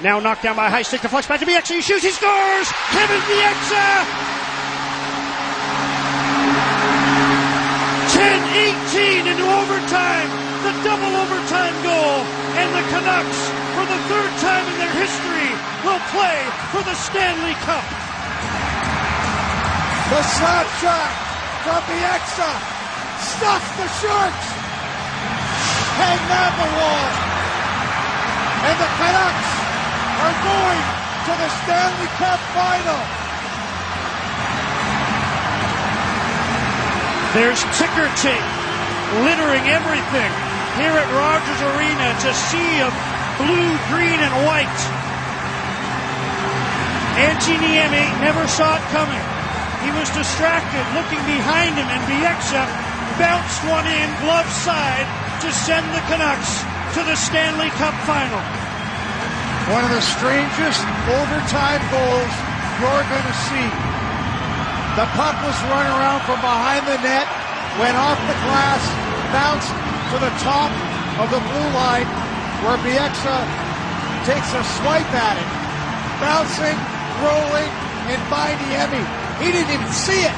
Now knocked down by a high stick, deflects back to Bieksa, he shoots, he scores! Kevin Bieksa! 10-18 into overtime, the double overtime goal, and the Canucks, for the third time in their history, will play for the Stanley Cup. The slap shot from Bieksa stuffs the Sharks, hang on the wall, and the Canucks are going to the Stanley Cup final. There's ticker tape littering everything here at Rogers Arena. It's a sea of blue, green, and white. Antti Niemi never saw it coming. He was distracted, looking behind him, and Bieksa bounced one in, glove side, to send the Canucks to the Stanley Cup final. One of the strangest overtime goals you're going to see. The puck was run around from behind the net, went off the glass, bounced to the top of the blue line, where Bieksa takes a swipe at it. Bouncing, rolling, and by Niemi. He didn't even see it.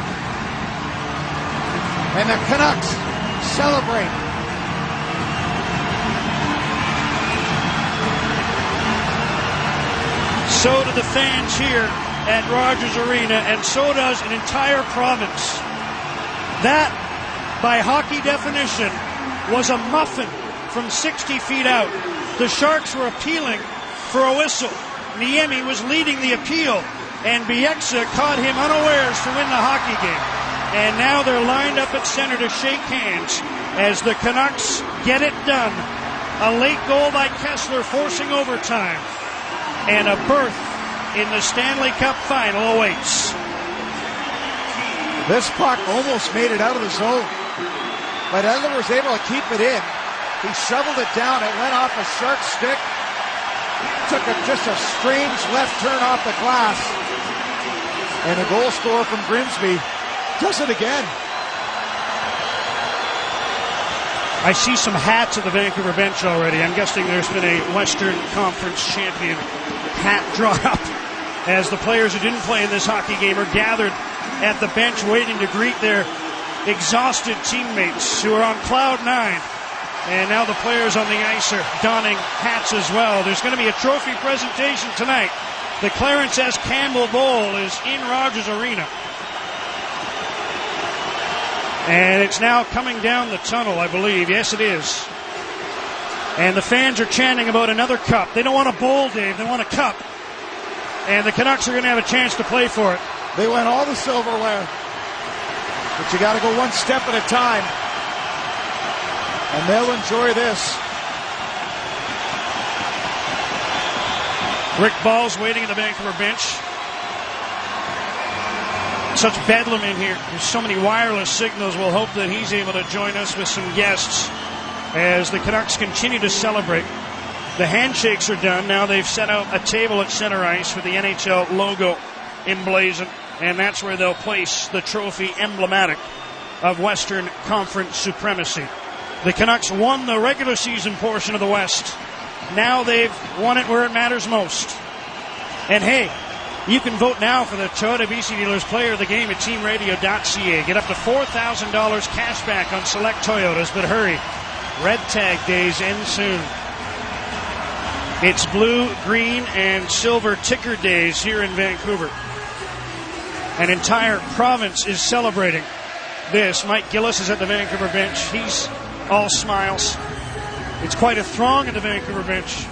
And the Canucks celebrate. So do the fans here at Rogers Arena, and so does an entire province. That, by hockey definition, was a muffin from 60 feet out. The Sharks were appealing for a whistle. Niemi was leading the appeal, and Bieksa caught him unawares to win the hockey game. And now they're lined up at center to shake hands as the Canucks get it done. A late goal by Kessler forcing overtime. And a berth in the Stanley Cup final awaits. This puck almost made it out of the zone, but Edler was able to keep it in. He shoveled it down. It went off a shark stick. Took just a strange left turn off the glass. And a goal scorer from Grimsby does it again. I see some hats at the Vancouver bench already. I'm guessing there's been a Western Conference champion hat drop as the players who didn't play in this hockey game are gathered at the bench waiting to greet their exhausted teammates who are on cloud nine. And now the players on the ice are donning hats as well. There's going to be a trophy presentation tonight. The Clarence S. Campbell Bowl is in Rogers Arena. And it's now coming down the tunnel, I believe. Yes, it is. And the fans are chanting about another cup. They don't want a bowl, Dave. They want a cup. And the Canucks are going to have a chance to play for it. They want all the silverware. But you got to go one step at a time. And they'll enjoy this. Rick Ball's waiting at the Vancouver bench. Such bedlam in here. There's so many wireless signals. We'll hope that he's able to join us with some guests as the Canucks continue to celebrate. The handshakes are done. Now they've set out a table at center ice with the NHL logo emblazoned, and that's where they'll place the trophy emblematic of Western Conference supremacy. The Canucks won the regular season portion of the West. Now they've won it where it matters most. And hey, you can vote now for the Toyota BC Dealers Player of the Game at teamradio.ca. Get up to $4,000 cash back on select Toyotas, but hurry. Red tag days end soon. It's blue, green, and silver ticker days here in Vancouver. An entire province is celebrating this. Mike Gillis is at the Vancouver bench. He's all smiles. It's quite a throng at the Vancouver bench.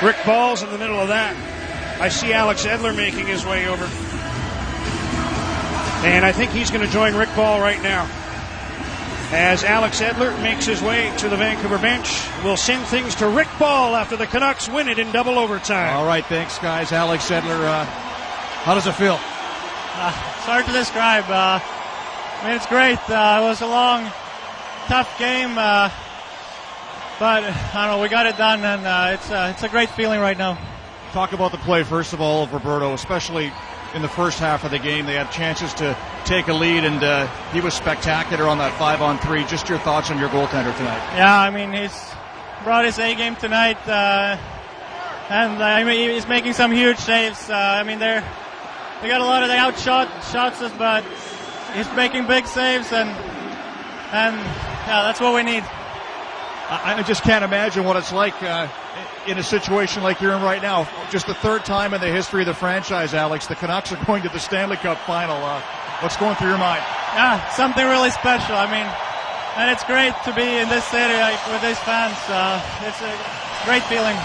Rick Ball's in the middle of that. I see Alex Edler making his way over. And I think he's going to join Rick Ball right now. As Alex Edler makes his way to the Vancouver bench, we'll send things to Rick Ball after the Canucks win it in double overtime. All right, thanks, guys. Alex Edler, how does it feel? It's hard to describe. I mean, it's great. It was a long, tough game, but I don't know, we got it done, and it's a great feeling right now. Talk about the play, first of all, of Roberto, especially in the first half of the game. They had chances to take a lead, and he was spectacular on that 5-on-3. Just your thoughts on your goaltender tonight. Yeah, I mean, he's brought his A game tonight. and I mean he's making some huge saves. I mean they got a lot of shots us, but he's making big saves, and yeah, that's what we need. I just can't imagine what it's like in a situation like you're in right now. Just the third time in the history of the franchise, Alex, the Canucks are going to the Stanley Cup final. What's going through your mind? Yeah, something really special. I mean, and it's great to be in this city with these fans. It's a great feeling.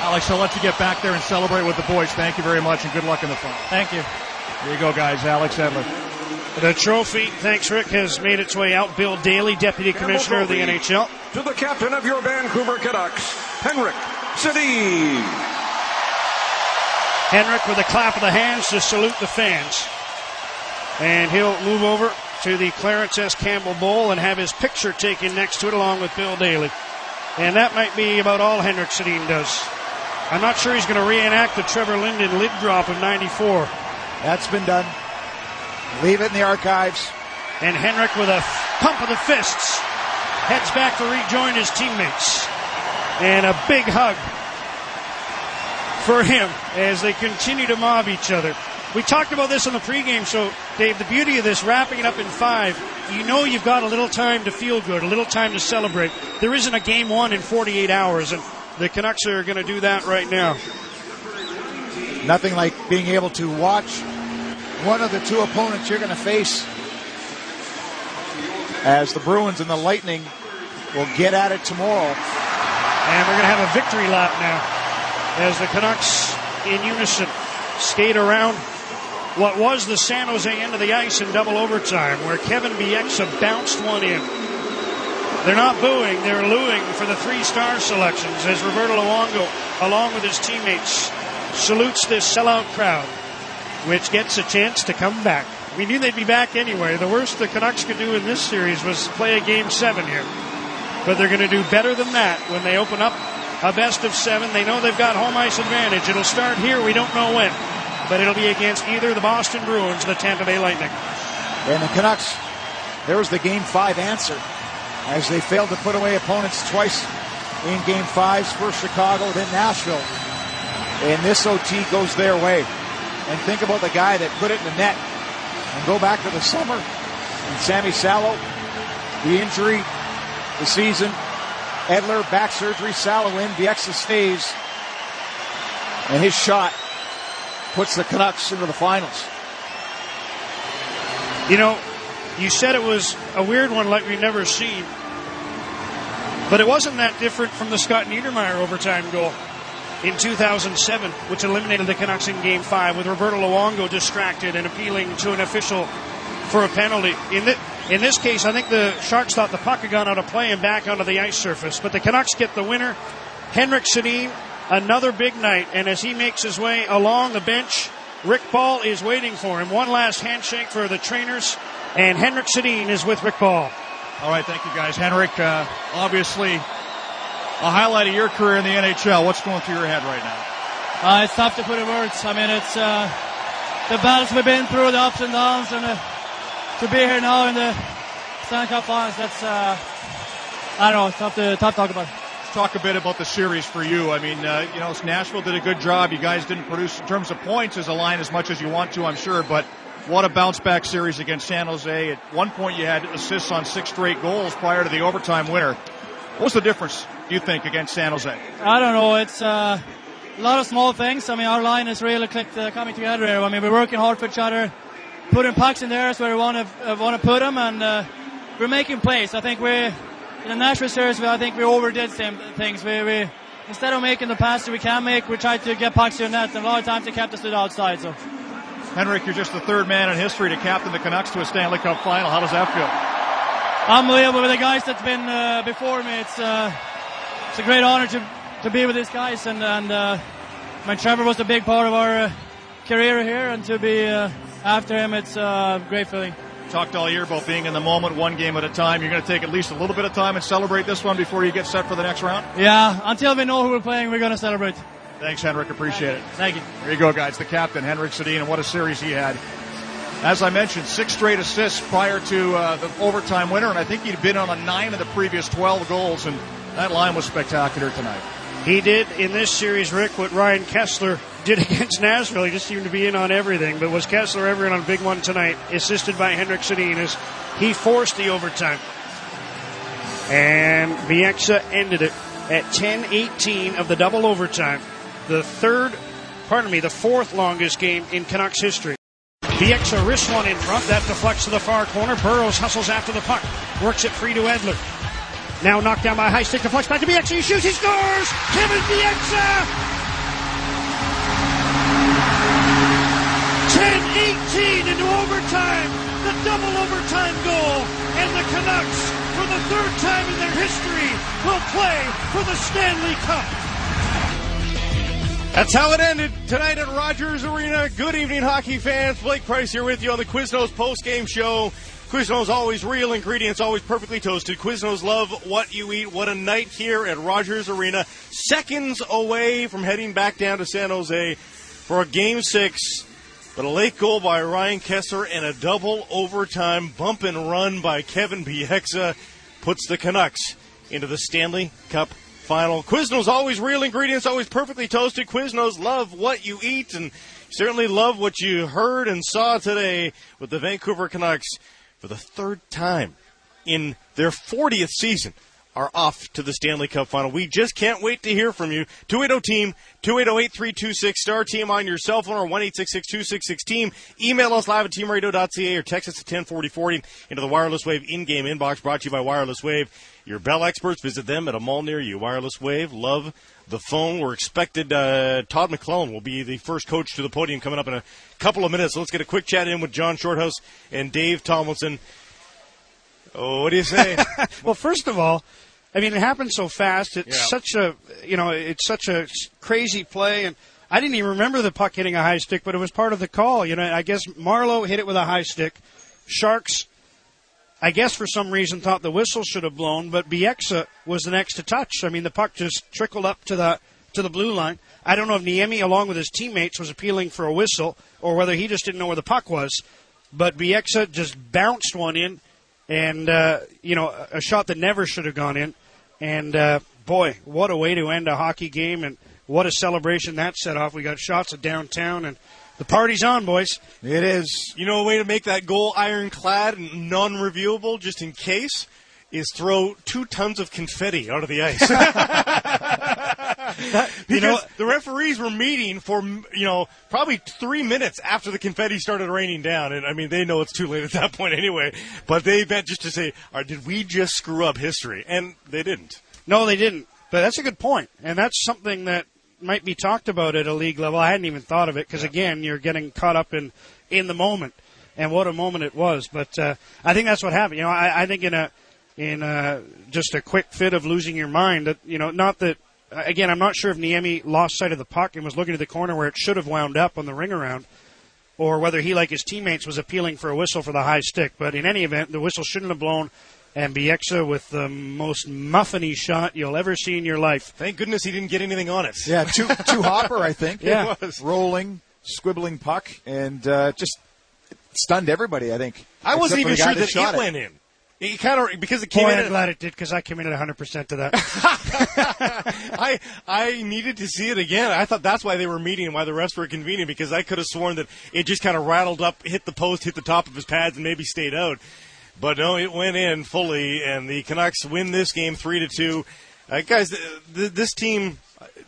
Alex, I'll let you get back there and celebrate with the boys. Thank you very much, and good luck in the final. Thank you. Here you go, guys. Alex Edler. The trophy, thanks Rick, has made its way out. Bill Daly, Deputy Commissioner of the NHL. To the captain of your Vancouver Canucks, Henrik Sedin. Henrik with a clap of the hands to salute the fans. And he'll move over to the Clarence S. Campbell Bowl and have his picture taken next to it along with Bill Daly. And that might be about all Henrik Sedin does. I'm not sure he's going to reenact the Trevor Linden lid drop of 94. That's been done. Leave it in the archives. And Henrik with a pump of the fists heads back to rejoin his teammates. And a big hug for him as they continue to mob each other. We talked about this on the pregame show, Dave. The beauty of this, wrapping it up in 5, you know you've got a little time to feel good, a little time to celebrate. There isn't a game 1 in 48 hours, and the Canucks are going to do that right now. Nothing like being able to watch one of the two opponents you're going to face, as the Bruins and the Lightning will get at it tomorrow. And we're going to have a victory lap now as the Canucks in unison skate around what was the San Jose end of the ice in double overtime, where Kevin Bieksa bounced one in. They're not booing, they're looing for the 3-star selections as Roberto Luongo, along with his teammates, salutes this sellout crowd, which gets a chance to come back. We knew they'd be back anyway. The worst the Canucks could do in this series was play a Game 7 here. But they're going to do better than that when they open up a best of 7. They know they've got home ice advantage. It'll start here. We don't know when. But it'll be against either the Boston Bruins or the Tampa Bay Lightning. And the Canucks, there was the Game 5 answer, as they failed to put away opponents twice in Game 5s, first Chicago, then Nashville. And this OT goes their way. And think about the guy that put it in the net. And go back to the summer. And Sammy Salo, the injury, the season, Edler, back surgery, Salo in, Bieksa stays. And his shot puts the Canucks into the finals. You know, you said it was a weird one like we've never seen. But it wasn't that different from the Scott Niedermayer overtime goal in 2007, which eliminated the Canucks in Game 5 with Roberto Luongo distracted and appealing to an official for a penalty. In this case, I think the Sharks thought the puck had gone out of play and back onto the ice surface. But the Canucks get the winner. Henrik Sedin, another big night. And as he makes his way along the bench, Rick Ball is waiting for him. One last handshake for the trainers. And Henrik Sedin is with Rick Ball. All right, thank you, guys. Henrik, obviously a highlight of your career in the NHL. What's going through your head right now? It's tough to put in words. I mean, it's the battles we've been through, the ups and downs, and to be here now in the Stanley Cup Finals, that's, I don't know, it's tough to talk about. Let's talk a bit about the series for you. I mean, Nashville did a good job. You guys didn't produce, in terms of points, as a line as much as you want to, I'm sure, but what a bounce-back series against San Jose. At one point, you had assists on 6 straight goals prior to the overtime winner. What's the difference, do you think, against San Jose? I don't know. It's a lot of small things. I mean, our line is really coming together here. I mean, we're working hard for each other, putting pucks in there where we want to put them, and we're making plays. I think in the Nashville series, I think we overdid some things. We instead of making the passes we can make, we tried to get pucks to the net, and a lot of times they kept us to the outside. So, Henrik, you're just the third man in history to captain the Canucks to a Stanley Cup final. How does that feel? Unbelievable with the guys that's been before me. It's a great honor to be with these guys, and Trevor was a big part of our career here, and to be after him, it's a great feeling. Talked all year about being in the moment, one game at a time. You're going to take at least a little bit of time and celebrate this one before you get set for the next round? Yeah, until we know who we're playing, we're going to celebrate. Thanks, Henrik. Appreciate it. Thank you. There you go, guys. The captain, Henrik Sedin, and what a series he had. As I mentioned, 6 straight assists prior to the overtime winner, and I think he'd been on a 9 of the previous 12 goals, and that line was spectacular tonight. He did in this series, Rick, what Ryan Kessler did against Nashville. He just seemed to be in on everything. But was Kessler ever in on a big one tonight? Assisted by Henrik Sedin as he forced the overtime. And Bieksa ended it at 10:18 of the double overtime. The fourth longest game in Canucks history. Bieksa wrists one in front. That deflects to the far corner. Burrows hustles after the puck. Works it free to Edler. Now knocked down by a high stick. Deflects back to Bieksa. He shoots. He scores! Kevin Bieksa! 10:18 into overtime. The double overtime goal. And the Canucks, for the third time in their history, will play for the Stanley Cup. That's how it ended tonight at Rogers Arena. Good evening, hockey fans. Blake Price here with you on the Quiznos postgame show. Quiznos, always real ingredients, always perfectly toasted. Quiznos love what you eat. What a night here at Rogers Arena. Seconds away from heading back down to San Jose for a Game 6. But a late goal by Ryan Kessler and a double overtime bump and run by Kevin Bieksa puts the Canucks into the Stanley Cup final. Quiznos, always real ingredients, always perfectly toasted. Quiznos love what you eat, and certainly love what you heard and saw today with the Vancouver Canucks for the third time in their 40th season are off to the Stanley Cup final. We just can't wait to hear from you. 280-TEAM, 280-8326, star team on your cell phone or 1-866-266-TEAM. Email us live at teamradio.ca or text us at 104040 into the Wireless Wave in-game inbox, brought to you by Wireless Wave. Your Bell experts, visit them at a mall near you. Wireless Wave, love the phone. We're expected, Todd McClellan will be the first coach to the podium coming up in a couple of minutes. So let's get a quick chat in with John Shorthouse and Dave Tomlinson. Oh, what do you say? Well, first of all, I mean, it happened so fast. It's such a crazy play, and I didn't even remember the puck hitting a high stick, but it was part of the call. I guess Marlowe hit it with a high stick. Sharks, I guess for some reason, thought the whistle should have blown, but Bieksa was the next to touch. I mean, the puck just trickled up to the blue line. I don't know if Niemi, along with his teammates, was appealing for a whistle or whether he just didn't know where the puck was, but Bieksa just bounced one in, and a shot that never should have gone in. And, boy, what a way to end a hockey game, and what a celebration that set off. We got shots of downtown, and the party's on, boys. It is. A way to make that goal ironclad and non-reviewable, just in case, is throw 2 tons of confetti out of the ice. Because the referees were meeting for, probably 3 minutes after the confetti started raining down. And, I mean, they know it's too late at that point anyway. But they bet just to say, did we just screw up history? And they didn't. No, they didn't. But that's a good point. And that's something that might be talked about at a league level. I hadn't even thought of it because, again, you're getting caught up in the moment. And what a moment it was. But I think that's what happened. I think in just a quick fit of losing your mind, that not that, again, I'm not sure if Niemi lost sight of the puck and was looking to the corner where it should have wound up on the ring around, or whether he, like his teammates, was appealing for a whistle for the high stick. But in any event, the whistle shouldn't have blown, and Bieksa with the most muffiny shot you'll ever see in your life. Thank goodness he didn't get anything on it. Yeah, two hopper, I think. Yeah. It was. Rolling, squibbling puck, and just stunned everybody, I think. I wasn't even sure that it went in. It kind of, because it came in. I'm glad it did, because I committed 100% to that. I needed to see it again. I thought that's why they were meeting and why the refs were convening, because I could have sworn that it just kind of rattled up, hit the post, hit the top of his pads, and maybe stayed out. But no, it went in fully, and the Canucks win this game 3-2. Guys, this team,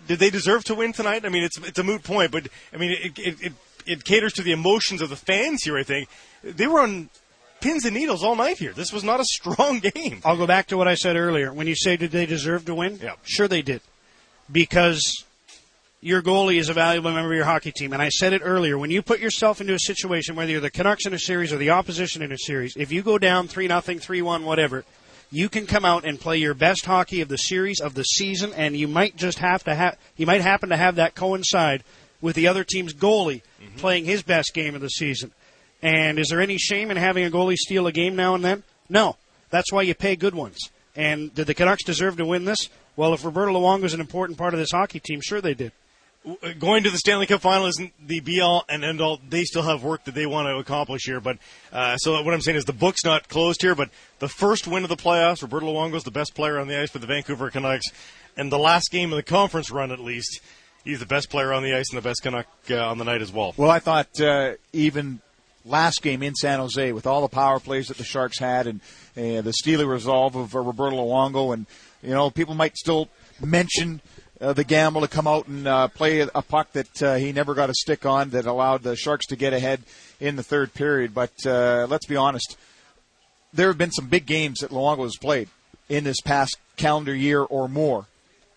did they deserve to win tonight? I mean, it's a moot point, but I mean, it caters to the emotions of the fans here. I think they were on pins and needles all night here. This was not a strong game. I'll go back to what I said earlier. When you say, did they deserve to win? Yeah. Sure they did. Because your goalie is a valuable member of your hockey team. And I said it earlier. When you put yourself into a situation, whether you're the Canucks in a series or the opposition in a series, if you go down 3-0, 3-1, whatever, you can come out and play your best hockey of the series, of the season, and you might just you might happen to have that coincide with the other team's goalie playing his best game of the season. And is there any shame in having a goalie steal a game now and then? No. That's why you pay good ones. And did the Canucks deserve to win this? Well, if Roberto Luongo is an important part of this hockey team, sure they did. going to the Stanley Cup Final isn't the be-all and end-all. They still have work that they want to accomplish here. But so what I'm saying is the book's not closed here, but the first win of the playoffs, Roberto Luongo's the best player on the ice for the Vancouver Canucks, and the last game of the conference run at least, he's the best player on the ice and the best Canuck on the night as well. Well, I thought even last game in San Jose with all the power plays that the Sharks had and the steely resolve of Roberto Luongo, and people might still mention the gamble to come out and play a puck that he never got a stick on that allowed the Sharks to get ahead in the third period. But let's be honest, there have been some big games that Luongo has played in this past calendar year or more,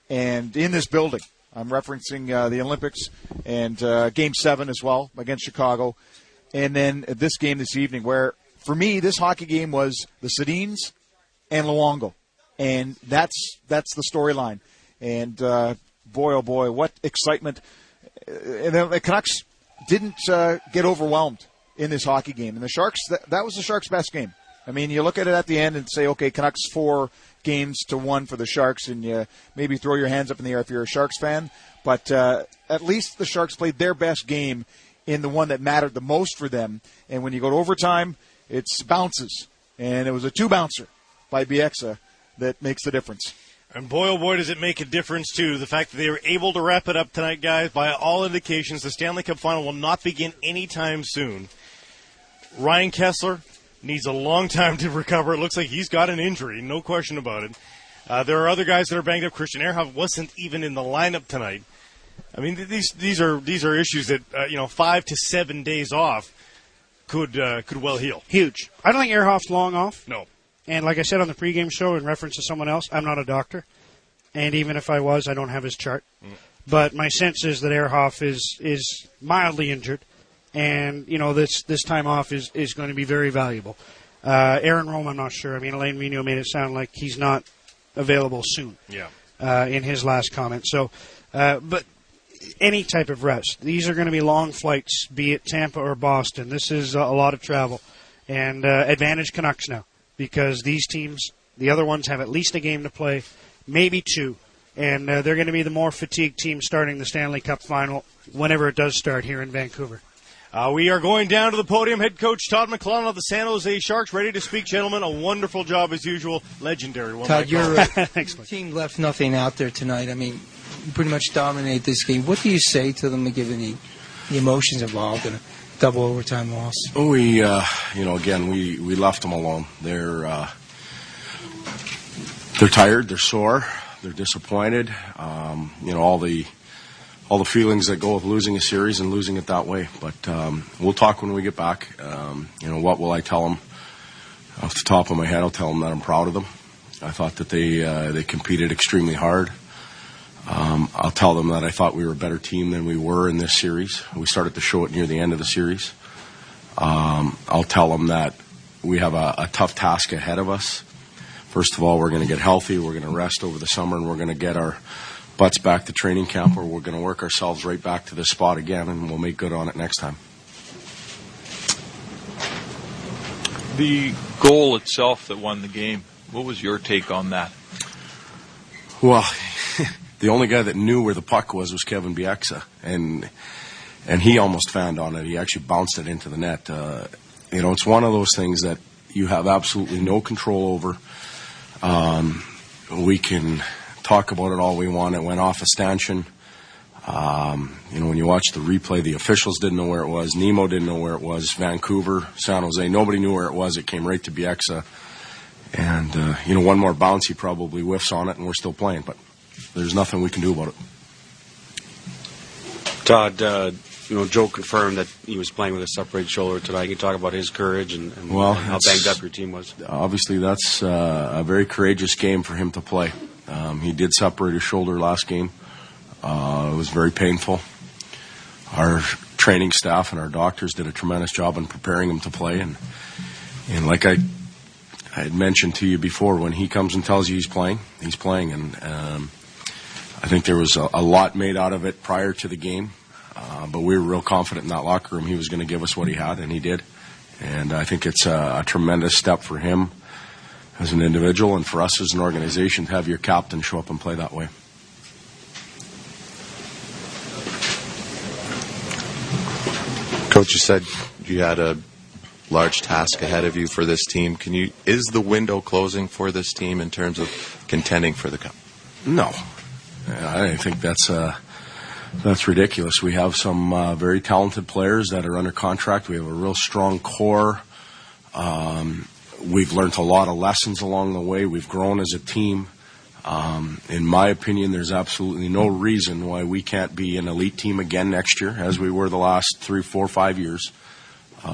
and in this building. I'm referencing the Olympics and Game 7 as well against Chicago, and then this game this evening where, for me, this hockey game was the Sedins and Luongo, and that's the storyline. And boy, oh boy, what excitement. And the Canucks didn't get overwhelmed in this hockey game. And the Sharks, that was the Sharks' best game. I mean, you look at it at the end and say, okay, Canucks 4-1 for the Sharks, and you maybe throw your hands up in the air if you're a Sharks fan. But at least the Sharks played their best game in the one that mattered the most for them. And when you go to overtime, it's bounces. And it was a 2-bouncer by Bieksa that makes the difference. And boy, oh boy, does it make a difference, too. The fact that they were able to wrap it up tonight, guys. By all indications, the Stanley Cup Final will not begin anytime soon. Ryan Kessler needs a long time to recover. It looks like he's got an injury, no question about it. There are other guys that are banged up. Christian Ehrhoff wasn't even in the lineup tonight. I mean, these are issues that 5 to 7 days off could well heal. Huge. I don't think Ehrhoff's long off. No. And like I said on the pregame show in reference to someone else, I'm not a doctor. And even if I was, I don't have his chart. But my sense is that Ehrhoff is mildly injured. And, this time off is going to be very valuable. Aaron Rome, I'm not sure. I mean, Alain Vigneault made it sound like he's not available soon. Yeah. In his last comment. So, but any type of rest. These are going to be long flights, be it Tampa or Boston. This is a lot of travel. And advantage Canucks now. Because these teams, the other ones, have at least a game to play, maybe 2. And they're going to be the more fatigued team starting the Stanley Cup Final whenever it does start here in Vancouver. We are going down to the podium. Head coach Todd McLellan of the San Jose Sharks, ready to speak, gentlemen. A wonderful job as usual. Legendary one. Todd, your team left nothing out there tonight. I mean, you pretty much dominate this game. What do you say to them, given the emotions involved in a double overtime loss? We, again, we left them alone. They're tired. They're sore. They're disappointed. All the feelings that go with losing a series and losing it that way. But we'll talk when we get back. What will I tell them? Off the top of my head, I'll tell them that I'm proud of them. I thought that they competed extremely hard. I'll tell them that I thought we were a better team than we were in this series. We started to show it near the end of the series. I'll tell them that we have a tough task ahead of us. First of all, we're going to get healthy. We're going to rest over the summer, and we're going to get our butts back to training camp, where we're going to work ourselves right back to this spot again, and we'll make good on it next time. The goal itself that won the game, what was your take on that? Well, the only guy that knew where the puck was Kevin Bieksa, and he almost fanned on it. He actually bounced it into the net. It's one of those things that you have absolutely no control over. We can talk about it all we want. It went off a stanchion. When you watch the replay, the officials didn't know where it was. Nemo didn't know where it was. Vancouver, San Jose, nobody knew where it was. It came right to Bieksa. And, one more bounce, he probably whiffs on it, and we're still playing. But there's nothing we can do about it. Todd, Joe confirmed that he was playing with a separated shoulder tonight. Can you talk about his courage and how banged up your team was? Obviously, that's a very courageous game for him to play. He did separate his shoulder last game. It was very painful. Our training staff and our doctors did a tremendous job in preparing him to play. And like I had mentioned to you before, when he comes and tells you he's playing, he's playing. And I think there was a lot made out of it prior to the game. But we were real confident in that locker room he was going to give us what he had, and he did. And I think it's a tremendous step for him as an individual and for us as an organization to have your captain show up and play that way. Coach, you said you had a large task ahead of you for this team. Is the window closing for this team in terms of contending for the Cup? No. I think that's ridiculous. We have some very talented players that are under contract. We have a real strong core. We've learned a lot of lessons along the way. We've grown as a team. In my opinion, there's absolutely no reason why we can't be an elite team again next year, as we were the last 3, 4, 5 years.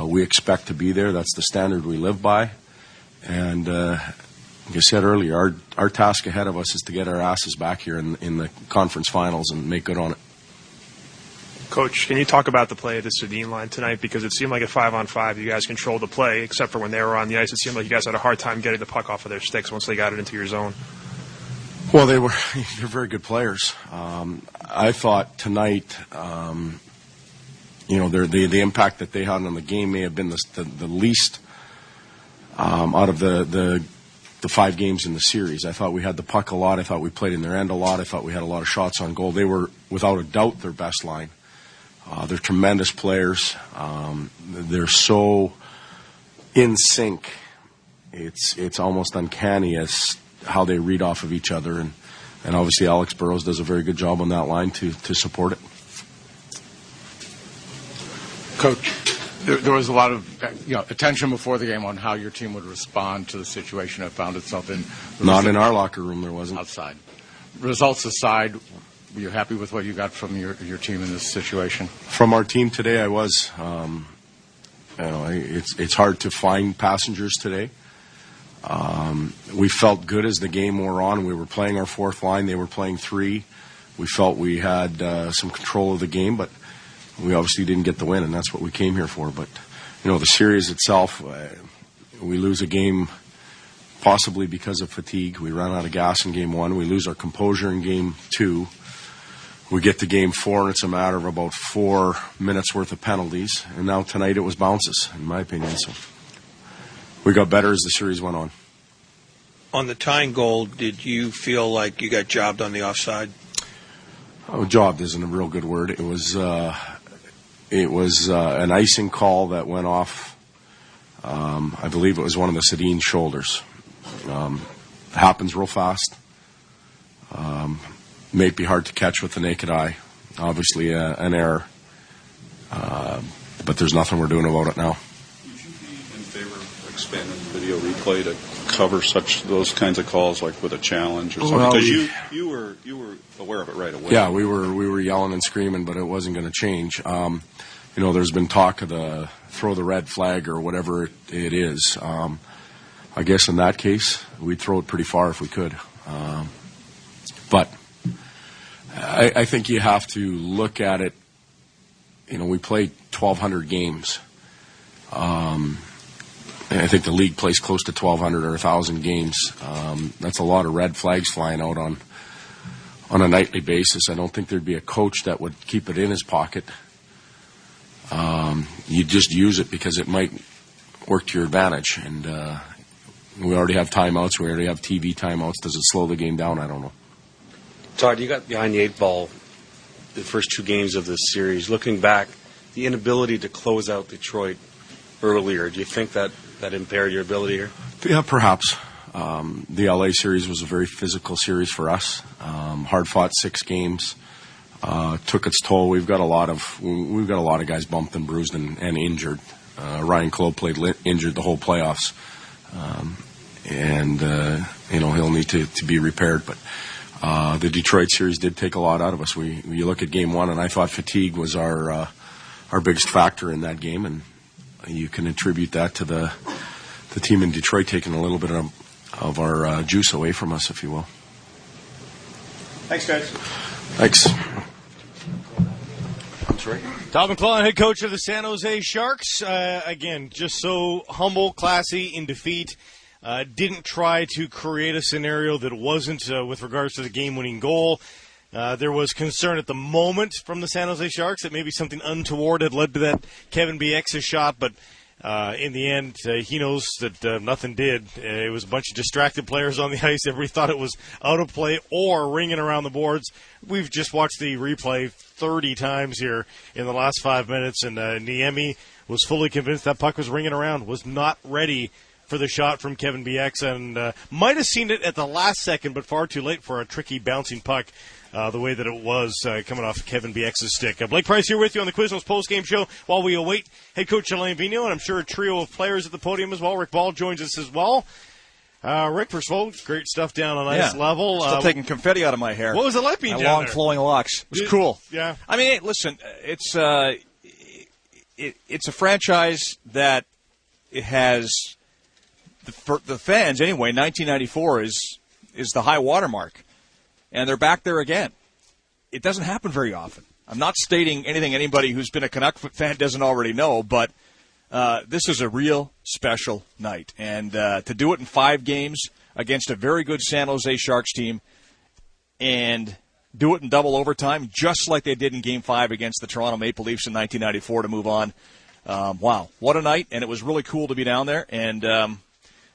We expect to be there. That's the standard we live by. And like I said earlier, our task ahead of us is to get our asses back here in the conference finals and make good on it. Coach, can you talk about the play of the Sedin line tonight? Because it seemed like at 5-on-5 you guys controlled the play, except for when they were on the ice. It seemed like you guys had a hard time getting the puck off of their sticks once they got it into your zone. Well, they're very good players. I thought tonight, the impact that they had on the game may have been the least out of the 5 games in the series. I thought we had the puck a lot. I thought we played in their end a lot. I thought we had a lot of shots on goal. They were, without a doubt, their best line. They're tremendous players. They're so in sync. It's almost uncanny as how they read off of each other. And obviously Alex Burrows does a very good job on that line to support it. Coach, there was a lot of attention before the game on how your team would respond to the situation it found itself in. Not in our locker room, there wasn't. Outside. Results aside, were you happy with what you got from your team in this situation? From our team today, I was. It's hard to find passengers today. We felt good as the game wore on. We were playing our fourth line. They were playing 3. We felt we had some control of the game, but we obviously didn't get the win, and that's what we came here for. But, the series itself, we lose a game possibly because of fatigue. We ran out of gas in Game 1. We lose our composure in Game 2. We get to Game 4, and it's a matter of about 4 minutes worth of penalties. And now tonight it was bounces, in my opinion. So we got better as the series went on. On the tying goal, did you feel like you got jobbed on the offside? Oh, jobbed isn't a real good word. It was an icing call that went off. I believe it was one of the Sedin's shoulders. Happens real fast. May be hard to catch with the naked eye. Obviously, an error. But there's nothing we're doing about it now. Would you be in favor of expanding video replay to cover those kinds of calls, like with a challenge or something? Because you were aware of it right away. Yeah, we were yelling and screaming, but it wasn't going to change. There's been talk of the throw the red flag or whatever it is. I guess in that case, we'd throw it pretty far if we could. But I think you have to look at it. We played 1,200 games. And I think the league plays close to 1,200 or 1,000 games. That's a lot of red flags flying out on a nightly basis. I don't think there'd be a coach that would keep it in his pocket. You just use it because it might work to your advantage. And we already have timeouts. We already have TV timeouts. Does it slow the game down? I don't know. Todd, you got behind the 8 ball the first 2 games of this series. Looking back, the inability to close out Detroit earlier, do you think that impaired your ability here? Yeah, perhaps. The LA series was a very physical series for us. Hard fought 6 games. Took its toll. We've got a lot of guys bumped and bruised and injured. Ryan Clough played injured the whole playoffs, and he'll need to be repaired. But the Detroit series did take a lot out of us. You look at Game 1, and I thought fatigue was our biggest factor in that game, and you can attribute that to the team in Detroit taking a little bit of our juice away from us, if you will. Thanks, guys. Thanks. Todd McClellan, head coach of the San Jose Sharks. Again, just so humble, classy in defeat. Didn't try to create a scenario that wasn't with regards to the game-winning goal. There was concern at the moment from the San Jose Sharks that maybe something untoward had led to that Kevin BX's shot, but In the end, he knows that nothing did. It was a bunch of distracted players on the ice. Everybody thought it was out of play or ringing around the boards. We've just watched the replay 30 times here in the last 5 minutes, and Niemi was fully convinced that puck was ringing around, was not ready for the shot from Kevin Bieksa, and might have seen it at the last second, but far too late for a tricky bouncing puck. The way that it was coming off Kevin Bieksa's stick. Blake Price here with you on the Quiznos postgame show while we await head coach Alain Vigneault, and I'm sure a trio of players at the podium as well. Rick Ball joins us as well. Rick, first of all, great stuff down on ice level. Still taking confetti out of my hair. What was it like being my down long there? flowing locks. It was cool. Yeah. I mean, listen, it's a franchise that it has for the fans anyway. 1994 is the high watermark. And they're back there again. It doesn't happen very often. I'm not stating anything anybody who's been a Canuck fan doesn't already know, but this is a real special night. And to do it in 5 games against a very good San Jose Sharks team and do it in double overtime, just like they did in Game 5 against the Toronto Maple Leafs in 1994 to move on. Wow, what a night, and it was really cool to be down there. And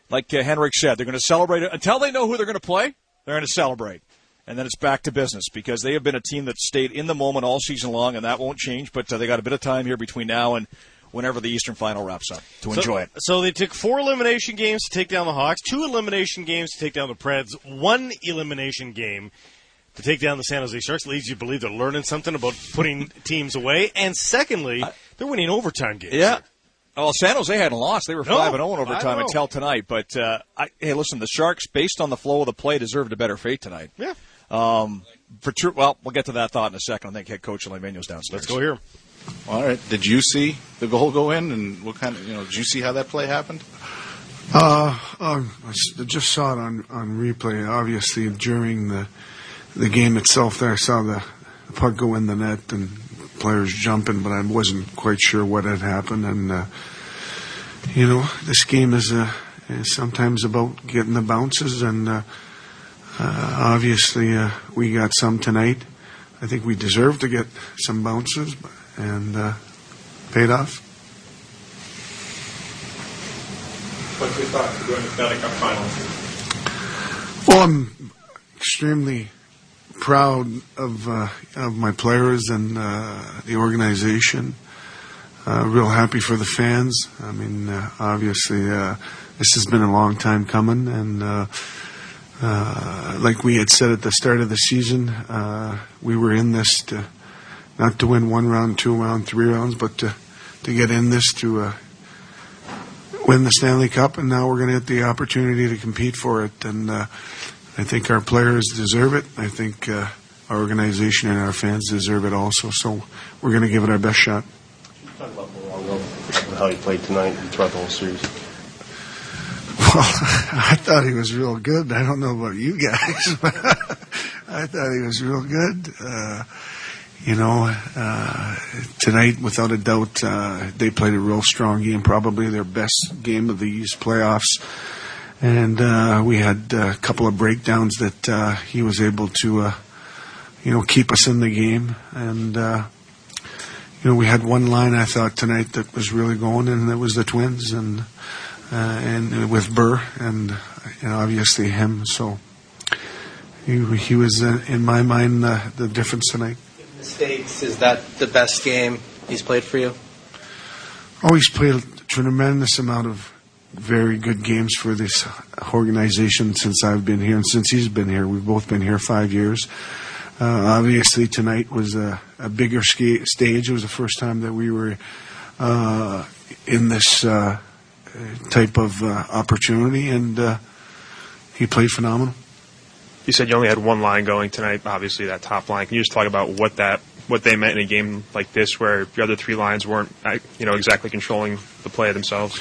like Henrik said, they're going to celebrate it. Until they know who they're going to play, they're going to celebrate. And then it's back to business because they have been a team that stayed in the moment all season long, and that won't change. But they got a bit of time here between now and whenever the Eastern Final wraps up to enjoy it. So they took 4 elimination games to take down the Hawks, 2 elimination games to take down the Preds, 1 elimination game to take down the San Jose Sharks. Leads you to believe they're learning something about putting teams away. And secondly, they're winning overtime games. Yeah. Well, San Jose hadn't lost. They were 5-0 in overtime 5-0. until tonight. But, hey, listen, the Sharks, based on the flow of the play, deserved a better fate tonight. Yeah. For true, well, we'll get to that thought in a second. I think head coach Alain Vigneault's downstairs. Let's go here. All right. Did you see the goal go in, and what kind of, did you see how that play happened? I just saw it on replay. Obviously, during the game itself, there I saw the puck go in the net and players jumping, but I wasn't quite sure what had happened. And this game is sometimes about getting the bounces, and obviously we got some tonight. I think we deserve to get some bounces, and paid off. What's your thoughts of going to Stanley Cup Finals? Well, I'm extremely proud of my players and the organization. Real happy for the fans. I mean, obviously, this has been a long time coming, and like we had said at the start of the season, we were in this not to win 1 round, 2 rounds, 3 rounds, but to get in this to win the Stanley Cup, and now we're going to get the opportunity to compete for it. And I think our players deserve it. I think our organization and our fans deserve it also. So we're going to give it our best shot. Talk about how he played tonight and throughout the whole series. Well, I thought he was real good. I don't know about you guys, but I thought he was real good. Tonight, without a doubt, they played a real strong game, probably their best game of these playoffs. And we had a couple of breakdowns that he was able to, keep us in the game. And, we had one line, I thought, tonight that was really going, and it was the Twins. And with Burr and obviously him. So he was, in my mind, the difference tonight. In the States, is that the best game he's played for you? Oh, he's played a tremendous amount of very good games for this organization since I've been here and since he's been here. We've both been here 5 years. Obviously, tonight was a bigger stage. It was the first time that we were in this type of opportunity, and he played phenomenal. You said you only had one line going tonight, obviously that top line. Can you just talk about what they meant in a game like this where the other 3 lines weren't exactly controlling the play themselves?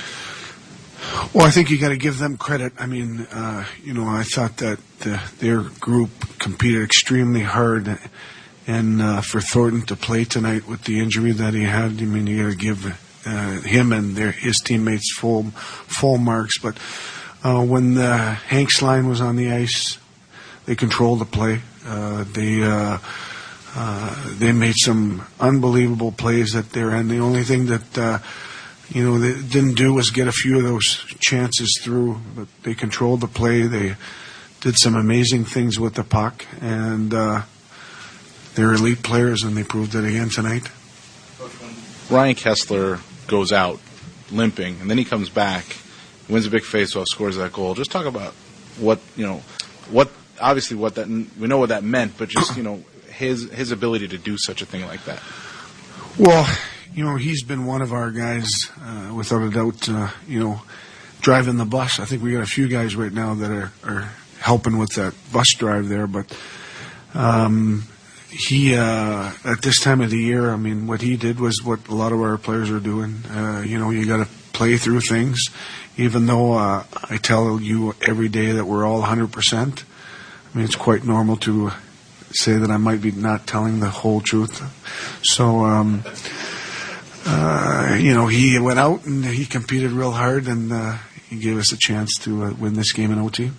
Well, I think you got to give them credit. I mean, I thought that their group competed extremely hard, and for Thornton to play tonight with the injury that he had, I mean, you got to give him and his teammates full marks. But when the Hanks line was on the ice, they controlled the play. They made some unbelievable plays at their end. The only thing that they didn't do was get a few of those chances through, but they controlled the play. They did some amazing things with the puck, and they're elite players, and they proved it again tonight. Ryan Kessler goes out limping, and then he comes back, wins a big faceoff, scores that goal. Just talk about what obviously what that, we know what that meant, but just his ability to do such a thing like that. Well, he's been one of our guys, without a doubt, driving the bus. I think we got a few guys right now that are helping with that bus drive there, but he, at this time of the year, what he did was what a lot of our players are doing. You got to play through things, even though I tell you every day that we're all 100%. It's quite normal to say that I might be not telling the whole truth. So, he went out and he competed real hard, and he gave us a chance to win this game in OT.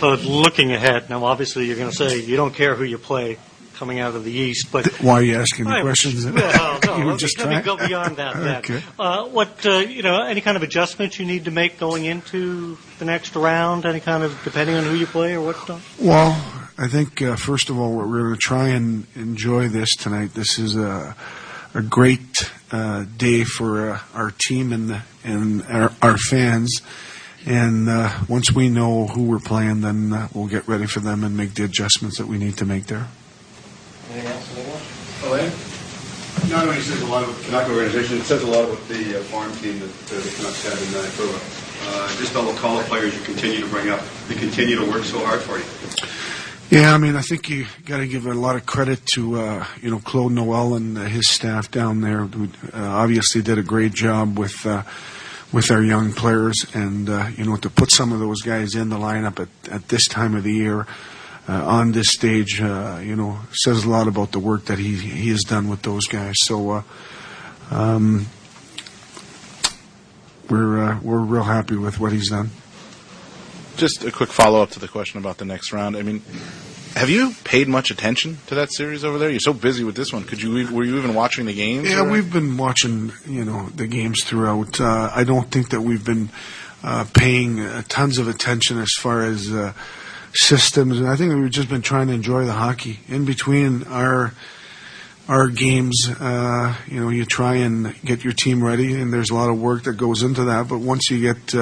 Looking ahead, now obviously you're going to say you don't care who you play coming out of the East, but why are you asking the questions? Well, no, You were let just me trying. go beyond that. Okay. What any kind of adjustments you need to make going into the next round? Any kind of, depending on who you play or what? Well, I think first of all, we're going to try and enjoy this tonight. This is a great day for our team and our fans. And once we know who we're playing, then we'll get ready for them and make the adjustments that we need to make there. Anything else? Alain? Not only says a lot about the Canuck organization, it says a lot about the farm team that the Canucks have in Vancouver. Just all the call players you continue to bring up, they continue to work so hard for you. Yeah, I think you got to give a lot of credit to Claude Noel and his staff down there, who obviously did a great job with our young players, and to put some of those guys in the lineup at this time of the year on this stage, says a lot about the work that he has done with those guys. So we're real happy with what he's done. Just a quick follow-up to the question about the next round. Have you paid much attention to that series over there? You're so busy with this one. Were you even watching the games? Yeah, we've been watching, the games throughout. I don't think that we've been paying tons of attention as far as systems. And I think that we've just been trying to enjoy the hockey. In between our games, you try and get your team ready, and there's a lot of work that goes into that. But once you get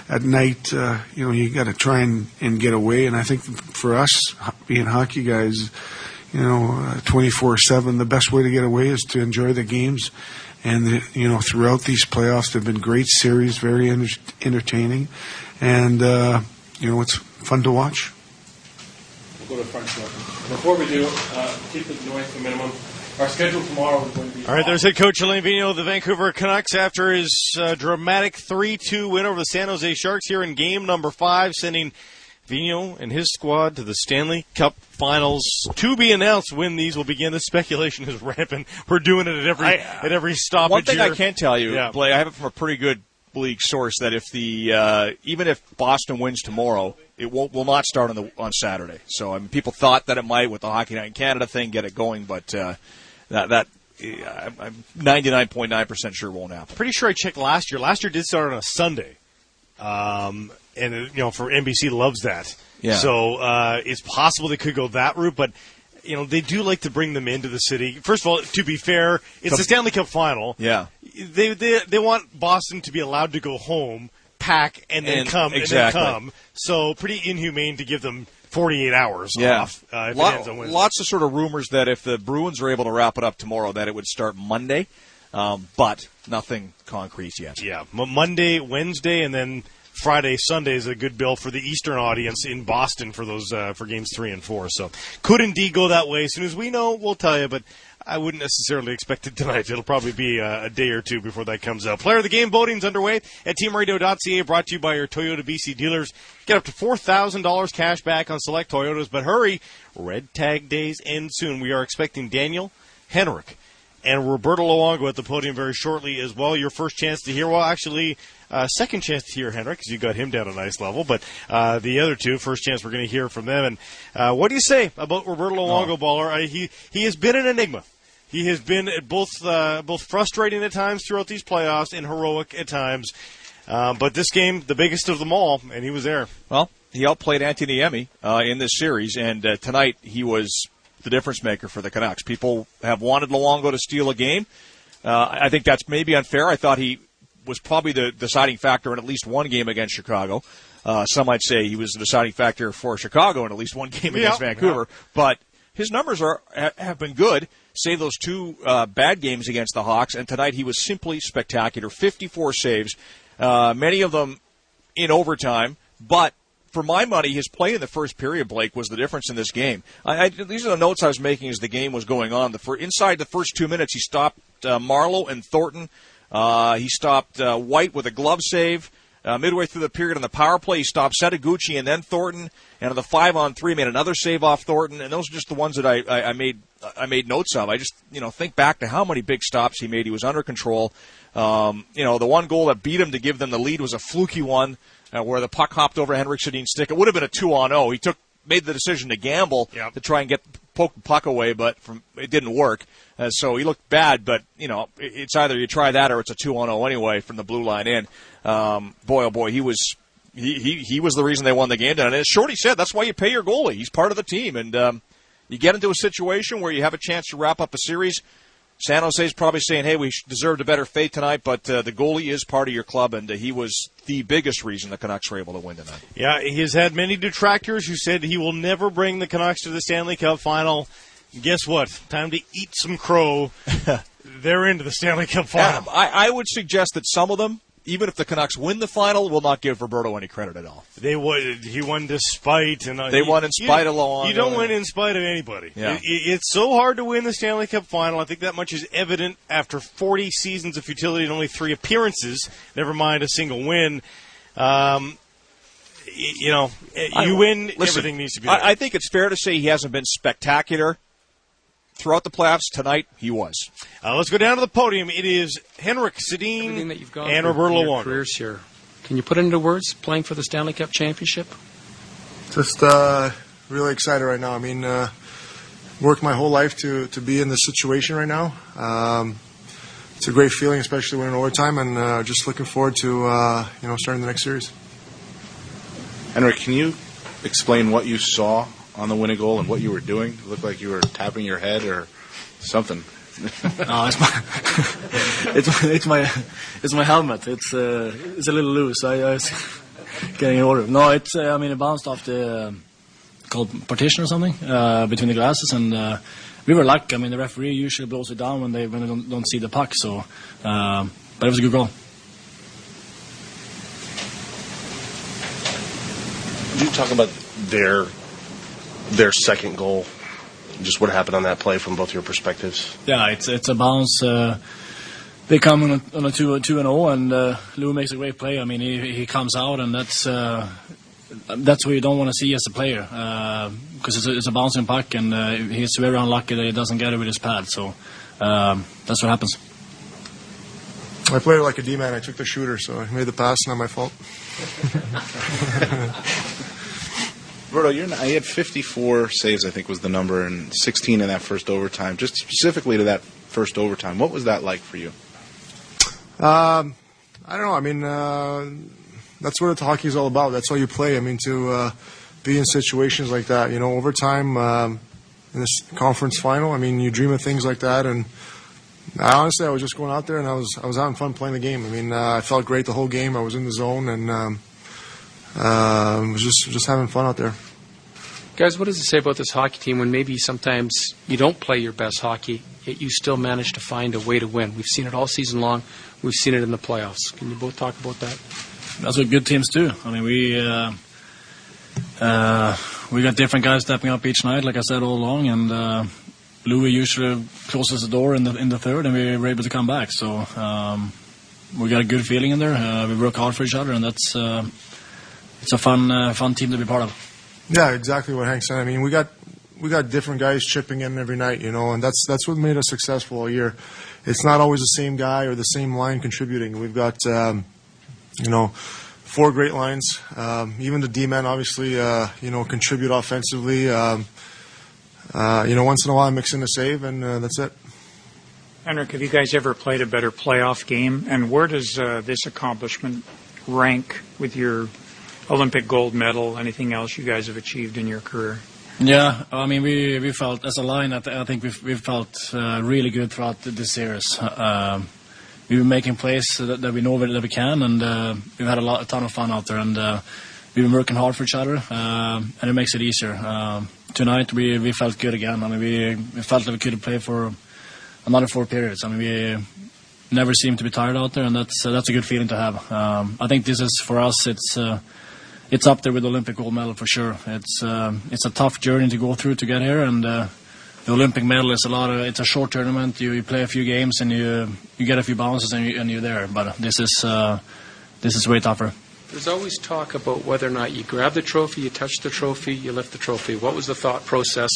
at night, you got to try and get away. And I think for us, being hockey guys, 24/7, the best way to get away is to enjoy the games. And throughout these playoffs, they've been great series, very entertaining, and it's fun to watch. We'll go to front circle. Before we do, keep the noise to a minimum. Our schedule tomorrow is going to be... All right, there's head coach Alain Vigneault of the Vancouver Canucks after his dramatic 3-2 win over the San Jose Sharks here in game number 5, sending Vigneault and his squad to the Stanley Cup Finals. To be announced when these will begin. The speculation is rampant. We're doing it at every stoppage. One thing here. I can tell you, yeah. Blake, I have it from a pretty good league source, that if even if Boston wins tomorrow, it will not start on Saturday. So people thought that it might with the Hockey Night in Canada thing get it going, but that I'm 99.9% sure won't happen. Pretty sure I checked last year. Last year did start on a Sunday, and for NBC loves that. Yeah. So it's possible they could go that route, but they do like to bring them into the city. First of all, to be fair, it's the Stanley Cup Final. Yeah. They want Boston to be allowed to go home, pack, and then come. Exactly. And then come. So pretty inhumane to give them 48 hours off. If it ends on Wednesday. Lots of sort of rumors that if the Bruins are able to wrap it up tomorrow, that it would start Monday, but nothing concrete yet. Yeah, Monday, Wednesday, and then Friday, Sunday is a good bill for the Eastern audience in Boston for those for games 3 and 4. So could indeed go that way. As soon as we know, we'll tell you, but I wouldn't necessarily expect it tonight. It'll probably be a day or two before that comes out. Player of the game voting's underway at teamradio.ca, brought to you by your Toyota BC dealers. Get up to $4,000 cash back on select Toyotas, but hurry, red tag days end soon. We are expecting Daniel, Henrik, and Roberto Luongo at the podium very shortly as well. Your first chance to hear, second chance to hear Henrik, because you got him down a nice level, but the other two, first chance we're going to hear from them. And what do you say about Roberto Luongo, Baller? He has been an enigma He has been both frustrating at times throughout these playoffs and heroic at times. But this game, the biggest of them all, and he was there. Well, he outplayed Antti Niemi in this series, and tonight he was the difference maker for the Canucks. People have wanted Luongo to steal a game. I think that's maybe unfair. I thought he was probably the deciding factor in at least one game against Chicago. Some might say he was the deciding factor for Chicago in at least one game against Vancouver. But his numbers have been good, save those two bad games against the Hawks, and tonight he was simply spectacular. 54 saves, many of them in overtime. But for my money, his play in the first period, Blake, was the difference in this game. These are the notes I was making as the game was going on. Inside the first 2 minutes, he stopped Marleau and Thornton. He stopped White with a glove save. Midway through the period on the power play, he stopped Setaguchi and then Thornton. And on the 5-on-3, made another save off Thornton. And those are just the ones that I made notes of. I just think back to how many big stops he made. He was under control. The one goal that beat him to give them the lead was a fluky one where the puck hopped over Henrik Sedin's stick. It would have been a 2-on-0. He made the decision to gamble to try and poke the puck away, but it didn't work. So he looked bad, but it's either you try that or it's a 2-on-0 anyway from the blue line in. Boy, oh boy, he was the reason they won the game. And as Shorty said, that's why you pay your goalie. He's part of the team, and you get into a situation where you have a chance to wrap up a series. San Jose's probably saying, hey, we deserved a better fate tonight, but the goalie is part of your club, and he was the biggest reason the Canucks were able to win tonight. Yeah, he has had many detractors who said he will never bring the Canucks to the Stanley Cup final. Guess what? Time to eat some crow. They're into the Stanley Cup final. I would suggest that some of them, even if the Canucks win the final, will not give Roberto any credit at all. He won despite. They won in spite of Luongo. You don't win in spite of anybody. Yeah. It's so hard to win the Stanley Cup final. I think that much is evident after 40 seasons of futility and only 3 appearances, never mind a single win. You win, everything needs to be there. I think it's fair to say he hasn't been spectacular throughout the playoffs. Tonight, he was. Let's go down to the podium. It is Henrik Sedin and Roberto Luongo. Careers here. Can you put it into words, playing for the Stanley Cup championship? Just really excited right now. I mean, worked my whole life to be in this situation right now. It's a great feeling, especially when in overtime, and just looking forward to starting the next series. Henrik, can you explain what you saw on the winning goal and what you were doing? It looked like you were tapping your head or something. No, it's my helmet. It's a little loose. I was getting in order. No, it bounced off the called partition or something between the glasses, and we were lucky. I mean, the referee usually blows it down when they don't see the puck. So, but it was a good goal. Could you talk about their second goal? Just what happened on that play from both your perspectives? Yeah, it's a bounce. They come on a 2-0, and Lou makes a great play. I mean, he comes out, and that's what you don't want to see as a player, because it's a bouncing puck, and he's very unlucky that he doesn't get it with his pad. So that's what happens. I played like a D-man. I took the shooter, so I made the pass. Not my fault. Roberto, you had 54 saves, I think was the number, and 16 in that first overtime. Just specifically to that first overtime, what was that like for you? I don't know. I mean, that's what hockey is all about. That's all you play. I mean, to be in situations like that, overtime in this conference final. I mean, you dream of things like that, and honestly, I was just going out there and I was having fun playing the game. I mean, I felt great the whole game. I was in the zone and was just having fun out there. Guys, what does it say about this hockey team when maybe sometimes you don't play your best hockey, yet you still manage to find a way to win? We've seen it all season long. We've seen it in the playoffs. Can you both talk about that? That's what good teams do. I mean, we got different guys stepping up each night, like I said all along, and Louis usually closes the door in the third, and we were able to come back. So we got a good feeling in there. We work hard for each other, and that's it's a fun team to be part of. Yeah, exactly what Hank said. I mean, we got different guys chipping in every night, and that's what made us successful all year. It's not always the same guy or the same line contributing. We've got 4 great lines. Even the D-men obviously contribute offensively. Once in a while I mix in a save, and that's it. Henrik, have you guys ever played a better playoff game? And where does this accomplishment rank with your Olympic gold medal, anything else you guys have achieved in your career? Yeah, I mean, we felt, as a line, I think we've felt really good throughout this series. We've been making plays that we know that we can, and we've had a ton of fun out there, and we've been working hard for each other, and it makes it easier. Tonight, we felt good again. I mean, we felt that we could play for another 4 periods. I mean, we never seem to be tired out there, and that's a good feeling to have. I think this is, for us, it's up there with the Olympic gold medal for sure. It's a tough journey to go through to get here, and the Olympic medal is it's a short tournament. You play a few games and you get a few bounces and you're there. But this is way tougher. There's always talk about whether or not you grab the trophy, you touch the trophy, you lift the trophy. What was the thought process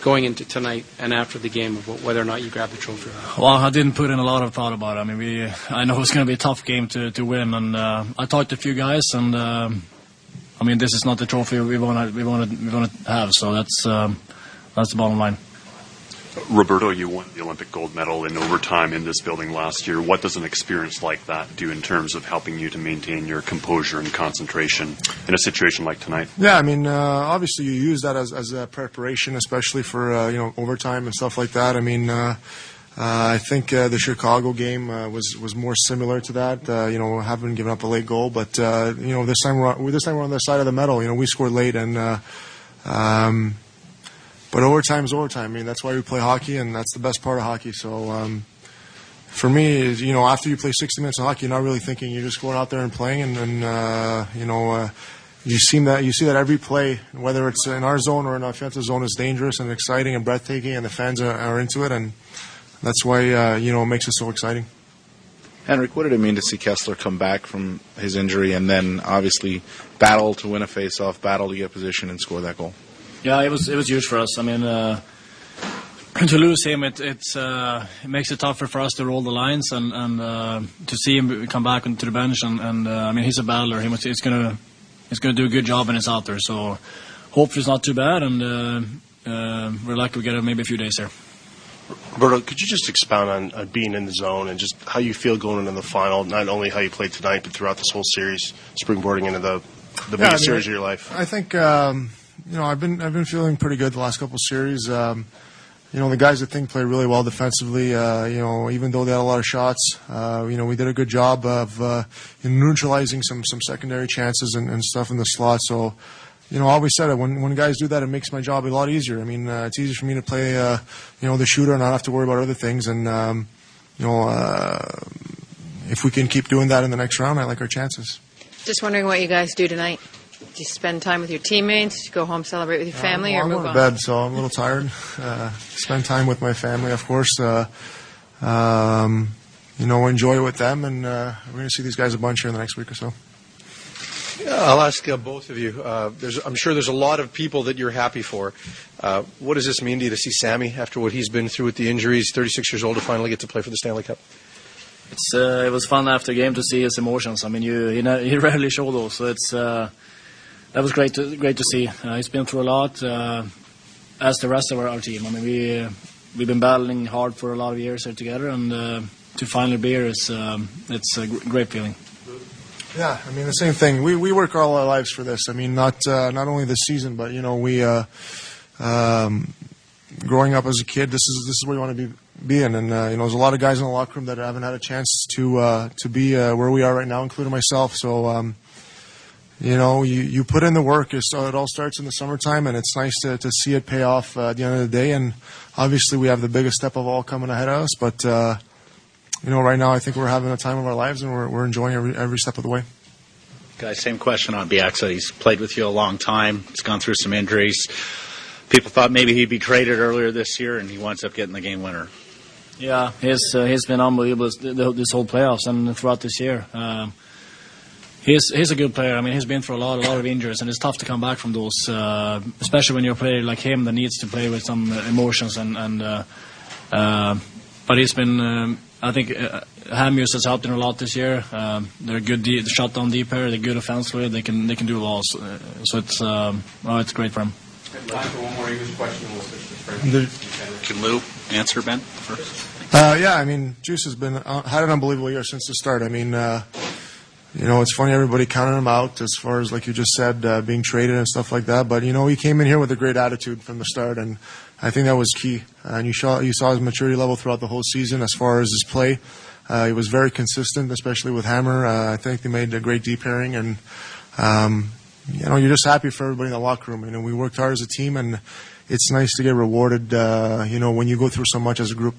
going into tonight and after the game about whether or not you grab the trophy? Well, I didn't put in a lot of thought about it. I mean, I know it's going to be a tough game to win, and I talked to a few guys, and I mean, this is not the trophy we want to have. So that's the bottom line. Roberto, you won the Olympic gold medal in overtime in this building last year. What does an experience like that do in terms of helping you to maintain your composure and concentration in a situation like tonight? Yeah, I mean, obviously you use that as a preparation, especially for overtime and stuff like that. I mean, I think the Chicago game was more similar to that. Having given up a late goal, but this time we're on the side of the medal. We scored late, and but overtime is overtime. I mean, that's why we play hockey, and that's the best part of hockey. So for me, after you play 60 minutes of hockey, you're not really thinking. You're just going out there and playing, and you see that every play, whether it's in our zone or in our offensive zone, is dangerous and exciting and breathtaking, and the fans are into it, and that's why it makes it so exciting. Henrik, what did it mean to see Kessler come back from his injury and then obviously battle to win a face-off, battle to get position and score that goal? Yeah, it was huge for us. I mean, to lose him, it makes it tougher for us to roll the lines and to see him come back onto the bench. And I mean, he's a battler. He's gonna do a good job when he's out there. So hopefully it's not too bad, and we're lucky we get maybe a few days here. Roberto, could you just expound on being in the zone and just how you feel going into the final, not only how you played tonight, but throughout this whole series, springboarding into the biggest series of your life? I think, I've been feeling pretty good the last couple of series. The guys I think played really well defensively, even though they had a lot of shots. We did a good job of neutralizing some secondary chances and stuff in the slot. So, I always said it, when guys do that, it makes my job a lot easier. I mean, it's easier for me to play, the shooter and not have to worry about other things. And, if we can keep doing that in the next round, I like our chances. Just wondering what you guys do tonight. Do you spend time with your teammates? Do you go home, celebrate with your family, or move on? I'm going to bed, so I'm a little tired. Spend time with my family, of course. Enjoy it with them, and we're going to see these guys a bunch here in the next week or so. I'll ask both of you. I'm sure there's a lot of people that you're happy for. What does this mean to you to see Sammy after what he's been through with the injuries, 36 years old, to finally get to play for the Stanley Cup? It was fun after game to see his emotions. I mean, he rarely show those, so that was great to see. He's been through a lot, as the rest of our team. I mean, we've been battling hard for a lot of years here together, and to finally be here it's a great feeling. Yeah, I mean the same thing. We work all our lives for this. I mean, not only this season, but we growing up as a kid, this is where you want to be in. And there's a lot of guys in the locker room that haven't had a chance to be where we are right now, including myself. So you put in the work. It all starts in the summertime, and it's nice to see it pay off at the end of the day. And obviously, we have the biggest step of all coming ahead of us, but. Right now I think we're having a time of our lives, and we're enjoying every step of the way. Guys, same question on Bieksa. He's played with you a long time. He's gone through some injuries. People thought maybe he'd be traded earlier this year, and he winds up getting the game winner. Yeah, he's been unbelievable this whole playoffs and throughout this year. He's a good player. I mean, he's been through a lot of injuries, and it's tough to come back from those, especially when you're a player like him that needs to play with some emotions. But he's been. I think Hamuse has helped him a lot this year. They're a good shutdown deep pair. They're good offensively. They can do it all. So it's great for him. Time for one more English question, and we'll switch to French. Can Lou answer, Ben, first? Yeah, I mean, Juice has had an unbelievable year since the start. I mean, it's funny, everybody counted him out as far as, like you just said, being traded and stuff like that. But, he came in here with a great attitude from the start, and I think that was key. And you saw his maturity level throughout the whole season as far as his play. He was very consistent, especially with Hammer. I think they made a great deep pairing, and, you're just happy for everybody in the locker room. We worked hard as a team, and it's nice to get rewarded, when you go through so much as a group.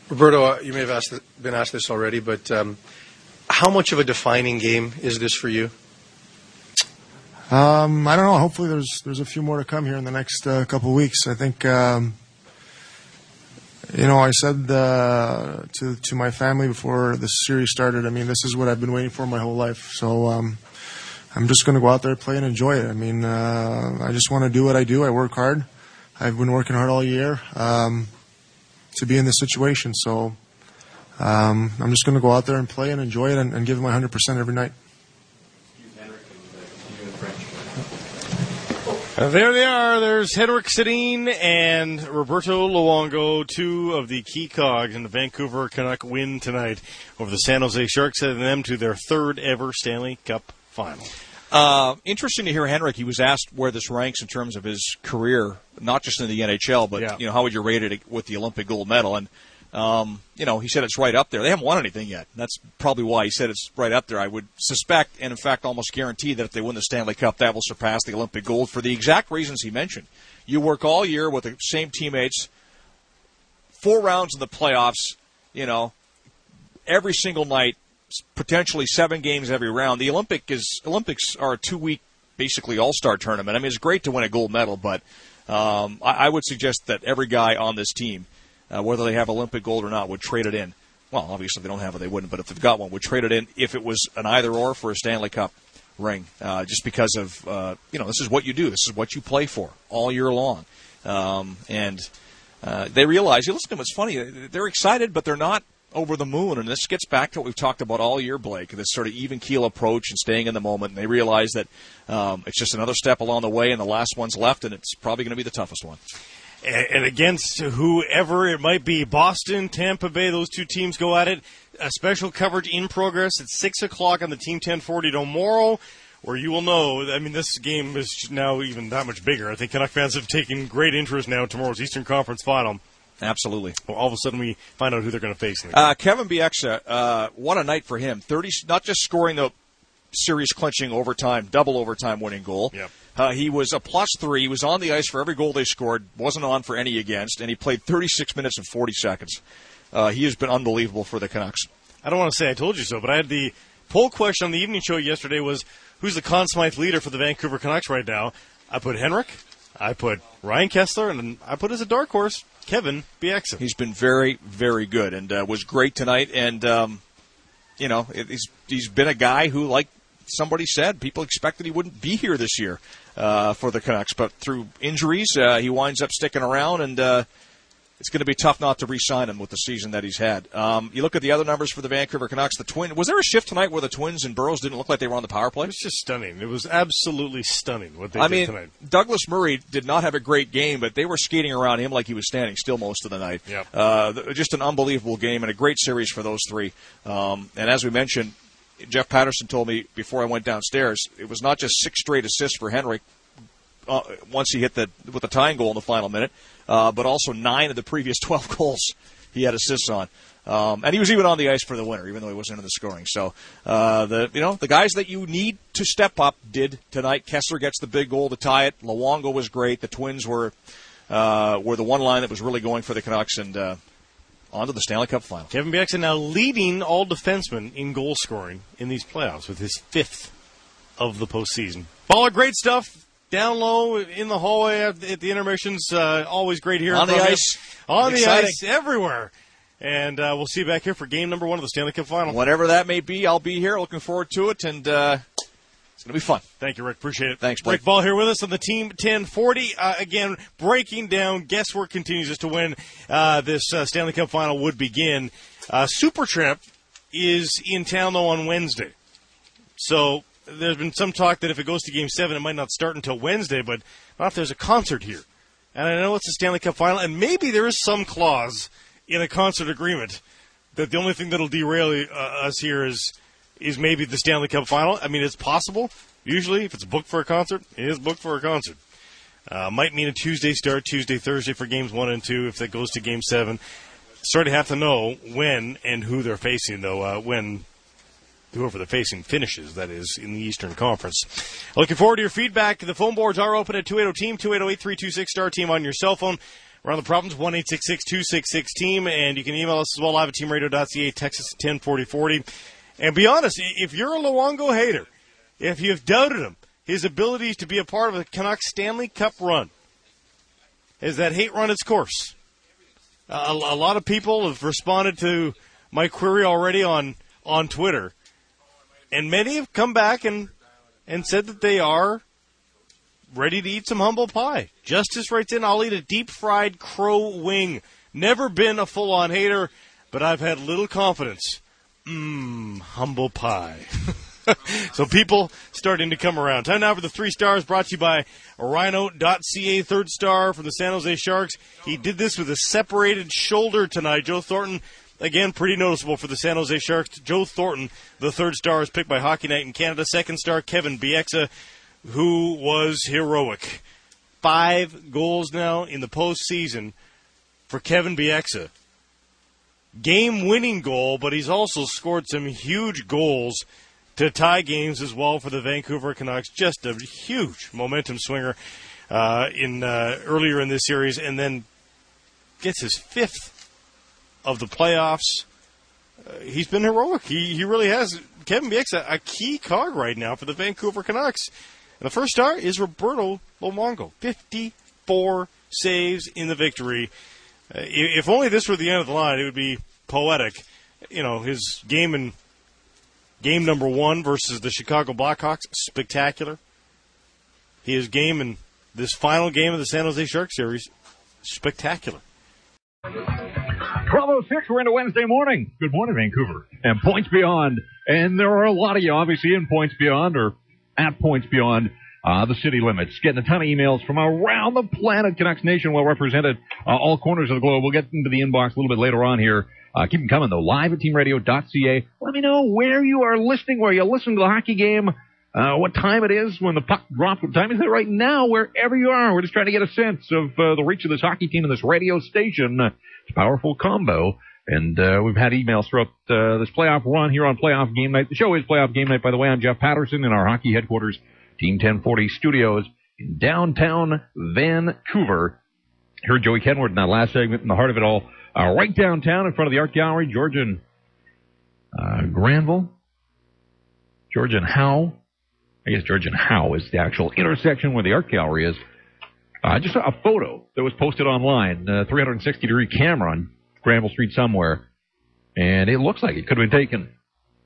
Roberto, you may have been asked this already, but how much of a defining game is this for you? I don't know. Hopefully there's a few more to come here in the next couple of weeks. I think, I said to my family before the series started, I mean, this is what I've been waiting for my whole life. So I'm just going to go out there, play, and enjoy it. I mean, I just want to do what I do. I work hard. I've been working hard all year to be in this situation. So I'm just going to go out there and play and enjoy it and give it my 100% every night. There they are. There's Henrik Sedin and Roberto Luongo, two of the key cogs in the Vancouver Canuck win tonight over the San Jose Sharks, sending them to their third ever Stanley Cup final. Interesting to hear Henrik. He was asked where this ranks in terms of his career, not just in the NHL, but how would you rate it with the Olympic gold medal? And he said it's right up there. They haven't won anything yet. That's probably why he said it's right up there. I would suspect, and in fact almost guarantee, that if they win the Stanley Cup, that will surpass the Olympic gold for the exact reasons he mentioned. You work all year with the same teammates, 4 rounds in the playoffs, every single night, potentially 7 games every round. The Olympics are a 2-week, basically all-star tournament. I mean, it's great to win a gold medal, but I would suggest that every guy on this team, whether they have Olympic gold or not, would trade it in. Well, obviously if they don't have it, they wouldn't, but if they've got one, would trade it in if it was an either-or for a Stanley Cup ring, just because of, this is what you do. This is what you play for all year long. And they realize, listen to them, it's funny, they're excited, but they're not over the moon, and this gets back to what we've talked about all year, Blake, this sort of even-keel approach and staying in the moment. And they realize that it's just another step along the way, and the last one's left, and it's probably going to be the toughest one. And against whoever it might be, Boston, Tampa Bay, those two teams go at it. A special coverage in progress at 6 o'clock on the Team 1040 tomorrow, where you will know, I mean, this game is now even that much bigger. I think Canuck fans have taken great interest now in tomorrow's Eastern Conference Final. Absolutely. Well, all of a sudden we find out who they're going to face. In the game. Kevin Bieksa, what a night for him. 30, not just scoring the series-clinching overtime, double overtime winning goal. Yep. He was a +3. He was on the ice for every goal they scored, wasn't on for any against, and he played 36 minutes and 40 seconds. He has been unbelievable for the Canucks. I don't want to say I told you so, but I had the poll question on the evening show yesterday was, who's the Conn Smythe leader for the Vancouver Canucks right now? I put Henrik, I put Ryan Kessler, and I put as a dark horse, Kevin Bieksa. He's been very, very good and was great tonight. And, he's been a guy who, like somebody said, people expected he wouldn't be here this year for the Canucks. But through injuries, he winds up sticking around, and it's going to be tough not to re-sign him with the season that he's had. You look at the other numbers for the Vancouver Canucks. The Twins. Was there a shift tonight where the Twins and Burrows didn't look like they were on the power play? It was just stunning. It was absolutely stunning what they did tonight. Douglas Murray did not have a great game, but they were skating around him like he was standing still most of the night. Yep. Just an unbelievable game and a great series for those three. And as we mentioned, Jeff Patterson told me before I went downstairs, it was not just 6 straight assists for Henrik once he hit with the tying goal in the final minute, but also 9 of the previous 12 goals he had assists on. And he was even on the ice for the winner, even though he wasn't in the scoring. So the guys that you need to step up did tonight. Kessler gets the big goal to tie it. Luongo was great. The Twins were the one line that was really going for the Canucks, and on to the Stanley Cup final. Kevin Bieksa now leading all defensemen in goal scoring in these playoffs with his 5th of the postseason. Baller, great stuff. Down low in the hallway at the intermissions, always great here. On the ice. On the ice, everywhere. And we'll see you back here for game number 1 of the Stanley Cup Final. Whatever that may be, I'll be here. Looking forward to it, and it's going to be fun. Thank you, Rick. Appreciate it. Thanks, Blake. Rick Ball here with us on the Team 1040. Again, breaking down, guesswork continues as to when this Stanley Cup Final would begin. Supertramp is in town, though, on Wednesday. So there's been some talk that if it goes to Game 7, it might not start until Wednesday, but not if there's a concert here. And I know it's a Stanley Cup Final, and maybe there is some clause in a concert agreement that the only thing that'll derail us here is maybe the Stanley Cup final. I mean, it's possible. Usually, if it's booked for a concert, it is booked for a concert. Might mean a Tuesday start, Tuesday, Thursday for games 1 and 2 if that goes to game 7. Sort of have to know when and who they're facing, though, when whoever they're facing finishes, that is, in the Eastern Conference. Looking forward to your feedback. The phone boards are open at 280-TEAM, 280-8326-STAR-TEAM on your cell phone. Around the problems, 1-866-266-TEAM, and you can email us as well, live at teamradio.ca, text us at 104040. And be honest, if you're a Luongo hater, if you've doubted him, his ability to be a part of a Canucks Stanley Cup run, has that hate run its course? A lot of people have responded to my query already on Twitter, and many have come back and said that they are ready to eat some humble pie. Justice writes in, I'll eat a deep-fried crow wing. Never been a full-on hater, but I've had little confidence. Humble pie. So people starting to come around. Time now for the 3 stars brought to you by Rhino.ca. 3rd star from the San Jose Sharks. He did this with a separated shoulder tonight. Joe Thornton, again, pretty noticeable for the San Jose Sharks. Joe Thornton, the 3rd star, is picked by Hockey Night in Canada. 2nd star, Kevin Bieksa, who was heroic. 5 goals now in the postseason for Kevin Bieksa. Game-winning goal, but he's also scored some huge goals to tie games as well for the Vancouver Canucks. Just a huge momentum swinger earlier in this series, and then gets his 5th of the playoffs. He's been heroic. He really has. Kevin Bieksa, a key cog right now for the Vancouver Canucks. And the 1st star is Roberto Luongo. 54 saves in the victory. If only this were the end of the line, it would be poetic. You know, his game number 1 versus the Chicago Blackhawks, spectacular. His game in this final game of the San Jose Sharks series, spectacular. 12:06, we're into Wednesday morning. Good morning, Vancouver. And Points Beyond. And there are a lot of you, obviously, in Points Beyond or at Points Beyond the city limits. Getting a ton of emails from around the planet. Canucks Nation well represented. All corners of the globe. We'll get into the inbox a little bit later on here. Keep them coming, though. Live at teamradio.ca. Let me know where you are listening, where you listen to the hockey game, what time it is when the puck drops, what time is it right now, wherever you are. We're just trying to get a sense of the reach of this hockey team and this radio station. It's a powerful combo. And we've had emails throughout this playoff run here on Playoff Game Night. The show is Playoff Game Night, by the way. I'm Jeff Patterson in our hockey headquarters, Team 1040 Studios in downtown Vancouver. Heard Joey Kenward in that last segment, in the heart of it all. Right downtown in front of the Art Gallery, George and Granville. George and Howe. I guess George and Howe is the actual intersection where the Art Gallery is. I just saw a photo that was posted online, 360-degree camera on Granville Street somewhere, and it looks like it could have been taken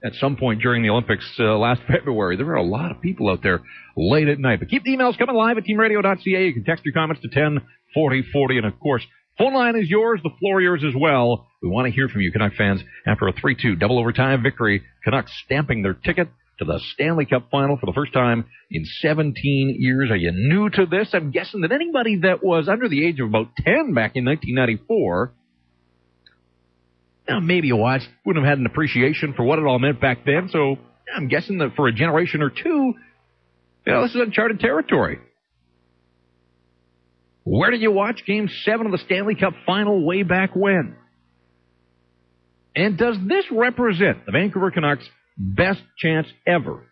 at some point during the Olympics last February. There were a lot of people out there late at night. But keep the emails coming live at teamradio.ca. You can text your comments to 104040, and of course, phone line is yours, the floor yours as well. We want to hear from you, Canuck fans. After a 3-2 double overtime victory, Canucks stamping their ticket to the Stanley Cup final for the first time in 17 years. Are you new to this? I'm guessing that anybody that was under the age of about 10 back in 1994, now maybe you watched, wouldn't have had an appreciation for what it all meant back then. So I'm guessing that for a generation or two, this is uncharted territory. Where did you watch Game 7 of the Stanley Cup final way back when? And does this represent the Vancouver Canucks' best chance ever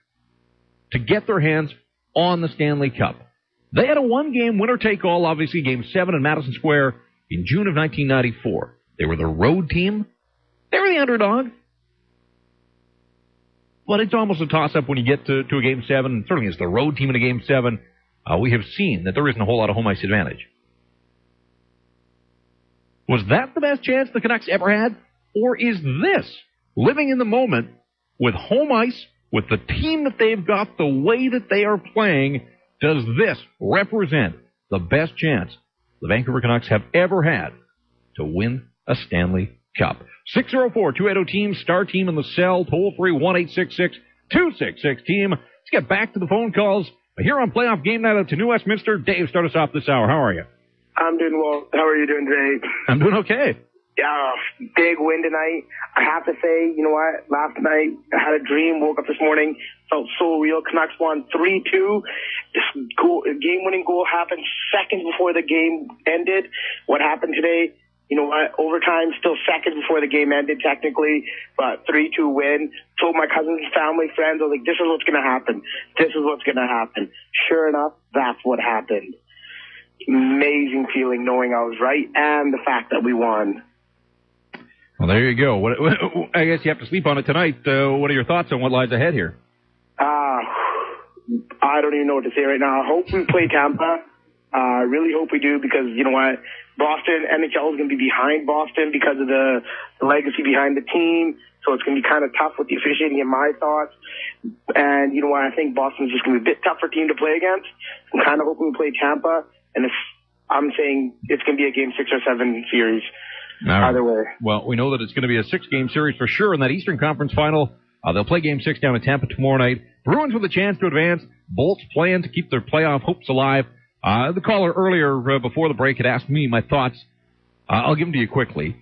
to get their hands on the Stanley Cup? They had a one-game winner-take-all, obviously, Game 7 in Madison Square in June of 1994. They were the road team. They were the underdog. But it's almost a toss-up when you get to a Game 7. Certainly as the road team in a Game 7, we have seen that there isn't a whole lot of home ice advantage. Was that the best chance the Canucks ever had? Or is this, living in the moment, with home ice, with the team that they've got, the way that they are playing, does this represent the best chance the Vancouver Canucks have ever had to win a Stanley Cup? 604-280-TEAM, star team in the cell, toll-free 1-866-266-TEAM. Let's get back to the phone calls. Here on Playoff Game Night out to New Westminster. Dave, start us off this hour. How are you? I'm doing well. How are you doing today? I'm doing okay. Big win tonight. I have to say, you know what? Last night I had a dream. Woke up this morning, felt so real. Canucks won 3-2. This game-winning goal happened seconds before the game ended. What happened today? You know what? Overtime, still seconds before the game ended, technically, but 3-2 win. Told my cousins, family, friends, I was like, this is what's going to happen. This is what's going to happen. Sure enough, that's what happened. Amazing feeling knowing I was right and the fact that we won. Well, there you go. I guess you have to sleep on it tonight. What are your thoughts on what lies ahead here? I don't even know what to say right now. I hope we play Tampa. I really hope we do because, you know what, Boston, NHL is going to be behind Boston because of the legacy behind the team. So it's going to be kind of tough with the officiating in my thoughts. And, you know what, I think Boston's just going to be a bit tougher team to play against. I'm kind of hoping we play Tampa. And I'm saying it's going to be a game 6 or 7 series. Either way. Well, we know that it's going to be a 6-game series for sure in that Eastern Conference final. They'll play Game 6 down in Tampa tomorrow night. Bruins with a chance to advance. Bolts plan to keep their playoff hopes alive. The caller earlier before the break had asked me my thoughts. I'll give them to you quickly.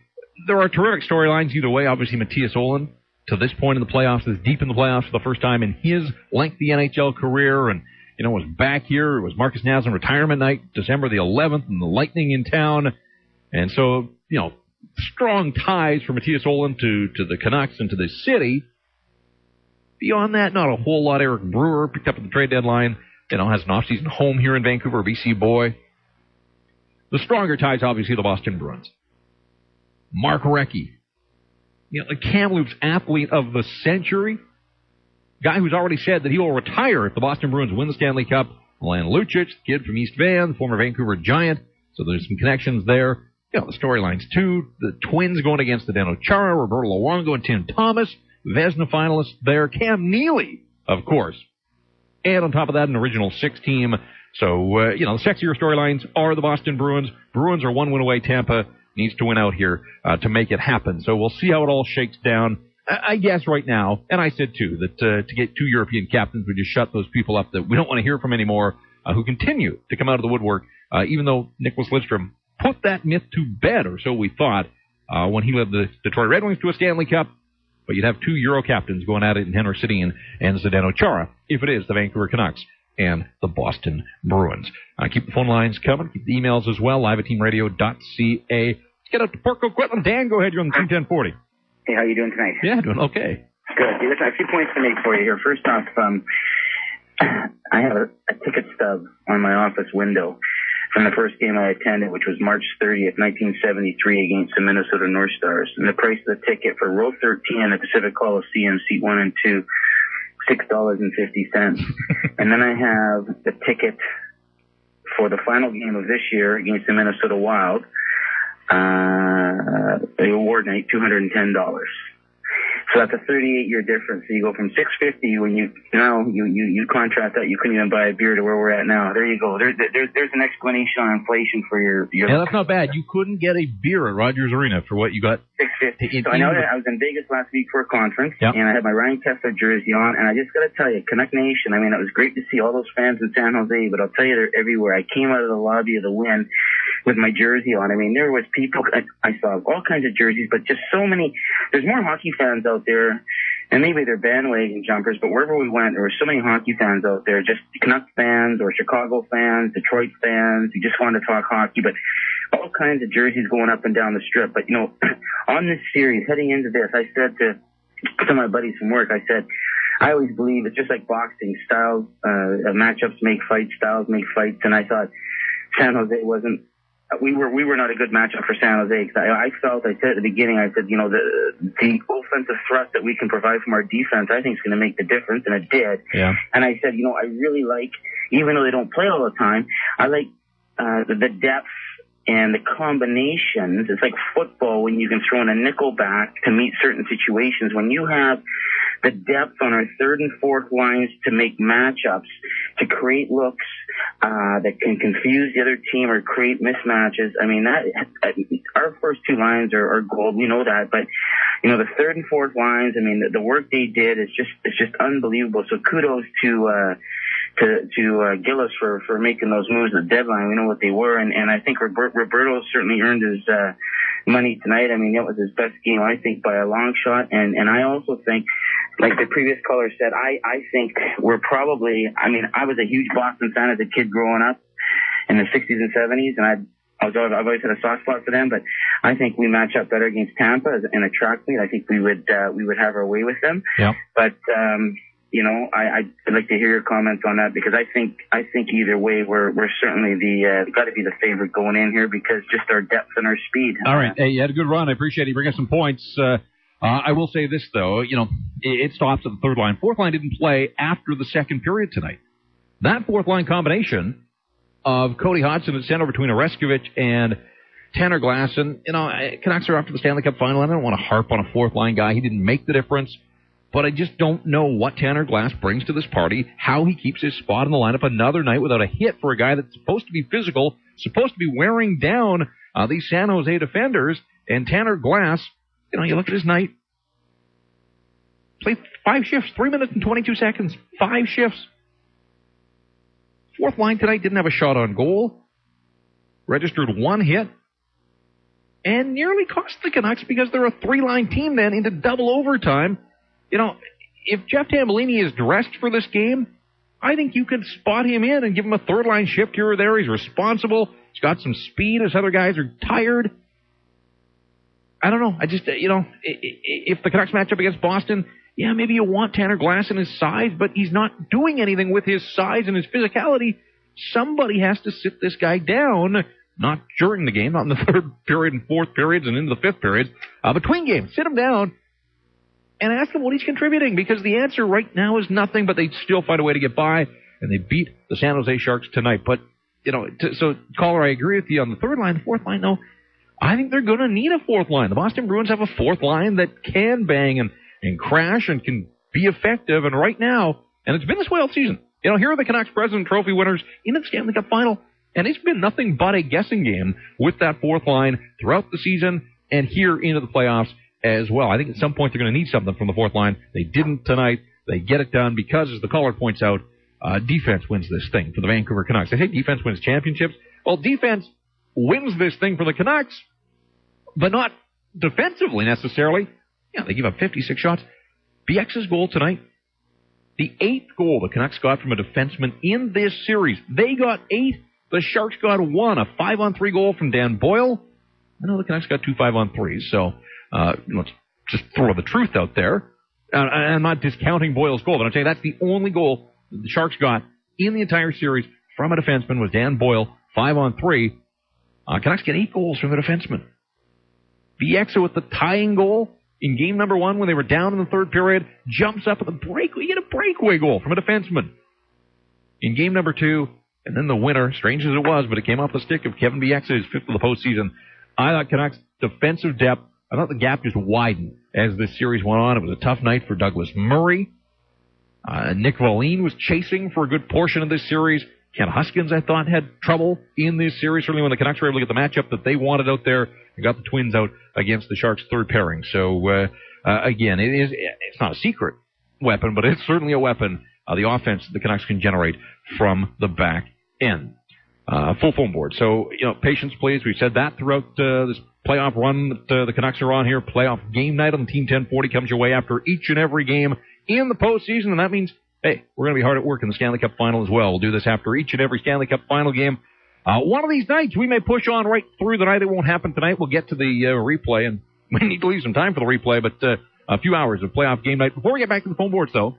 There are terrific storylines either way. Obviously, Matthias Ohlund, to this point in the playoffs, is deep in the playoffs for the first time in his lengthy NHL career. And, you know, was back here. It was Marcus Naslund retirement night, December the 11th, and the Lightning in town. And so, you know, strong ties for Matthias Ohlund to the Canucks and to the city. Beyond that, not a whole lot. Eric Brewer picked up at the trade deadline. You know, has an off-season home here in Vancouver, a BC boy. The stronger ties, obviously, the Boston Bruins. Mark Recchi, you know, the Kamloops athlete of the century. Guy who's already said that he will retire if the Boston Bruins win the Stanley Cup. Milan Lucic, the kid from East Van, former Vancouver Giant. So there's some connections there. You know, the storylines, too. The Twins going against the Zdeno Chara, Roberto Luongo, and Tim Thomas. Vezina finalists there. Cam Neely, of course. And on top of that, an original 6 team. So, you know, the sexier storylines are the Boston Bruins. Bruins are 1 win away. Tampa needs to win out here to make it happen. So we'll see how it all shakes down. I guess right now, and I said too, that to get 2 European captains would just shut those people up that we don't want to hear from anymore, who continue to come out of the woodwork, even though Nicholas Lidstrom put that myth to bed, or so we thought, when he led the Detroit Red Wings to a Stanley Cup. But you'd have 2 Euro captains going at it in Henrik Sedin and Zdeno Chara, if it is the Vancouver Canucks and the Boston Bruins. Keep the phone lines coming. Keep the emails as well, live@teamradio.ca. Let's get up to Port Coquitlam. Dan, go ahead. You're on the 21040. Hey, how you doing tonight? Yeah, doing okay. Good. Hey, listen, I have a few points to make for you here. First off, I have a ticket stub on my office window from the first game I attended, which was March 30th, 1973, against the Minnesota North Stars. And the price of the ticket for row 13 at Pacific Coliseum, seat 1 and 2, $6.50. And then I have the ticket for the final game of this year against the Minnesota Wild, the award night, $210. So that's a 38-year difference. So you go from $6.50 when you contrast that, you couldn't even buy a beer, to where we're at now. There you go. There's an explanation on inflation for your. Yeah, that's not bad. You couldn't get a beer at Rogers Arena for what you got. $6.50. So I know that I was in Vegas last week for a conference, and I had my Ryan Kessler jersey on, and I just got to tell you, Canuck Nation, I mean, it was great to see all those fans in San Jose, but I'll tell you, they're everywhere. I came out of the lobby of the Wynn with my jersey on. I mean, there was people, I saw all kinds of jerseys, but just so many. There's more hockey fans out there, and maybe they're bandwagon jumpers, but wherever we went, there were so many hockey fans out there, just Canucks fans or Chicago fans, Detroit fans, who just wanted to talk hockey, but all kinds of jerseys going up and down the strip. But, you know, on this series, heading into this, I said to some of my buddies from work, I said, I always believe it's just like boxing. Styles, matchups make fights, styles make fights, and I thought San Jose wasn't. We were not a good matchup for San Jose. Cause I felt, I said at the beginning, I said, you know, the offensive thrust that we can provide from our defense, I think is going to make the difference, and it did. Yeah. And I said, you know, I really like, even though they don't play all the time, I like the depth and the combinations. It's like football when you can throw in a nickel back to meet certain situations. When you have the depth on our third and fourth lines to make matchups, to create looks that can confuse the other team or create mismatches. I mean, our first 2 lines are gold. We know that, but you know, the third and fourth lines. I mean, the work they did is just unbelievable. So kudos to Gillis for making those moves at the deadline. We know what they were, and I think Roberto certainly earned his money tonight. I mean, that was his best game, I think, by a long shot. And I also think, like the previous caller said, I think we're probably, I mean, I was a huge Boston fan as a kid growing up in the 60s and 70s, and I've always had a soft spot for them, but I think we match up better against Tampa in a track meet. I think we would have our way with them. Yeah. But, I'd like to hear your comments on that, because I think either way we're certainly got to be the favorite going in here, because just our depth and our speed. All right. Hey, you had a good run. I appreciate it. You bring us some points. I will say this, though. It stops at the third line. Fourth line didn't play after the second period tonight. That fourth line combination of Cody Hodgson at center between Oreskevich and Tanner Glass, and, Canucks are after the Stanley Cup final. I don't want to harp on a fourth line guy. He didn't make the difference. But I just don't know what Tanner Glass brings to this party, how he keeps his spot in the lineup another night without a hit for a guy that's supposed to be physical, supposed to be wearing down these San Jose defenders. And Tanner Glass, you look at his night, played 5 shifts, 3 minutes and 22 seconds, 5 shifts. Fourth line tonight didn't have a shot on goal, registered 1 hit, and nearly cost the Canucks because they're a 3-line team then into double overtime. If Jeff Tambellini is dressed for this game, I think you could spot him in and give him a third-line shift here or there. He's responsible. He's got some speed as other guys are tired. I don't know. I just, if the Canucks match up against Boston, yeah, maybe you want Tanner Glass and his size, but he's not doing anything with his size and his physicality. Somebody has to sit this guy down, not during the game, not in the third period and fourth periods and into the fifth periods, between games. Sit him down and ask him what he's contributing, because the answer right now is nothing, but they still find a way to get by, and they beat the San Jose Sharks tonight. But, so, caller, I agree with you on the third line. The fourth line, no, I think they're going to need a fourth line. The Boston Bruins have a fourth line that can bang and crash and can be effective, and right now, and it's been this way all season. Here are the Canucks President Trophy winners in the Stanley Cup final, and it's been nothing but a guessing game with that fourth line throughout the season and here into the playoffs as well. I think at some point they're going to need something from the fourth line. They didn't tonight. They get it done because, as the caller points out, defense wins this thing for the Vancouver Canucks. They say defense wins championships. Well, defense wins this thing for the Canucks, but not defensively necessarily. Yeah, they give up 56 shots. BX's goal tonight, the 8th goal the Canucks got from a defenseman in this series. They got 8. The Sharks got 1. A 5-on-3 goal from Dan Boyle. I know the Canucks got 2 5-on-3s, so let's just throw the truth out there. I'm not discounting Boyle's goal, but I'm saying that's the only goal the Sharks got in the entire series from a defenseman was Dan Boyle, 5-on-3. Canucks get 8 goals from the defenseman. Bieksa with the tying goal in game number 1 when they were down in the third period, jumps up at the breakaway. You get a breakaway goal from a defenseman. In game number 2, and then the winner, strange as it was, but it came off the stick of Kevin Bieksa, his 5th of the postseason. I thought Canucks defensive depth, I thought the gap just widened as this series went on. It was a tough night for Douglas Murray. Nick Valine was chasing for a good portion of this series. Ken Huskins, I thought, had trouble in this series, certainly when the Canucks were able to get the matchup that they wanted out there and got the Twins out against the Sharks' third pairing. So, again, it's not a secret weapon, but it's certainly a weapon, the offense the Canucks can generate from the back end. Full phone board. So, patience, please. We've said that throughout this playoff run that the Canucks are on here. Playoff game night on Team 1040 comes your way after each and every game in the postseason, and that means, hey, we're going to be hard at work in the Stanley Cup final as well. We'll do this after each and every Stanley Cup final game. One of these nights, we may push on right through the night. It won't happen tonight. We'll get to the replay, and we need to leave some time for the replay, but a few hours of playoff game night. Before we get back to the phone boards, though,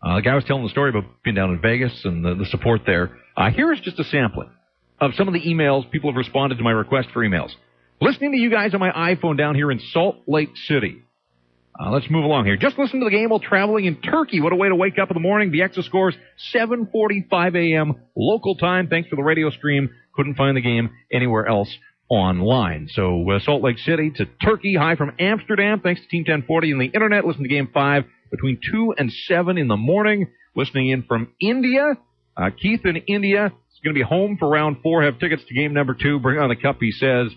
the guy was telling the story about being down in Vegas and the support there. Here is just a sampling of some of the emails people have responded to my request for emails. Listening to you guys on my iPhone down here in Salt Lake City. Let's move along here. Just listen to the game while traveling in Turkey. What a way to wake up in the morning. The Bieksa scores 7:45 a.m. local time. Thanks for the radio stream. Couldn't find the game anywhere else online. So Salt Lake City to Turkey. Hi from Amsterdam. Thanks to Team 1040 and the Internet. Listen to Game 5 between 2 and 7 in the morning. Listening in from India. Keith in India is going to be home for round 4. Have tickets to game number 2. Bring on the cup, he says.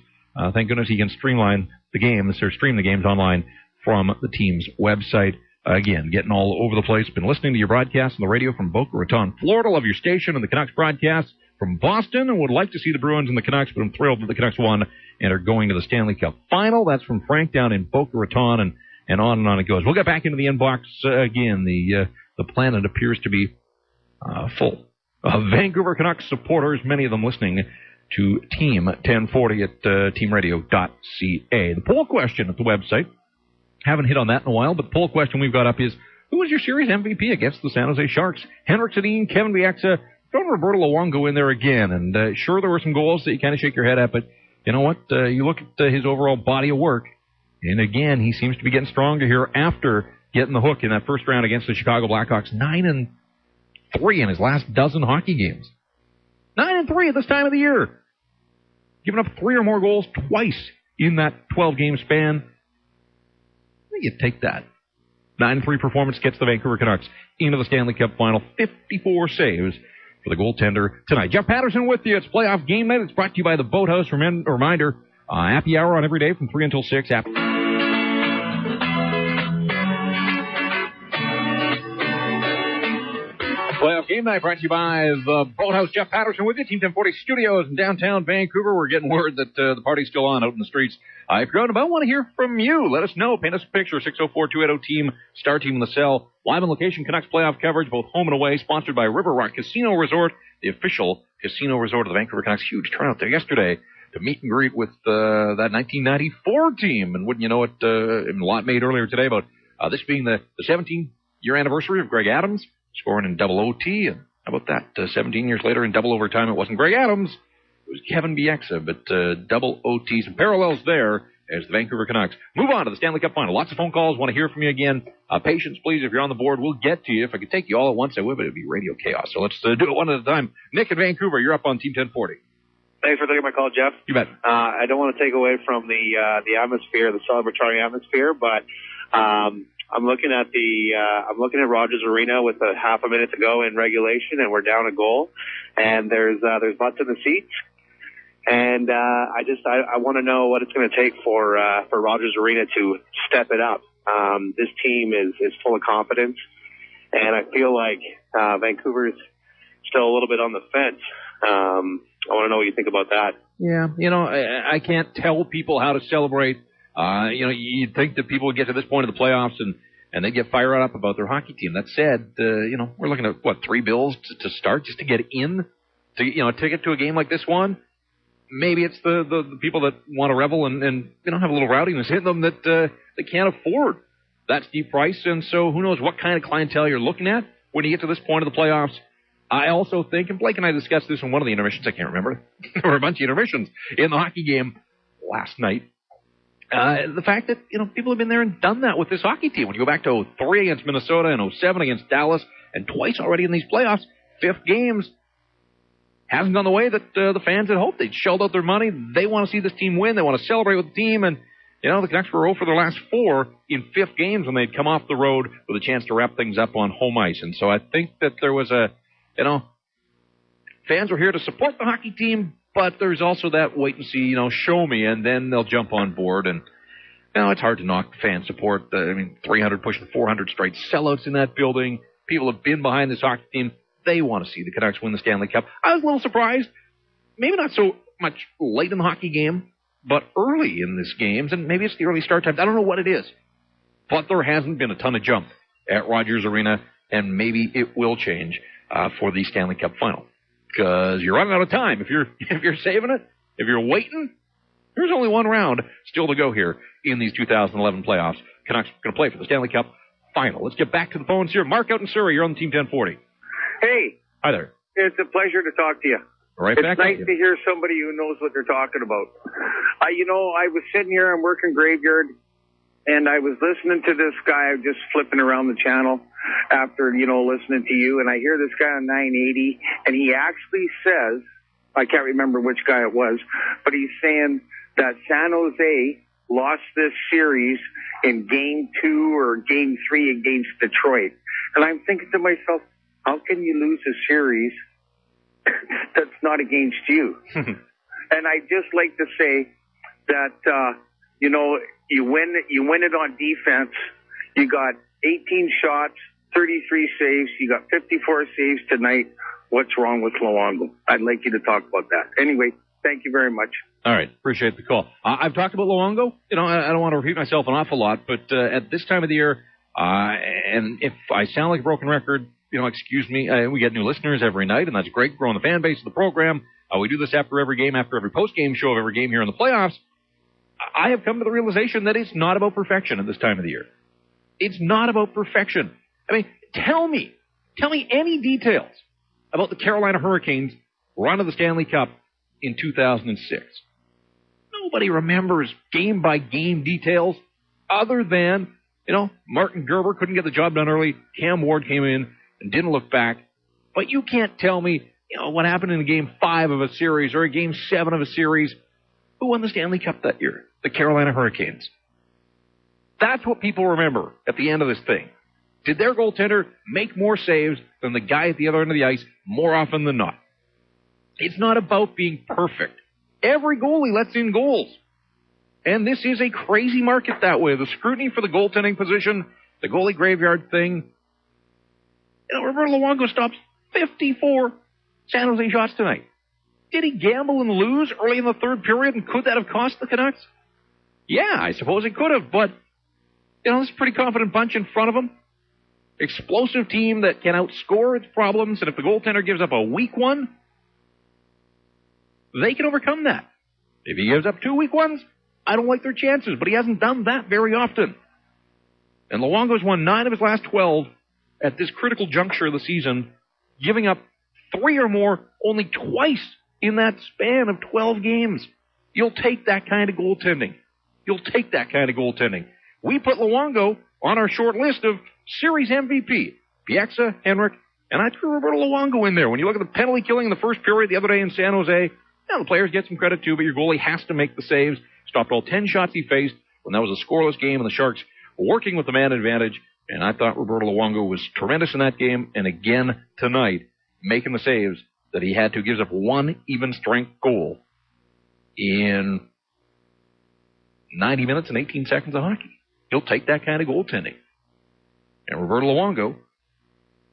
Thank goodness he can stream the games online from the team's website. Again, getting all over the place. Been listening to your broadcast on the radio from Boca Raton, Florida. Love your station and the Canucks broadcast from Boston, and would like to see the Bruins and the Canucks, but I'm thrilled that the Canucks won and are going to the Stanley Cup Final. That's from Frank down in Boca Raton, and on it goes. We'll get back into the inbox again. The planet appears to be full of Vancouver Canucks supporters, many of them listening to Team 1040 at teamradio.ca. The poll question at the website, haven't hit on that in a while, but the poll question we've got up is, who was your series MVP against the San Jose Sharks? Henrik Sedin, Kevin Bieksa, throw Roberto Luongo in there again. And sure, there were some goals that you kind of shake your head at, but you know what? You look at his overall body of work, and again, he seems to be getting stronger here after getting the hook in that first round against the Chicago Blackhawks. 9-3 in his last dozen hockey games. 9-3 at this time of the year. Giving up 3 or more goals twice in that 12-game span. You take that. 9-3 performance gets the Vancouver Canucks into the Stanley Cup Final. 54 saves for the goaltender tonight. Jeff Patterson with you. It's playoff game night. It's brought to you by the Boathouse. Reminder, happy hour on every day from 3 until 6. Playoff game night brought to you by the Boathouse. Jeff Patterson with you. Team 1040 Studios in downtown Vancouver. We're getting word that the party's still on out in the streets. If you're out and about, want to hear from you. Let us know. Paint us a picture. 604-280-TEAM. Star Team in the cell. Live on location. Canucks playoff coverage, both home and away. Sponsored by River Rock Casino Resort, the official casino resort of the Vancouver Canucks. Huge turnout there yesterday to meet and greet with that 1994 team. And wouldn't you know it, a lot made earlier today about this being the 17-year anniversary of Greg Adams scoring in double OT. And how about that? 17 years later in double overtime, it wasn't Greg Adams. It was Kevin Bieksa, but double OT. Some parallels there as the Vancouver Canucks move on to the Stanley Cup Final. Lots of phone calls. Want to hear from you again. Patience, please. If you're on the board, we'll get to you. If I could take you all at once, I would, but it would be radio chaos. So let's do it one at a time. Nick in Vancouver, you're up on Team 1040. Thanks for taking my call, Jeff. You bet. I don't want to take away from the atmosphere, the celebratory atmosphere, but I'm looking at Rogers Arena with a half a minute to go in regulation, and we're down a goal, and there's butts in the seats, and I want to know what it's going to take for Rogers Arena to step it up. This team is full of confidence, and I feel like Vancouver's still a little bit on the fence. I want to know what you think about that. Yeah, I can't tell people how to celebrate. You'd think that people would get to this point of the playoffs and they get fired up about their hockey team. That said, we're looking at, $3 bills to start just to get in, to ticket to a game like this one. Maybe it's the people that want to revel and have a little rowdiness in them that they can't afford that steep price. And so who knows what kind of clientele you're looking at when you get to this point of the playoffs. I also think, and Blake and I discussed this in one of the intermissions, I can't remember. There were a bunch of intermissions in the hockey game last night. The fact that, people have been there and done that with this hockey team. When you go back to 03 against Minnesota and 07 against Dallas, and twice already in these playoffs, 5th games, hasn't gone the way that the fans had hoped. They'd shelled out their money. They want to see this team win. They want to celebrate with the team. And, the Canucks were 0 for their last 4 in 5th games when they'd come off the road with a chance to wrap things up on home ice. And so I think that there was fans were here to support the hockey team, but there's also that wait and see, show me, and then they'll jump on board. And, it's hard to knock fan support. 300 pushing 400 straight sellouts in that building. People have been behind this hockey team. They want to see the Canucks win the Stanley Cup. I was a little surprised. Maybe not so much late in the hockey game, but early in this games, and maybe it's the early start times. I don't know what it is. But there hasn't been a ton of jump at Rogers Arena, and maybe it will change for the Stanley Cup Final. Because you're running out of time. If you're saving it, if you're waiting, there's only one round still to go here in these 2011 playoffs. Canucks are going to play for the Stanley Cup Final. Let's get back to the phones here. Mark out in Surrey. You're on the Team 1040. Hey. Hi there. It's a pleasure to talk to you. Right it's back nice to hear somebody who knows what they're talking about. I was sitting here, I'm working graveyard, and I was listening to this guy just flipping around the channel after, listening to you, and I hear this guy on 980, and he actually says, I can't remember which guy it was, but he's saying that San Jose lost this series in Game 2 or Game 3 against Detroit. And I'm thinking to myself, how can you lose a series that's not against you? And I just like to say that, you win it on defense. You got 18 shots, 33 saves. You got 54 saves tonight. What's wrong with Luongo? I'd like you to talk about that. Anyway, thank you very much. All right. Appreciate the call. I've talked about Luongo. I don't want to repeat myself an awful lot, but at this time of the year, and if I sound like a broken record, excuse me, we get new listeners every night, and that's great, growing the fan base of the program. We do this after every game, after every post-game show of every game here in the playoffs. I have come to the realization that it's not about perfection at this time of the year. It's not about perfection. I mean, tell me any details about the Carolina Hurricanes run of the Stanley Cup in 2006. Nobody remembers game-by-game details other than, Martin Gerber couldn't get the job done early. Cam Ward came in and didn't look back. But you can't tell me, what happened in Game 5 of a series or Game 7 of a series. Who won the Stanley Cup that year? The Carolina Hurricanes. That's what people remember at the end of this thing. Did their goaltender make more saves than the guy at the other end of the ice more often than not? It's not about being perfect. Every goalie lets in goals. And this is a crazy market that way. The scrutiny for the goaltending position, the goalie graveyard thing. Roberto Luongo stops 54 San Jose shots tonight. Did he gamble and lose early in the third period, and could that have cost the Canucks? Yeah, I suppose it could have, but, this is a pretty confident bunch in front of him. Explosive team that can outscore its problems, and if the goaltender gives up a weak one, they can overcome that. If he gives up 2 weak ones, I don't like their chances, but he hasn't done that very often. And Luongo's won 9 of his last 12 at this critical juncture of the season, giving up 3 or more only twice in that span of 12 games. You'll take that kind of goaltending. We put Luongo on our short list of series MVP. Bieksa, Henrik, and I threw Roberto Luongo in there. When you look at the penalty killing in the first period the other day in San Jose, the players get some credit too, but your goalie has to make the saves. Stopped all 10 shots he faced when that was a scoreless game, and the Sharks working with the man advantage. And I thought Roberto Luongo was tremendous in that game, and again tonight, making the saves that he had to. Gives up 1 even-strength goal in 90 minutes and 18 seconds of hockey. He'll take that kind of goaltending. And Roberto Luongo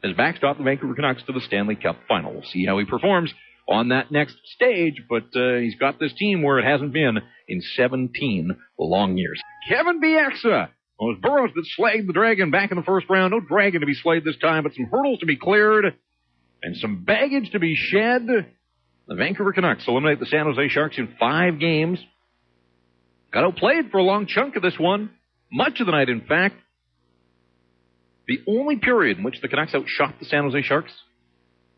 has backstopped the Vancouver Canucks to the Stanley Cup final. We'll see how he performs on that next stage, but he's got this team where it hasn't been in 17 long years. Kevin Bieksa. Well, it was Burroughs that slayed the Dragon back in the first round. No Dragon to be slayed this time, but some hurdles to be cleared and some baggage to be shed. The Vancouver Canucks eliminate the San Jose Sharks in 5 games. Got outplayed for a long chunk of this one. Much of the night, in fact. The only period in which the Canucks outshot the San Jose Sharks,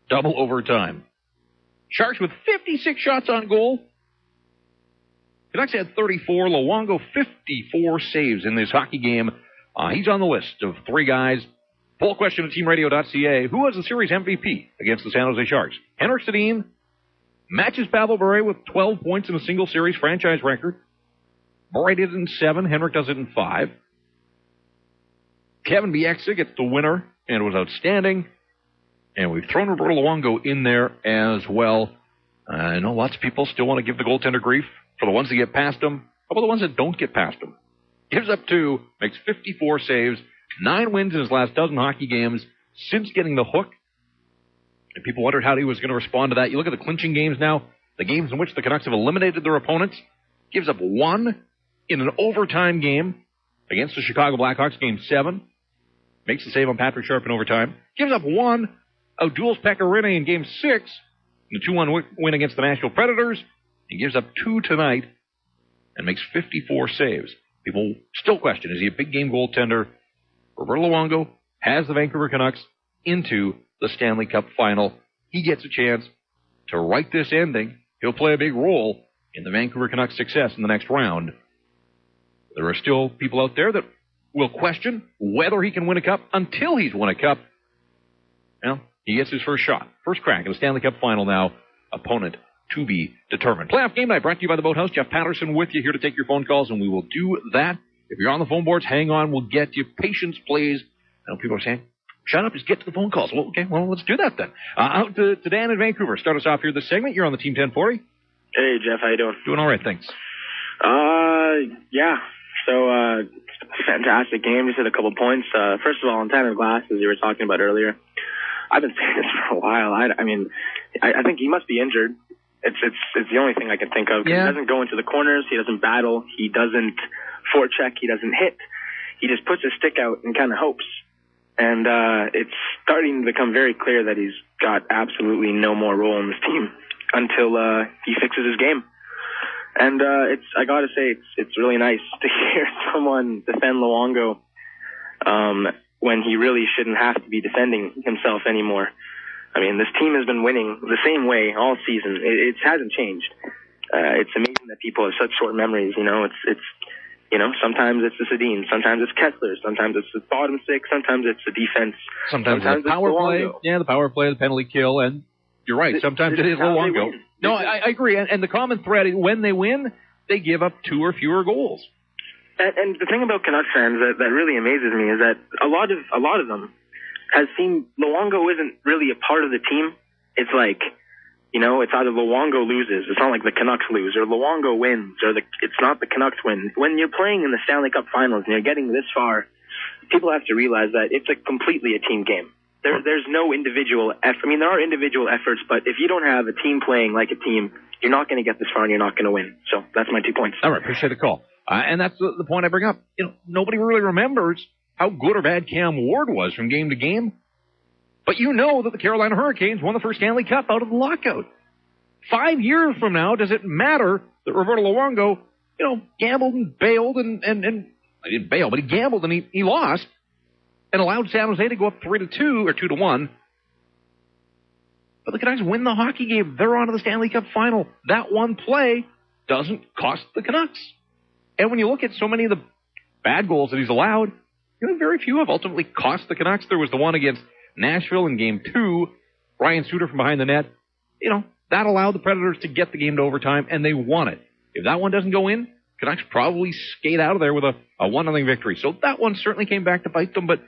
double overtime. Sharks with 56 shots on goal. Canucks had 34. Luongo, 54 saves in this hockey game. He's on the list of 3 guys. Poll question at teamradio.ca. Who was the series MVP against the San Jose Sharks? Henrik Sedin matches Pavel Bure with 12 points in a single series franchise record. Bure did it in 7. Henrik does it in 5. Kevin Bieksa gets the winner, and it was outstanding. And we've thrown Roberto Luongo in there as well. I know lots of people still want to give the goaltender grief for the ones that get past him. How about the ones that don't get past him? Gives up 2, makes 54 saves, 9 wins in his last dozen hockey games since getting the hook. And people wondered how he was going to respond to that. You look at the clinching games now, the games in which the Canucks have eliminated their opponents. Gives up 1 in an overtime game against the Chicago Blackhawks, Game 7. Makes the save on Patrick Sharp in overtime. Gives up 1. Outduels Pekka Rinne in Game 6. In a 2-1 win against the Nashville Predators. He gives up 2 tonight and makes 54 saves. People still question, is he a big game goaltender? Roberto Luongo has the Vancouver Canucks into the Stanley Cup final. He gets a chance to write this ending. He'll play a big role in the Vancouver Canucks' success in the next round. There are still people out there that will question whether he can win a cup until he's won a cup. Well, he gets his first shot, first crack at the Stanley Cup final now. Opponent to be determined. Playoff Game Night brought to you by the Boathouse. Jeff Patterson with you here to take your phone calls, and we will do that. If you're on the phone boards, hang on. We'll get you. Patience, please. I know people are saying, shut up, just get to the phone calls. Well, okay, well, let's do that then. Out to Dan in Vancouver. Start us off here this segment. You're on the Team 1040. Hey, Jeff, how you doing? Doing all right, thanks. Yeah. So, fantastic game. Just hit a couple points. First of all, on time of glass, as you were talking about earlier, I've been saying this for a while. I mean, I think he must be injured. It's the only thing I can think of. Yeah. He doesn't go into the corners. He doesn't battle. He doesn't forecheck. He doesn't hit. He just puts his stick out and kind of hopes. And it's starting to become very clear that he's got absolutely no more role in this team until he fixes his game. And I got to say, it's really nice to hear someone defend Luongo when he really shouldn't have to be defending himself anymore. I mean, this team has been winning the same way all season. It hasn't changed. It's amazing that people have such short memories. You know, it's sometimes it's the Sedin, sometimes it's Kessler, sometimes it's the bottom six, sometimes it's the defense, sometimes it's power play. Yeah, the power play, the penalty kill, and you're right. Sometimes it is Luongo. No, I agree. And the common thread is when they win, they give up 2 or fewer goals. And the thing about Canucks fans that really amazes me is that a lot of them has seen Luongo isn't really a part of the team. It's like, it's either Luongo loses, it's not like the Canucks lose, or Luongo wins, or it's not the Canucks win. When you're playing in the Stanley Cup Finals and you're getting this far, people have to realize that it's completely a team game. There's no individual effort. I mean, there are individual efforts, but if you don't have a team playing like a team, you're not going to get this far and you're not going to win. So that's my 2 points. All right, appreciate the call. And that's the point I bring up. Nobody really remembers how good or bad Cam Ward was from game to game. But you know that the Carolina Hurricanes won the first Stanley Cup out of the lockout. 5 years from now, does it matter that Roberto Luongo, gambled and bailed and he didn't bail, but he gambled and he lost and allowed San Jose to go up 3-2 or 2-1. But the Canucks win the hockey game. They're on to the Stanley Cup final. That one play doesn't cost the Canucks. And when you look at so many of the bad goals that he's allowed, very few have ultimately cost the Canucks. There was the one against Nashville in Game 2, Ryan Suter from behind the net. That allowed the Predators to get the game to overtime, and they won it. If that one doesn't go in, Canucks probably skate out of there with a 1-0 victory. So that one certainly came back to bite them. But,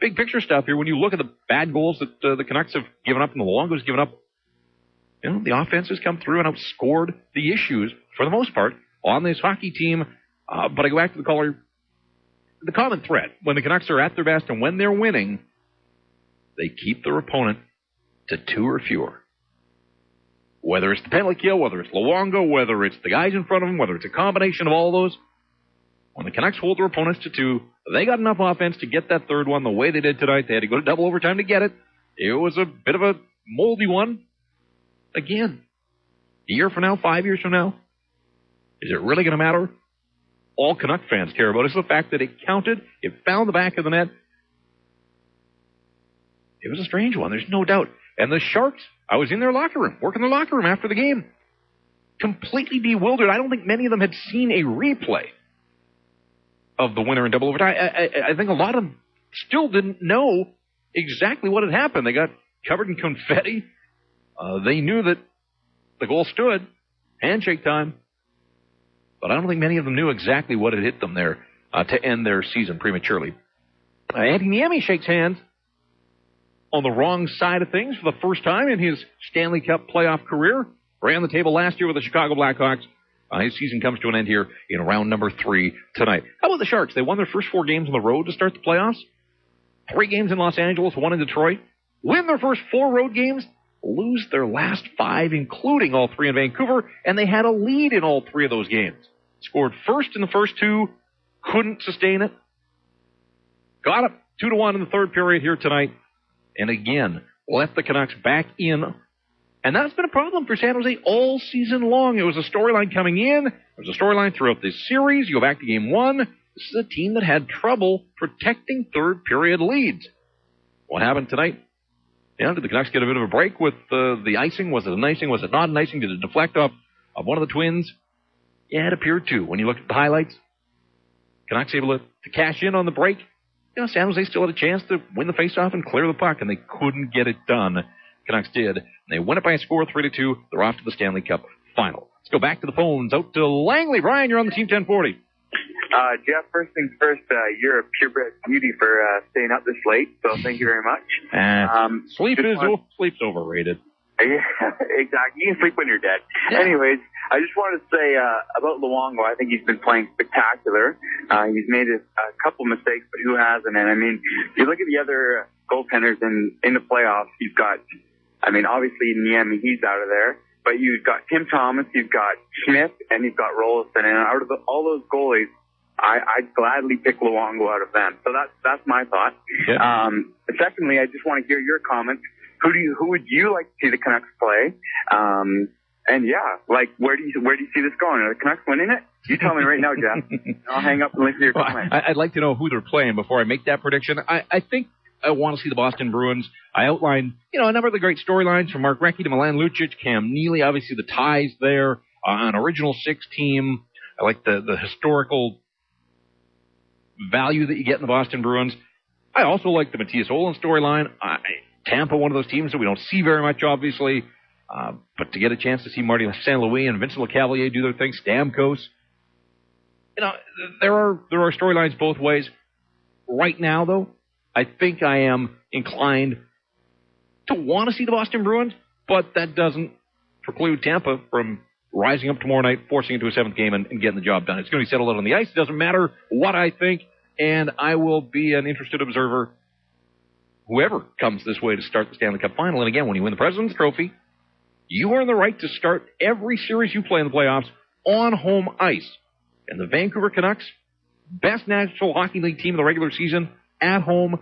big picture stuff here, when you look at the bad goals that the Canucks have given up and the Luongo's given up, the offense has come through and outscored the issues, for the most part, on this hockey team. But I go back to the caller. The common thread, when the Canucks are at their best and when they're winning, they keep their opponent to 2 or fewer. Whether it's the penalty kill, whether it's Luongo, whether it's the guys in front of them, whether it's a combination of all those, when the Canucks hold their opponents to 2, they got enough offense to get that third one the way they did tonight. They had to go to double overtime to get it. It was a bit of a moldy one. Again, a year from now, 5 years from now, is it really going to matter? All Canuck fans care about is the fact that it counted, it found the back of the net. It was a strange one, there's no doubt. And the Sharks, I was in their locker room, working their locker room after the game. Completely bewildered. I don't think many of them had seen a replay of the winner in double overtime. I think a lot of them still didn't know exactly what had happened. They got covered in confetti. They knew that the goal stood. Handshake time. But I don't think many of them knew exactly what had hit them there to end their season prematurely. Anthony Niemi shakes hands on the wrong side of things for the first time in his Stanley Cup playoff career. Ran the table last year with the Chicago Blackhawks. His season comes to an end here in round number 3 tonight. How about the Sharks? They won their first 4 games on the road to start the playoffs. 3 games in Los Angeles, 1 in Detroit. Win their first 4 road games. Lose their last 5, including all 3 in Vancouver. And they had a lead in all 3 of those games. Scored first in the first 2. Couldn't sustain it. Got up 2-1 in the third period here tonight. And again, left the Canucks back in. And that's been a problem for San Jose all season long. It was a storyline coming in. It was a storyline throughout this series. You go back to Game 1. This is a team that had trouble protecting third period leads. What happened tonight? Did the Canucks get a bit of a break with the icing? Was it an icing? Was it not an icing? Did it deflect off of one of the Twins? Yeah, it appeared to. When you look at the highlights, Canucks able to cash in on the break. San Jose still had a chance to win the faceoff and clear the puck, and they couldn't get it done. Canucks did. And they win it by a score 3-2. They're off to the Stanley Cup final. Let's go back to the phones. Out to Langley. Brian, you're on the Team 1040. Jeff, first things first, you're a purebred beauty for staying up this late, so thank you very much. Sleep's overrated. Yeah, exactly. You can sleep when you're dead. Yeah. Anyways, I just wanted to say about Luongo. I think he's been playing spectacular. He's made a couple mistakes, but who hasn't? And I mean, you look at the other goaltenders in the playoffs. You've got, I mean, obviously Niemi, he's out of there. But you've got Tim Thomas, you've got Smith, and you've got Rolliston. And out of all those goalies, I'd gladly pick Luongo out of them. So that's my thought. Yeah. Secondly, I just want to hear your comments. Who would you like to see the Canucks play? And yeah, like where do you see this going? Are the Canucks winning it? You tell me right now, Jeff. I'll hang up and listen to your comments. I'd like to know who they're playing before I make that prediction. I think I want to see the Boston Bruins. I outlined, a number of the great storylines from Mark Recchi to Milan Lucic, Cam Neely, obviously the ties there, an original six team. I like the historical value that you get in the Boston Bruins. I also like the Matthias Ohlund storyline. Tampa, one of those teams that we don't see very much, obviously. But to get a chance to see Marty St. Louis and Vincent LeCavalier do their thing, Stamkos. There are storylines both ways. Right now, though, I think I am inclined to want to see the Boston Bruins, but that doesn't preclude Tampa from rising up tomorrow night, forcing into a seventh game and getting the job done. It's going to be settled out on the ice. It doesn't matter what I think, and I will be an interested observer whoever comes this way to start the Stanley Cup final. And again, when you win the President's Trophy, you earn the right to start every series you play in the playoffs on home ice. And the Vancouver Canucks, best National Hockey League team of the regular season, at home,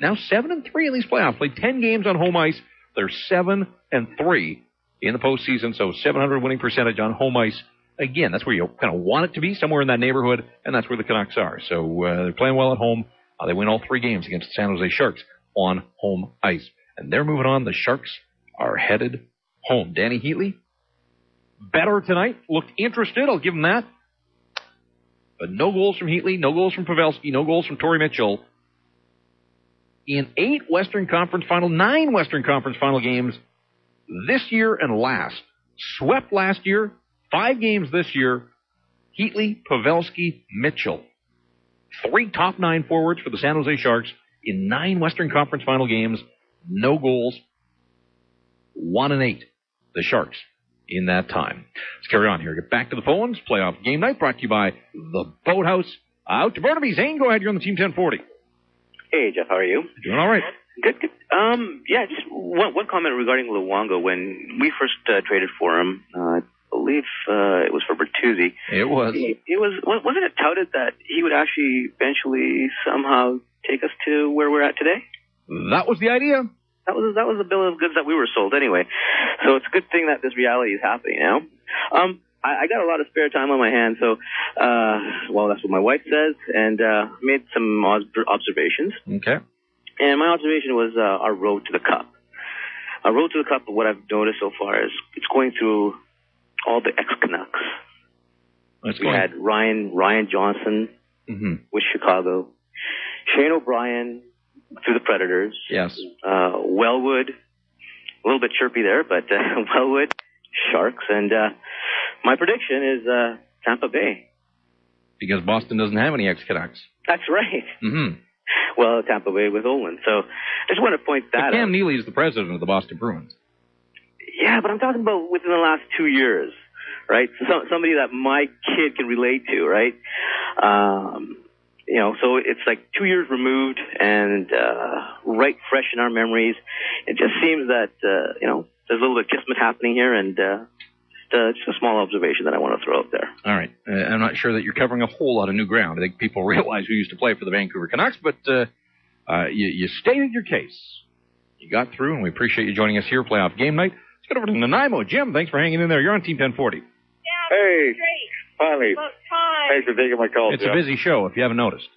now 7-3 in these playoffs. Played 10 games on home ice. They're 7-3 in the postseason, so 700 winning percentage on home ice. Again, that's where you kind of want it to be, somewhere in that neighborhood, and that's where the Canucks are. So they're playing well at home. They win all 3 games against the San Jose Sharks on home ice. And they're moving on. The Sharks are headed home. Danny Heatley, better tonight. Looked interested. I'll give him that. But no goals from Heatley, no goals from Pavelski, no goals from Torrey Mitchell. In 9 Western Conference Final games this year and last. Swept last year, 5 games this year. Heatley, Pavelski, Mitchell. 3 top 9 forwards for the San Jose Sharks in 9 Western Conference Final games. No goals. 1-8. The Sharks in that time. Let's carry on here. Get back to the phones. Playoff game night brought to you by the Boathouse. Out to Burnaby. Zane, go ahead. You're on the Team 1040. Hey, Jeff. How are you? Doing all right. Good. Yeah, just one comment regarding Luongo. When we first traded for him, I believe it was for Bertuzzi. It was. Wasn't it touted that he would actually eventually somehow take us to where we're at today? That was the idea. That was the bill of goods that we were sold anyway. So it's a good thing that this reality is happening now. I got a lot of spare time on my hands, so that's what my wife says, and made some observations. Okay. And my observation was our road to the Cup. Our road to the Cup, what I've noticed so far is it's going through all the ex-Canucks. We had Ryan Johnson with Chicago, Shane O'Brien through the Predators. Yes. Wellwood, a little bit chirpy there, but Wellwood, Sharks, and my prediction is Tampa Bay. Because Boston doesn't have any ex-Canucks. That's right. Mm-hmm. Well, Tampa Bay with Ohlund. So I just want to point that out. Cam Neely is the president of the Boston Bruins. Yeah, but I'm talking about within the last 2 years, right? So somebody that my kid can relate to, right? So it's like 2 years removed and right fresh in our memories. It just seems that, there's a little bit of kismet happening here, and just a small observation that I want to throw out there. All right. I'm not sure that you're covering a whole lot of new ground. I think people realize who used to play for the Vancouver Canucks, but you stated your case. You got through, and we appreciate you joining us here, Playoff Game Night. Let's get over to Nanaimo. Jim, thanks for hanging in there. You're on Team 1040. Hey, finally. Thanks for taking my call, It's Jeff. a busy show, if you haven't noticed.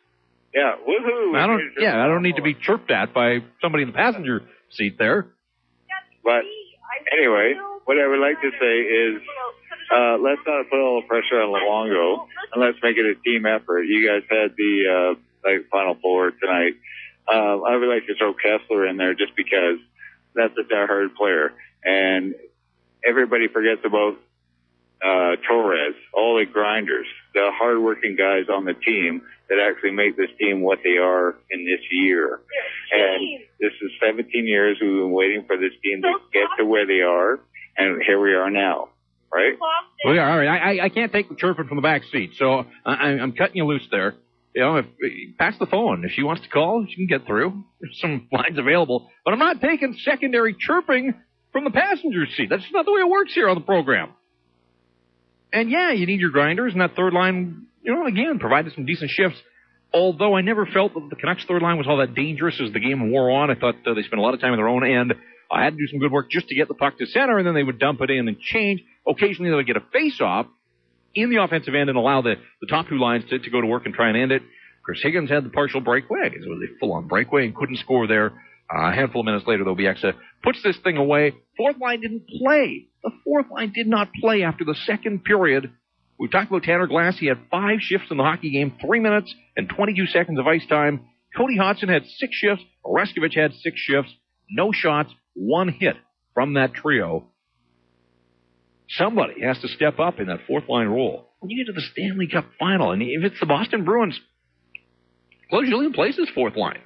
Yeah, woohoo. I don't need to be chirped at by somebody in the passenger seat there. But anyway, what I would like to say is let's not put all the pressure on Luongo, and let's make it a team effort. You guys had the Final Four tonight. I would like to throw Kessler in there just because that's a diehard player. And everybody forgets about Torres, all the grinders, the hardworking guys on the team that actually make this team what they are in this year. And this is 17 years we've been waiting for this team to get to where they are, and here we are now, right? We are. All right. I can't take the chirping from the back seat, so I'm cutting you loose there. You know, pass the phone. If she wants to call, she can get through. There's some lines available. But I'm not taking secondary chirping from the passenger seat. That's just not the way it works here on the program. And, yeah, you need your grinders, and that third line, you know, again, provided some decent shifts. Although I never felt that the Canucks' third line was all that dangerous as the game wore on. I thought they spent a lot of time on their own end. I had to do some good work just to get the puck to center, and then they would dump it in and change. Occasionally they would get a face-off in the offensive end and allow the top two lines to go to work and try and end it. Chris Higgins had the partial breakaway. It was a full-on breakaway and couldn't score there. A handful of minutes later, though, Bieksa puts this thing away. Fourth line didn't play. The fourth line did not play after the second period. We talked about Tanner Glass. He had 5 shifts in the hockey game, 3 minutes and 22 seconds of ice time. Cody Hodgson had 6 shifts. Oreskovich had 6 shifts. No shots, 1 hit from that trio. Somebody has to step up in that fourth line role. When you get to the Stanley Cup final, and if it's the Boston Bruins, Claude Julien plays his fourth line.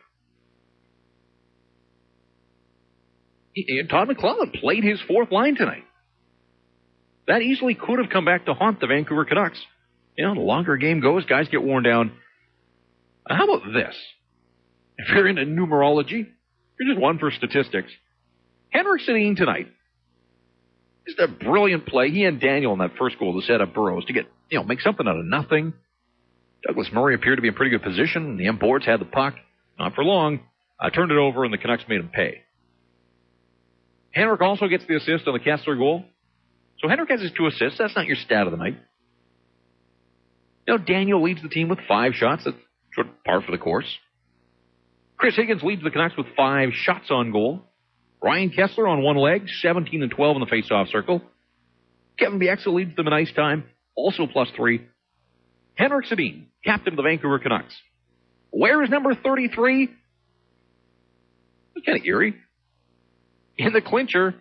Todd McClellan played his fourth line tonight. That easily could have come back to haunt the Vancouver Canucks. You know, the longer a game goes, guys get worn down. How about this? If you're into numerology, you're just one for statistics. Henrik Sedin tonight. Just a brilliant play. He and Daniel in that first goal to set up Burrows to get, make something out of nothing. Douglas Murray appeared to be in pretty good position. The M-boards had the puck. Not for long. Turned it over, and the Canucks made him pay. Henrik also gets the assist on the Kessler goal. So Henrik has his 2 assists. That's not your stat of the night. Daniel leads the team with 5 shots. That's sort of par for the course. Chris Higgins leads the Canucks with 5 shots on goal. Ryan Kessler on 1 leg, 17 and 12 in the face-off circle. Kevin Bieksa leads them in ice time, also +3. Henrik Sedin, captain of the Vancouver Canucks. Where is number 33? That's kind of eerie. In the clincher,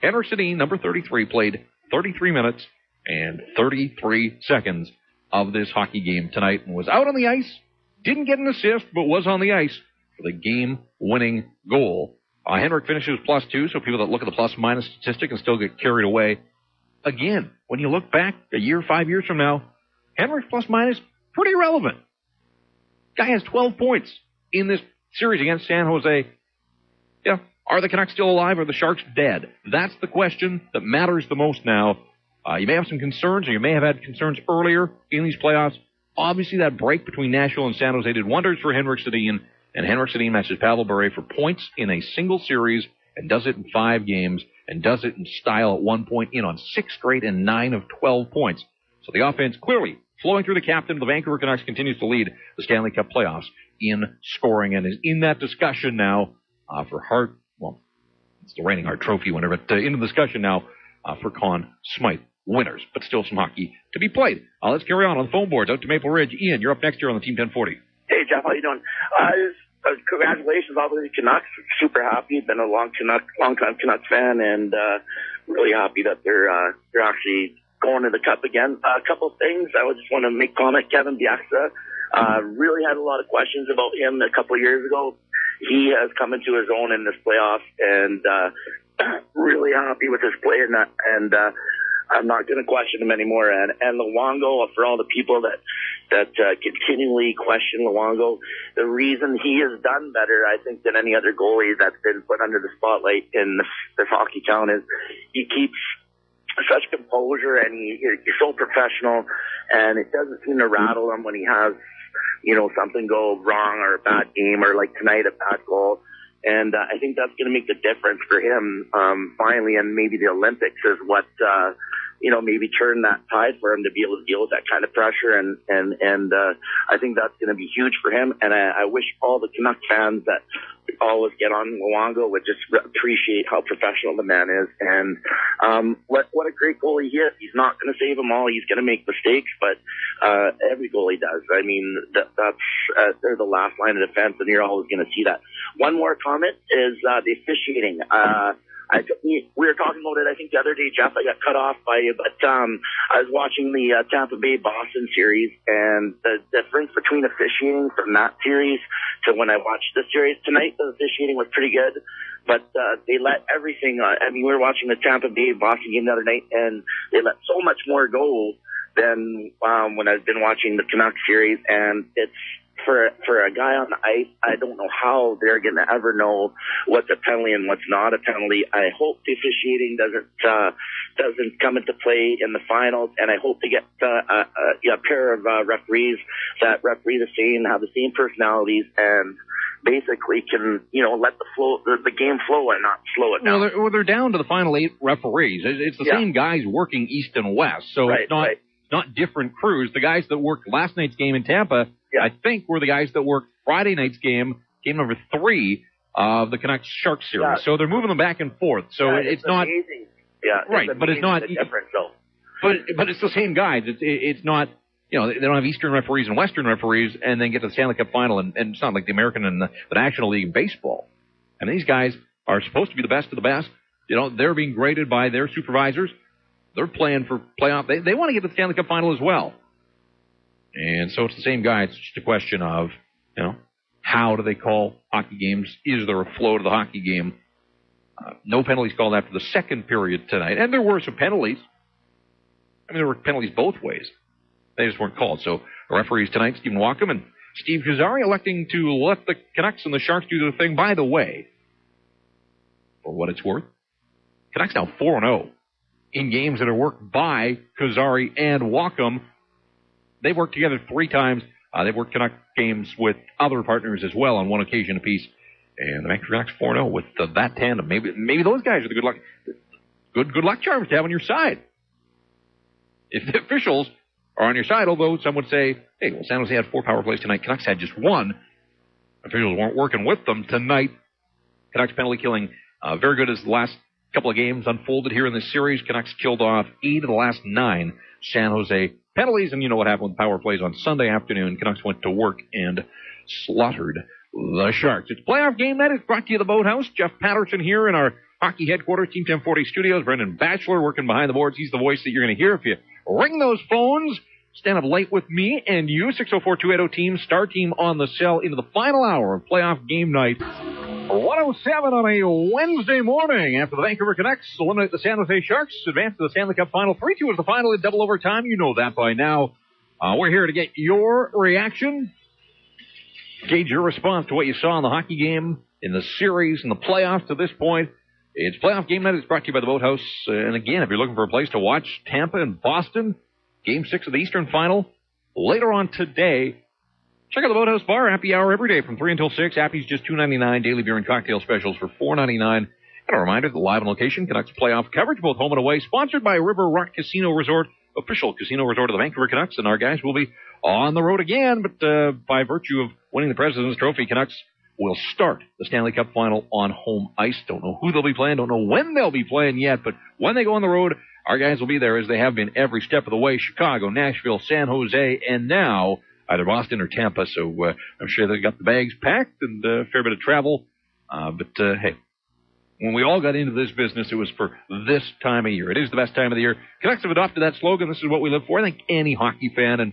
Henrik Sedin, number 33, played 33 minutes and 33 seconds of this hockey game tonight and was out on the ice, didn't get an assist, but was on the ice for the game-winning goal. Henrik finishes +2, so people that look at the plus-minus statistic can still get carried away. Again, when you look back a year, 5 years from now, Henrik's plus-minus, pretty relevant. Guy has 12 points in this series against San Jose. Yeah, are the Canucks still alive or are the Sharks dead? That's the question that matters the most now. You may have some concerns, or you may have had concerns earlier in these playoffs. Obviously, that break between Nashville and San Jose did wonders for Henrik Sedin, and Henrik Sedin matches Pavel Bure for points in a single series and does it in 5 games and does it in style at one point in on 6 straight and 9 of 12 points. So the offense clearly flowing through the captain of the Vancouver Canucks continues to lead the Stanley Cup playoffs in scoring and is in that discussion now for Hart. Well, it's the reigning Hart Trophy winner, but in the discussion now for Conn Smythe winners, but still some hockey to be played. Let's carry on the phone boards out to Maple Ridge. Ian, you're up next here on the Team 1040. Hey, Jeff, how you doing? Congratulations, all the Canucks. Super happy. Been a long-time Canucks fan, and really happy that they're actually going to the Cup again. A couple of things I would just want to make comment. Kevin Bieksa really had a lot of questions about him a couple of years ago. He has come into his own in this playoff, and really happy with his play, and I'm not going to question him anymore. And Luongo, for all the people that continually question Luongo, the reason he has done better, I think, than any other goalie that's been put under the spotlight in this hockey town is he keeps such composure, and he's so professional, and it doesn't seem to rattle him when he has, something go wrong or a bad game or like tonight, a bad goal. And I think that's going to make the difference for him finally, and maybe the Olympics is what maybe turn that tide for him to be able to deal with that kind of pressure, and I think that's going to be huge for him. And I wish all the Canucks fans that always get on Luongo would just appreciate how professional the man is, and what a great goalie he is. He's not going to save them all. He's going to make mistakes, but every goalie does. I mean, that's they're the last line of defense, and you're always going to see that. One more comment is the officiating. we were talking about it, I think, the other day, Jeff. I got cut off by you, but I was watching the Tampa Bay-Boston series, and the difference between officiating from that series to when I watched the series tonight, the officiating was pretty good, but they let everything we were watching the Tampa Bay-Boston game the other night, and they let so much more go than when I've been watching the Canucks series, and it's for a guy on the ice, I don't know how they're going to ever know what's a penalty and what's not a penalty. I hope the officiating doesn't come into play in the finals, and I hope to get a pair of referees that referee the same, have the same personalities, and basically can let the game flow and not slow it down. Well, they're down to the final 8 referees. It's the same guys working east and west, so it's not different crews. The guys that worked last night's game in Tampa, I think, were the guys that worked Friday night's game number 3 of the Canucks Sharks series. Yeah. So they're moving them back and forth. So it's not amazing. Yeah, right, but it's not different though. But it's the same guys. It's not. They don't have Eastern referees and Western referees, and then get to the Stanley Cup final, and it's not like the American and the National League in baseball. And these guys are supposed to be the best of the best. They're being graded by their supervisors. They're playing for playoff. They want to get to the Stanley Cup final as well. And so it's the same guy. It's just a question of, how do they call hockey games? Is there a flow to the hockey game? No penalties called after the second period tonight. And there were some penalties. There were penalties both ways. They just weren't called. So the referees tonight, Stephen Wackham and Steve Kazari, electing to let the Canucks and the Sharks do their thing. By the way, for what it's worth, Canucks now 4-0 in games that are worked by Kazari and Wackham. They've worked together 3 times. They've worked Canuck games with other partners as well on one occasion apiece. And the Vancouver Canucks 4-0 with that tandem. Maybe those guys are the good luck charms to have on your side. If the officials are on your side, although some would say, hey, well, San Jose had 4 power plays tonight. Canucks had just 1. Officials weren't working with them tonight. Canucks penalty killing very good as the last couple of games unfolded here in this series. Canucks killed off 8 of the last 9 San Jose penalties, and you know what happened with power plays on Sunday afternoon. Canucks went to work and slaughtered the Sharks. It's playoff game night. It's brought to you the Boathouse. Jeff Patterson here in our hockey headquarters, Team 1040 studios. Brendan Batchelor working behind the boards. He's the voice that you're going to hear if you ring those phones. Stand up late with me and you. 604-280-TEAM. Star Team on the cell into the final hour of playoff game night. 107 on a Wednesday morning after the Vancouver Canucks eliminate the San Jose Sharks, advance to the Stanley Cup final. 3-2 is the final in double overtime. You know that by now. We're here to get your reaction, gauge your response to what you saw in the hockey game, in the series, in the playoffs to this point. It's playoff game night. It's brought to you by the Boathouse. And again, if you're looking for a place to watch Tampa and Boston, Game 6 of the Eastern Final, later on today, check out the Boathouse Bar. Happy hour every day from 3 until 6. Happy's just $2.99. Daily beer and cocktail specials for $4.99. And a reminder, the live on location Canucks playoff coverage, both home and away, sponsored by River Rock Casino Resort, official casino resort of the Vancouver Canucks. And our guys will be on the road again, but by virtue of winning the President's Trophy, Canucks will start the Stanley Cup final on home ice. Don't know who they'll be playing, don't know when they'll be playing yet, but when they go on the road, our guys will be there as they have been every step of the way. Chicago, Nashville, San Jose, and now either Boston or Tampa. So I'm sure they've got the bags packed and a fair bit of travel. But hey, when we all got into this business, it was for this time of year. It is the best time of the year. Canucks have adopted that slogan. This is what we live for. I think any hockey fan, and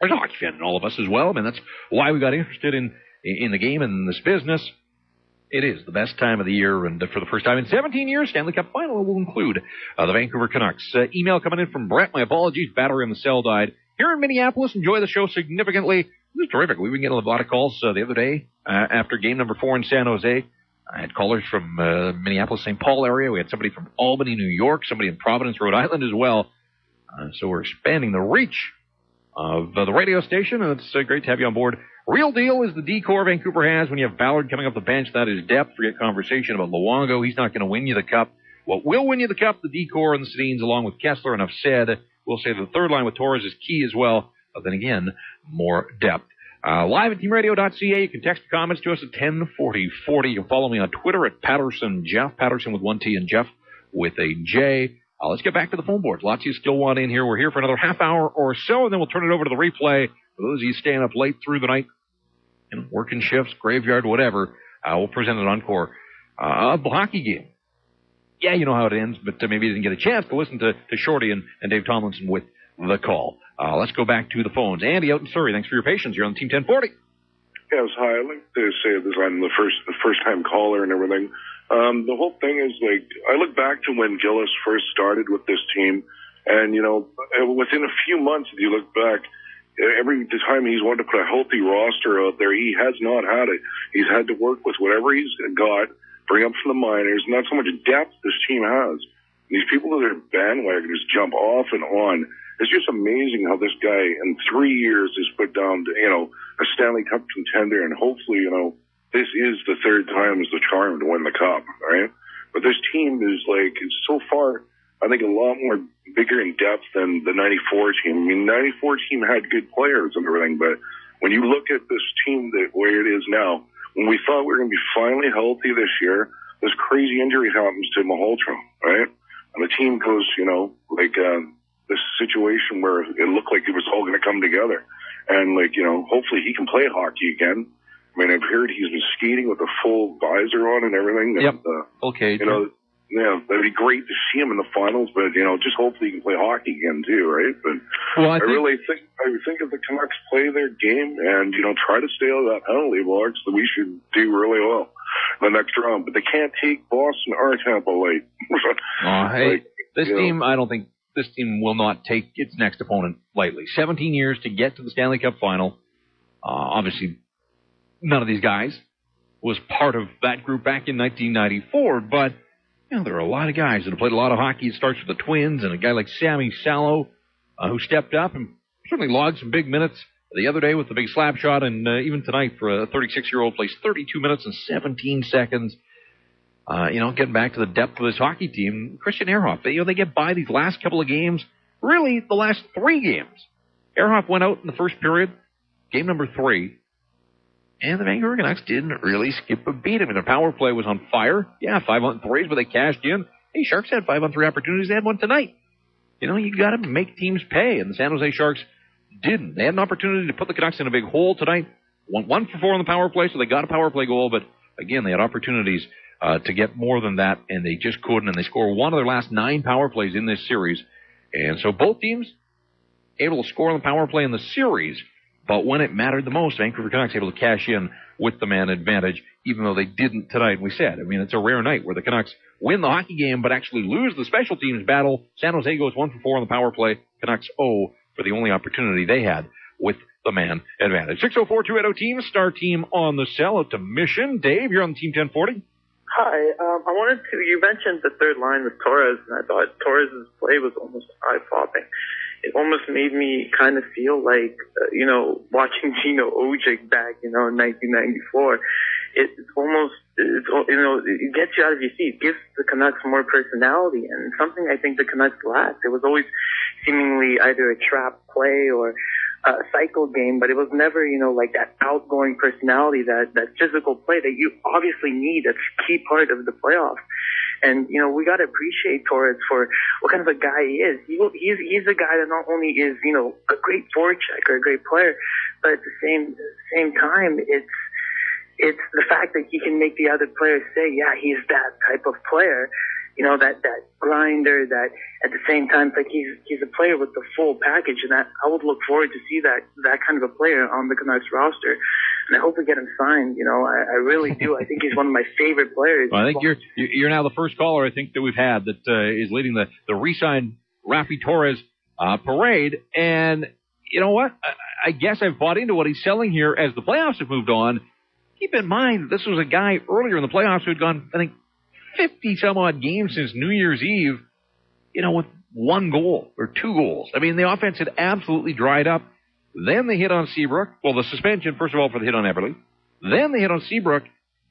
there's a hockey fan in all of us as well. I mean, that's why we got interested in the game and in this business. It is the best time of the year, and for the first time in 17 years, Stanley Cup Final will include the Vancouver Canucks. Email coming in from Brett. My apologies, battery on the cell died. Here in Minneapolis, enjoy the show significantly. It was terrific. We've been getting a lot of calls the other day after game number 4 in San Jose. I had callers from Minneapolis, St. Paul area. We had somebody from Albany, New York, somebody in Providence, Rhode Island as well. So we're expanding the reach of the radio station, and it's great to have you on board. Real deal is the decor Vancouver has. When you have Ballard coming up the bench, that is depth. Forget conversation about Luongo. He's not going to win you the cup. What will win you the cup, the decor and the Sedins, along with Kessler. And I've said, we'll say the third line with Torres is key as well. But then again, more depth. Live at teamradio.ca. You can text comments to us at 104040. You can follow me on Twitter at Patterson Jeff. Patterson with 1 T and Jeff with a J. Let's get back to the phone boards. Lots of you still want in here. We're here for another half hour or so, and then we'll turn it over to the replay. For those of you staying up late through the night, working shifts, graveyard, whatever, we'll present an encore of the hockey game. yeah, you know how it ends, but maybe you didn't get a chance to listen to Shorty and Dave Tomlinson with the call. Let's go back to the phones. Andy out in Surrey, thanks for your patience. You're on the Team 1040. Yes, hi. I'd like to say this. I'm the first time caller and everything. The whole thing is, like, I look back to when Gillis first started with this team, and, you know, within a few months, if you look back, every time he's wanted to put a healthy roster out there, he has not had it. He's had to work with whatever he's got, bring up from the minors, not so much depth this team has. These people that are bandwagoners jump off and on. It's just amazing how this guy in 3 years has put down, you know, a Stanley Cup contender, and hopefully, you know, this is the third time is the charm to win the cup, right? But this team is, like, it's so far, I think, a lot more bigger in depth than the 94 team. I mean, 94 team had good players and everything, but when you look at this team the way it is now, when we thought we were going to be finally healthy this year, this crazy injury happens to Malhotra, right? And the team goes, you know, like, this situation where it looked like it was all going to come together. And, like, you know, hopefully he can play hockey again. I mean, I've heard he's been skating with a full visor on and everything. Yep. And, okay. You know, yeah, that'd be great to see him in the finals, but, you know, just hopefully he can play hockey again too, right? But well, I think if the Canucks play their game and, you know, try to stay out of that penalty box, then we should do really well the next round. But they can't take Boston or Tampa late. Hey, this team, I don't think this team will not take its next opponent lightly. 17 years to get to the Stanley Cup final. Obviously, none of these guys was part of that group back in 1994, but you know, there are a lot of guys that have played a lot of hockey. It starts with the Twins and a guy like Sammy Salo, who stepped up and certainly logged some big minutes the other day with the big slap shot, and even tonight for a 36-year-old plays 32 minutes and 17 seconds. You know, getting back to the depth of this hockey team, Christian Ehrhoff, they get by these last couple of games, really the last 3 games. Ehrhoff went out in the first period, game number 3, and the Vancouver Canucks didn't really skip a beat. I mean, their power play was on fire. Yeah, 5-on-3s, but they cashed in. Hey, Sharks had 5-on-3 opportunities. They had one tonight. You know, you got to make teams pay, and the San Jose Sharks didn't. They had an opportunity to put the Canucks in a big hole tonight. 1 for 4 on the power play, so they got a power play goal, but again, they had opportunities to get more than that, and they just couldn't, and they score 1 of their last 9 power plays in this series. And so both teams able to score on the power play in the series, but when it mattered the most, Vancouver Canucks able to cash in with the man advantage, even though they didn't tonight. We said, I mean, it's a rare night where the Canucks win the hockey game but actually lose the special teams battle. San Jose goes 1 for 4 on the power play. Canucks 0 for the only opportunity they had with the man advantage. 604-280-TEAM, star team on the cell out to Mission. Dave, you're on the Team 1040. Hi, I wanted to, you mentioned the third line with Torres, and I thought Torres' play was almost eye-popping. It almost made me kind of feel like, you know, watching Gino Ojic back, you know, in 1994. It's almost, you know, it gets you out of your seat. It gives the Canucks more personality, and something I think the Canucks lacked. It was always seemingly either a trap play or a cycle game, but it was never, you know, like that outgoing personality, that physical play that you obviously need. That's a key part of the playoffs. And, you know, we got to appreciate Torres for what kind of a guy he is. He's a guy that not only is, you know, a great forechecker, a great player, but at the same time, it's the fact that he can make the other players say, yeah, he's that type of player. You know, that grinder, that at the same time, it's like he's a player with the full package, and that I would look forward to see that kind of a player on the Canucks roster. And I hope we get him signed. You know, I really do. I think he's one of my favorite players. Well, I think you're now the first caller I think that we've had that is leading the re-signed Rafi Torres parade. And you know what? I guess I've bought into what he's selling here as the playoffs have moved on. Keep in mind, this was a guy earlier in the playoffs who had gone, I think, 50-some-odd games since New Year's Eve, you know, with 1 goal or 2 goals. I mean, the offense had absolutely dried up. Then they hit on Seabrook. Well, the suspension, first of all, for the hit on Eberle. Then they hit on Seabrook.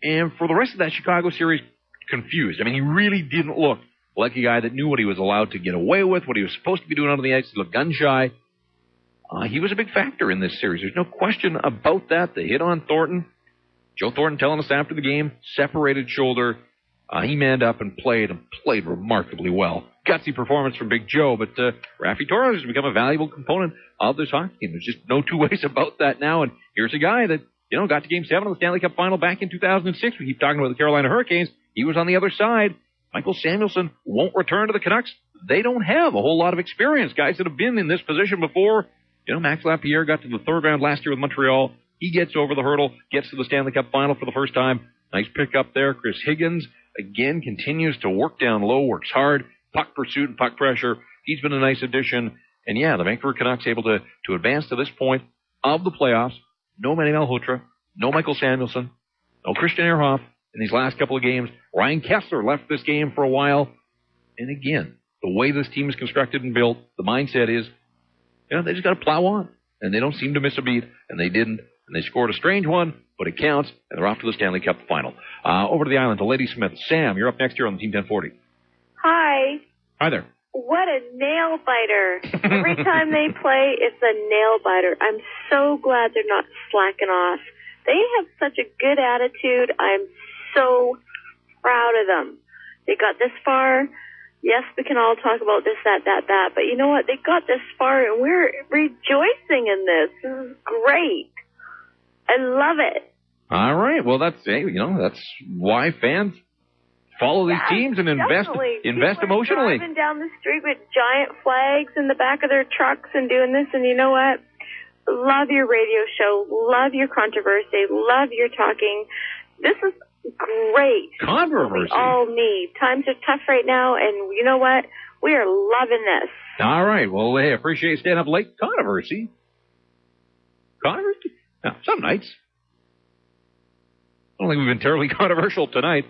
And for the rest of that Chicago series, confused. I mean, he really didn't look like a guy that knew what he was allowed to get away with, what he was supposed to be doing on the ice. He looked gun-shy. He was a big factor in this series. There's no question about that. The hit on Thornton. Joe Thornton telling us after the game, separated shoulder. He manned up and played remarkably well. Gutsy performance from Big Joe, but Rafi Torres has become a valuable component of this hockey team. There's just no 2 ways about that now, and here's a guy that, you know, got to Game 7 of the Stanley Cup Final back in 2006. We keep talking about the Carolina Hurricanes. He was on the other side, Michael Samuelsson won't return to the Canucks. They don't have a whole lot of experience. Guys that have been in this position before. Max Lapierre got to the third round last year with Montreal. He gets over the hurdle, gets to the Stanley Cup final for the first time. Nice pick up there. Chris Higgins, again, continues to work down low, works hard. Puck pursuit and puck pressure. He's been a nice addition. And the Vancouver Canucks able to advance to this point of the playoffs. No Manny Malhotra, no Michael Samuelsson, no Christian Ehrhoff in these last couple of games. Ryan Kessler left this game for a while. And again, the way this team is constructed and built, the mindset is, they just got to plow on. And they don't seem to miss a beat, and they didn't. And they scored a strange one, but it counts, and they're off to the Stanley Cup final. Over to the island to Lady Smith. Sam, you're up next here on the Team 1040. Hi. Hi there. What a nail biter. Every time they play, it's a nail biter. I'm so glad they're not slacking off. They have such a good attitude. I'm so proud of them. They got this far. Yes, we can all talk about this, that, but you know what? They got this far, and we're rejoicing in this. This is great. I love it. All right. Well, that's why fans follow these teams and invest emotionally. Driving down the street with giant flags in the back of their trucks and doing this, and you know what? Love your radio show. Love your controversy. Love your talking. This is great. Controversy. We all need. Times are tough right now, and you know what? We are loving this. All right. Well, hey, appreciate you staying up late. Controversy. Now, some nights. I don't think we've been terribly controversial tonight.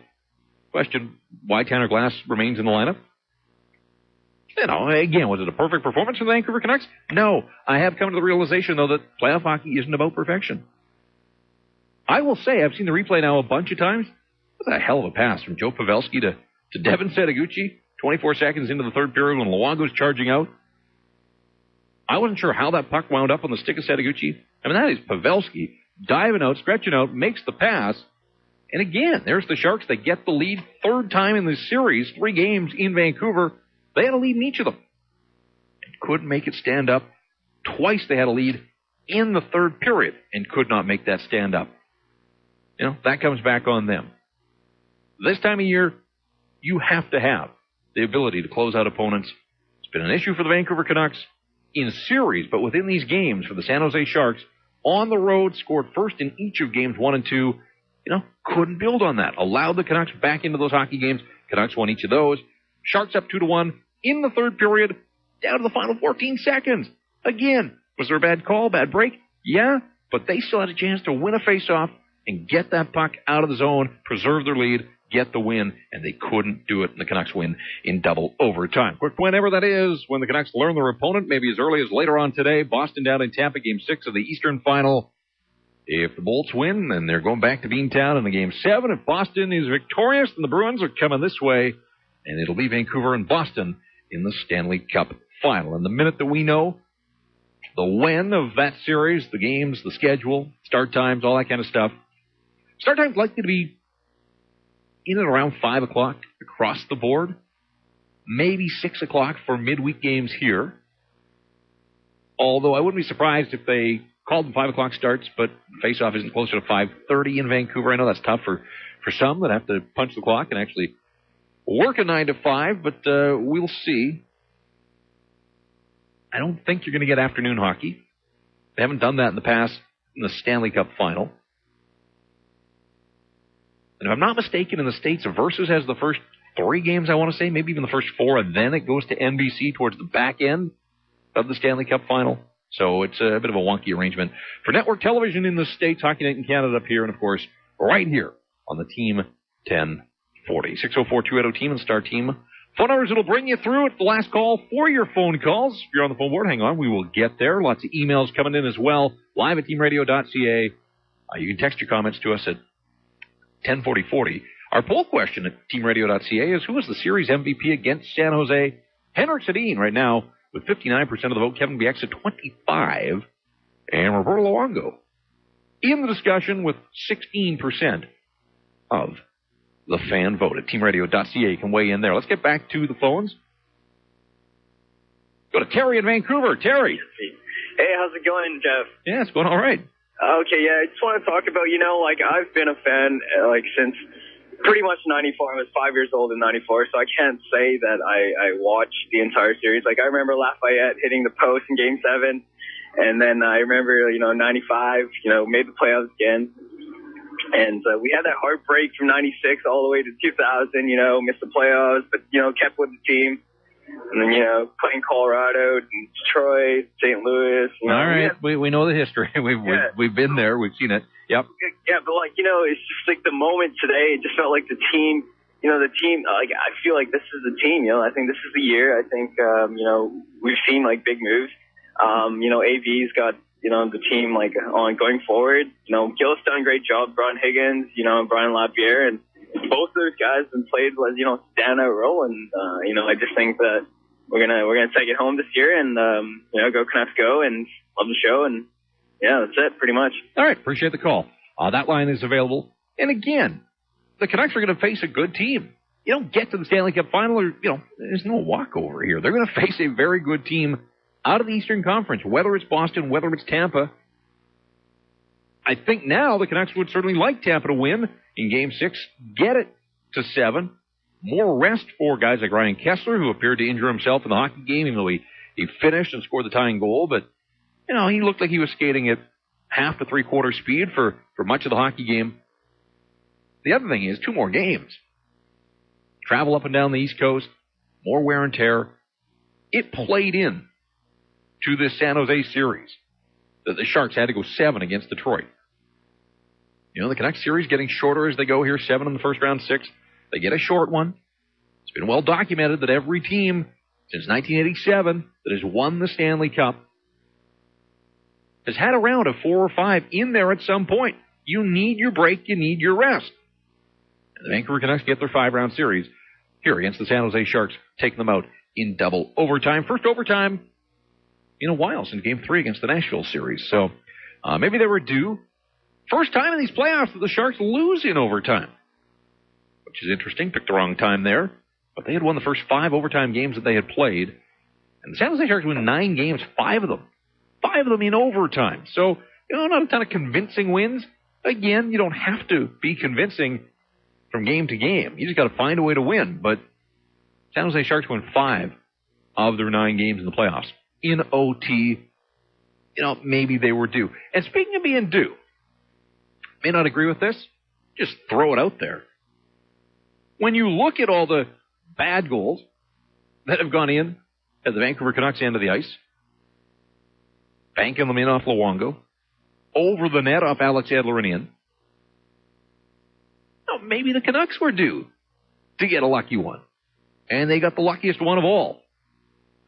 Question, why Tanner Glass remains in the lineup? Again, was it a perfect performance for the Vancouver Canucks? No. I have come to the realization, though, that playoff hockey isn't about perfection. I will say, I've seen the replay now a bunch of times. It was a hell of a pass from Joe Pavelski to Devin Setaguchi, 24 seconds into the third period when Luongo's charging out. I wasn't sure how that puck wound up on the stick of Setaguchi. I mean, that is Pavelski diving out, stretching out, makes the pass. And again, there's the Sharks. They get the lead third time in this series, 3 games in Vancouver. They had a lead in each of them and couldn't make it stand up. Twice they had a lead in the third period and could not make that stand up. That comes back on them. This time of year, you have to have the ability to close out opponents. It's been an issue for the Vancouver Canucks in series, but within these games for the San Jose Sharks, on the road, scored first in each of games 1 and 2. Couldn't build on that. Allowed the Canucks back into those hockey games. Canucks won each of those. Sharks up 2-1 in the third period, down to the final 14 seconds. Again, was there a bad call, bad break? Yeah, but they still had a chance to win a faceoff and get that puck out of the zone, preserve their lead, get the win, and they couldn't do it, and the Canucks win in double overtime. Quick, whenever that is, when the Canucks learn their opponent, maybe as early as later on today, Boston down in Tampa, Game 6 of the Eastern Final. If the Bolts win, then they're going back to Beantown in the Game 7. If Boston is victorious, then the Bruins are coming this way, and it'll be Vancouver and Boston in the Stanley Cup Final. And the minute that we know the when of that series, the games, the schedule, start times, all that kind of stuff, start time's likely to be in and around 5 o'clock across the board. Maybe 6 o'clock for midweek games here. Although I wouldn't be surprised if they called them 5 o'clock starts, but face-off isn't closer to 5:30 in Vancouver. I know that's tough for some that have to punch the clock and actually work a 9 to 5, but we'll see. I don't think you're going to get afternoon hockey. They haven't done that in the past in the Stanley Cup Final. And if I'm not mistaken, in the States, Versus has the first 3 games, I want to say, maybe even the first 4, and then it goes to NBC towards the back end of the Stanley Cup Final. So it's a bit of a wonky arrangement for network television in the States, Hockey Night in Canada up here, and, of course, right here on the Team 1040. 604-280-TEAM and Star Team. Phone numbers that'll bring you through. It's the last call for your phone calls. If you're on the phone board, hang on. We will get there. Lots of emails coming in as well. Live at teamradio.ca. You can text your comments to us at 104040. Our poll question at teamradio.ca is, who was the series MVP against San Jose? Henrik Sedin right now with 59% of the vote. Kevin Bieksa at 25%. And Roberto Luongo in the discussion with 16% of the fan vote at teamradio.ca. You can weigh in there. Let's get back to the phones. Go to Terry in Vancouver. Terry. Hey, how's it going, Jeff? Yeah, it's going all right. Okay, yeah, I just want to talk about, I've been a fan, since pretty much 94. I was 5 years old in 94, so I can't say that I watched the entire series. Like, I remember Lafayette hitting the post in Game 7, and then I remember, 95, made the playoffs again. And we had that heartbreak from 96 all the way to 2000, missed the playoffs, but, kept with the team. And then, playing Colorado, Detroit, St. Louis. All right, we know the history. We've been there. We've seen it. Yep. Yeah, but it's just like the moment today. It just felt like the team. I feel like this is the team. I think this is the year. I think we've seen big moves. AV's got the team on going forward. Gillis done a great job. Brian Higgins, Brian Lapierre, and both of those guys have played as standout role, and I just think that we're gonna take it home this year, and go Canucks go, and love the show, and yeah, that's it pretty much. All right, appreciate the call. That line is available, and again, the Canucks are going to face a good team. You don't get to the Stanley Cup final, or there's no walkover here. They're going to face a very good team out of the Eastern Conference, whether it's Boston, whether it's Tampa. I think now the Canucks would certainly like Tampa to win in Game 6, get it to 7. More rest for guys like Ryan Kessler, who appeared to injure himself in the hockey game, even though he finished and scored the tying goal. But, he looked like he was skating at half to three-quarter speed for much of the hockey game. The other thing is 2 more games. Travel up and down the East Coast, more wear and tear. It played in to this San Jose series that the Sharks had to go 7 against Detroit. The Canucks series getting shorter as they go here, 7 in the first round, 6. They get a short one. It's been well documented that every team since 1987 that has won the Stanley Cup has had a round of 4 or 5 in there at some point. You need your break, you need your rest. And the Vancouver Canucks get their 5-round series here against the San Jose Sharks, taking them out in double overtime. First overtime in a while since Game 3 against the Nashville series. So maybe they were due. First time in these playoffs that the Sharks lose in overtime, which is interesting. Picked the wrong time there. But they had won the first 5 overtime games that they had played. And the San Jose Sharks win 9 games, 5 of them in overtime. So, not a ton of convincing wins. Again, you don't have to be convincing from game to game. You just got to find a way to win. But San Jose Sharks win 5 of their 9 games in the playoffs. In OT, maybe they were due. And speaking of being due, may not agree with this, just throw it out there. When you look at all the bad goals that have gone in at the Vancouver Canucks end of the ice, banking them in off Luongo, over the net off Alex Edler and in, maybe the Canucks were due to get a lucky one. And they got the luckiest one of all.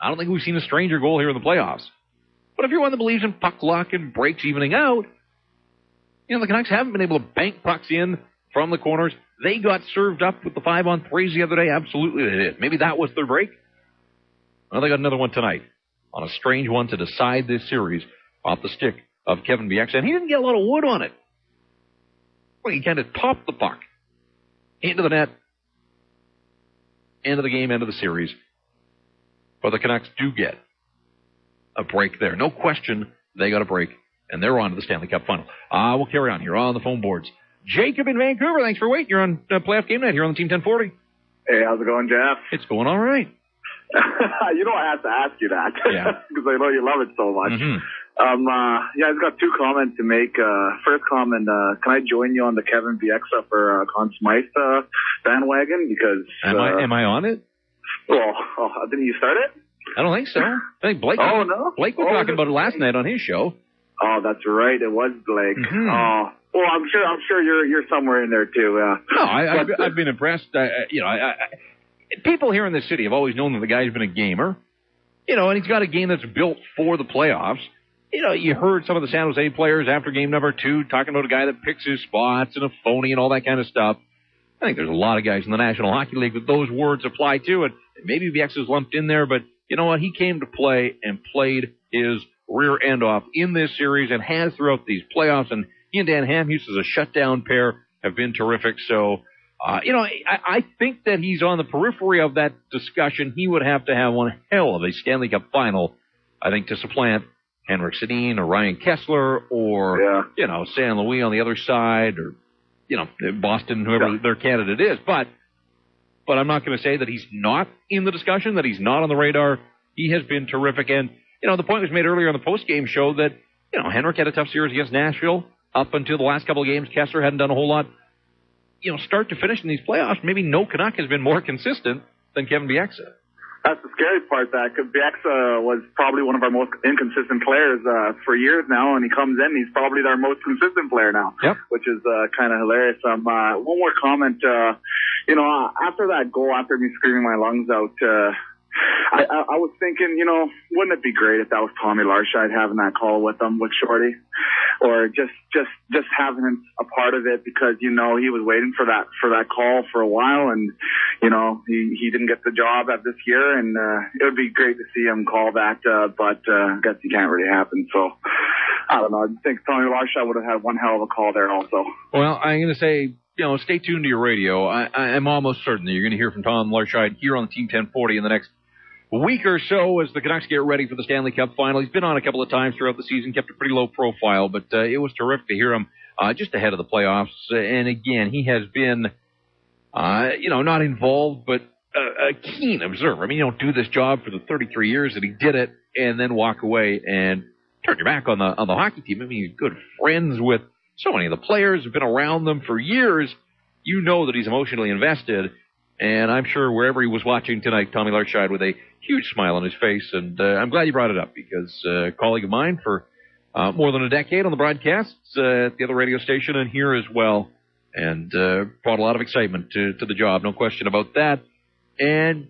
I don't think we've seen a stranger goal here in the playoffs. But if you're one that believes in puck luck and breaks evening out, the Canucks haven't been able to bank pucks in from the corners. They got served up with the 5-on-3s the other day. Absolutely they did. Maybe that was their break. Well, they got another one tonight on a strange one to decide this series off the stick of Kevin Bieksa. And he didn't get a lot of wood on it. Well, he kind of topped the puck into the net. End of the game, end of the series. But the Canucks do get a break there. No question they got a break. And they're on to the Stanley Cup final. We'll carry on here on the phone boards. Jacob in Vancouver, thanks for waiting. You're on playoff game night here on the Team 1040. Hey, how's it going, Jeff? It's going all right. I have to ask you that. Yeah. Because I know you love it so much. Mm-hmm. I've got 2 comments to make. First comment, can I join you on the Kevin Bieksa for Conn Smythe bandwagon? Because am I on it? Well, didn't you start it? I don't think so. I think Blake. Oh, no? Blake was talking about it last night on his show. Oh, that's right. It was Blake. Mm-hmm. Oh, well, I'm sure you're somewhere in there too. No, I've been impressed. People here in the city have always known that the guy's been a gamer. And he's got a game that's built for the playoffs. You heard some of the San Jose players after game number 2 talking about a guy that picks his spots and a phony and all that kind of stuff. I think there's a lot of guys in the National Hockey League that those words apply to, and maybe Bieksa's lumped in there, but you know what? He came to play and played his rear end off in this series and has throughout these playoffs. And he and Dan Hamhuis as a shutdown pair have been terrific. So, I think that he's on the periphery of that discussion. He would have to have one hell of a Stanley Cup final, I think, to supplant Henrik Sedin or Ryan Kessler or, San Louis on the other side or Boston, whoever their candidate is. But I'm not going to say that he's not in the discussion, that he's not on the radar. He has been terrific. And, the point was made earlier on the post-game show that, Henrik had a tough series against Nashville. Up until the last couple of games, Kessler hadn't done a whole lot. Start to finish in these playoffs, maybe no Canuck has been more consistent than Kevin Bieksa. That's the scary part, that Bieksa was probably one of our most inconsistent players for years now, and he comes in, he's probably our most consistent player now, which is kind of hilarious. One more comment. After that goal, after me screaming my lungs out, I was thinking, wouldn't it be great if that was Tommy Larscheid having that call with Shorty, or just having him a part of it, because he was waiting for that call for a while, and he didn't get the job at this year, and it would be great to see him call that, but I guess it can't really happen. So I don't know. I think Tommy Larscheid would have had one hell of a call there also. Well, I'm going to say, stay tuned to your radio. I'm almost certain that you're going to hear from Tom Larscheid here on the Team 1040 in the next week or so as the Canucks get ready for the Stanley Cup final. He's been on a couple of times throughout the season, kept a pretty low profile, but it was terrific to hear him just ahead of the playoffs. And again, he has been, not involved, but a keen observer. I mean, you don't do this job for the 33 years that he did it and then walk away and turn your back on the hockey team. I mean, he's good friends with so many of the players, have been around them for years. You know that he's emotionally invested. And I'm sure wherever he was watching tonight, Tommy Larscheid with a huge smile on his face. And I'm glad you brought it up, because a colleague of mine for more than a decade on the broadcasts at the other radio station and here as well. And brought a lot of excitement to the job, no question about that. And,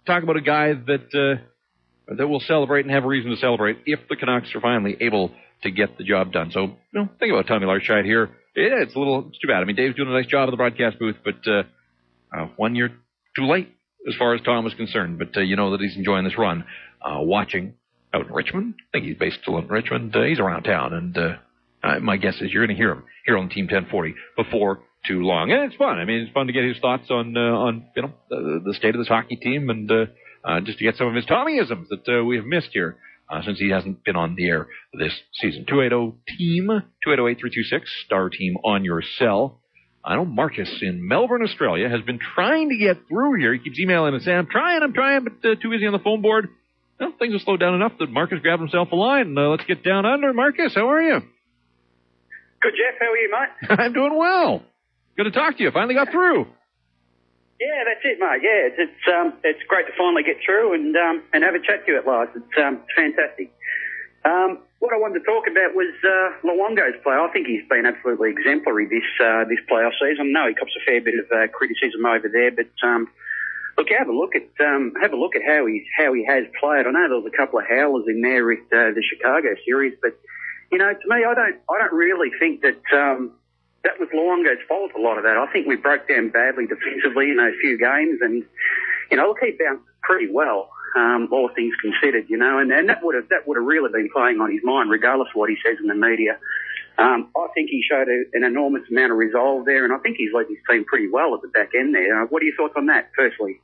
talk about a guy that will celebrate and have a reason to celebrate if the Canucks are finally able to get the job done. So, think about Tommy Larscheid here. Yeah, it's too bad. I mean, Dave's doing a nice job in the broadcast booth, but 1 year too late as far as Tom was concerned. But you know that he's enjoying this run, watching out in Richmond. I think he's based still in Richmond. He's around town, and my guess is you're going to hear him here on Team 1040 before too long. And it's fun. I mean, it's fun to get his thoughts on the state of this hockey team, and just to get some of his Tommyisms that we have missed here. Since he hasn't been on the air this season. 280-TEAM, 280-8326, star team on your cell. I know Marcus in Melbourne, Australia, has been trying to get through here. He keeps emailing and saying, I'm trying, but too busy on the phone board. Well, things have slowed down enough that Marcus grabbed himself a line. Let's get down under. Marcus, how are you? Good, Jeff. How are you, mate? I'm doing well. Good to talk to you. Finally got through. Yeah, that's it, mate. Yeah, it's great to finally get through and have a chat to you at last. It's fantastic. What I wanted to talk about was Luongo's play. I think he's been absolutely exemplary this playoff season. I know he cops a fair bit of criticism over there, but look, have a look at how he has played. I know there was a couple of howlers in there with the Chicago series, but to me, I don't really think that. That was Luongo's fault, a lot of that. I think we broke down badly defensively in those few games, and look, he bounced pretty well, all things considered, and that would have really been playing on his mind, regardless of what he says in the media. I think he showed an enormous amount of resolve there, and I think he's led his team pretty well at the back end there. What are your thoughts on that, firstly?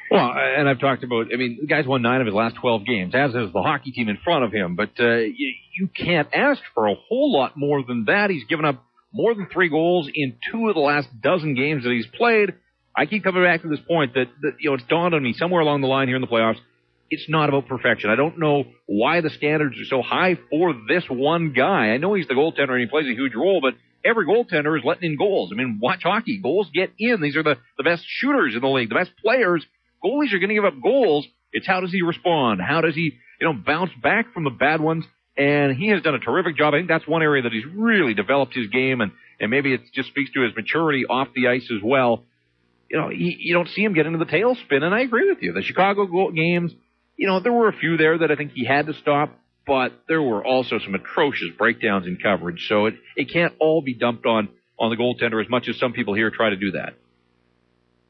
Well, and I've talked about, the guy's won 9 of his last 12 games, as is the hockey team in front of him, but you can't ask for a whole lot more than that. He's given up more than 3 goals in 2 of the last dozen games that he's played. I keep coming back to this point that it's dawned on me somewhere along the line here in the playoffs, it's not about perfection. I don't know why the standards are so high for this one guy. I know he's the goaltender and he plays a huge role, but every goaltender is letting in goals. I mean, watch hockey. Goals get in. These are the best shooters in the league, the best players. Goalies are going to give up goals. It's how does he respond? How does he, bounce back from the bad ones? And he has done a terrific job. I think that's one area that he's really developed his game, and maybe it just speaks to his maturity off the ice as well. You don't see him get into the tailspin, and I agree with you. The Chicago games, there were a few there that I think he had to stop, but there were also some atrocious breakdowns in coverage. So it can't all be dumped on the goaltender as much as some people here try to do that.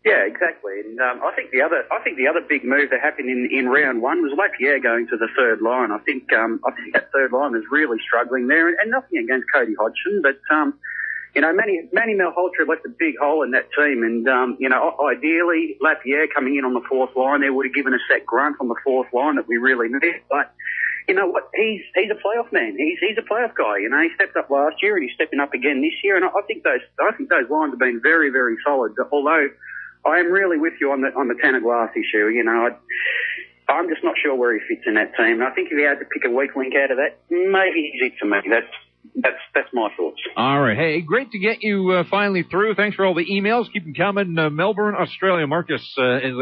Yeah, exactly. And I think the other big move that happened in round 1 was Lapierre going to the third line. I think that third line is really struggling there, and nothing against Cody Hodgson, but Manny Malhotra left a big hole in that team, and ideally Lapierre coming in on the fourth line there would have given us that grunt on the fourth line that we really needed. But you know what? He's a playoff man. He's a playoff guy. You know, he stepped up last year and he's stepping up again this year. And I think those lines have been very, very solid. Although I am really with you on the Tanner Glass issue. You know, I'm just not sure where he fits in that team. And I think if he had to pick a weak link out of that, maybe he's it to me. That's my thoughts. All right. Hey, great to get you finally through. Thanks for all the emails. Keep them coming. Melbourne, Australia. Marcus is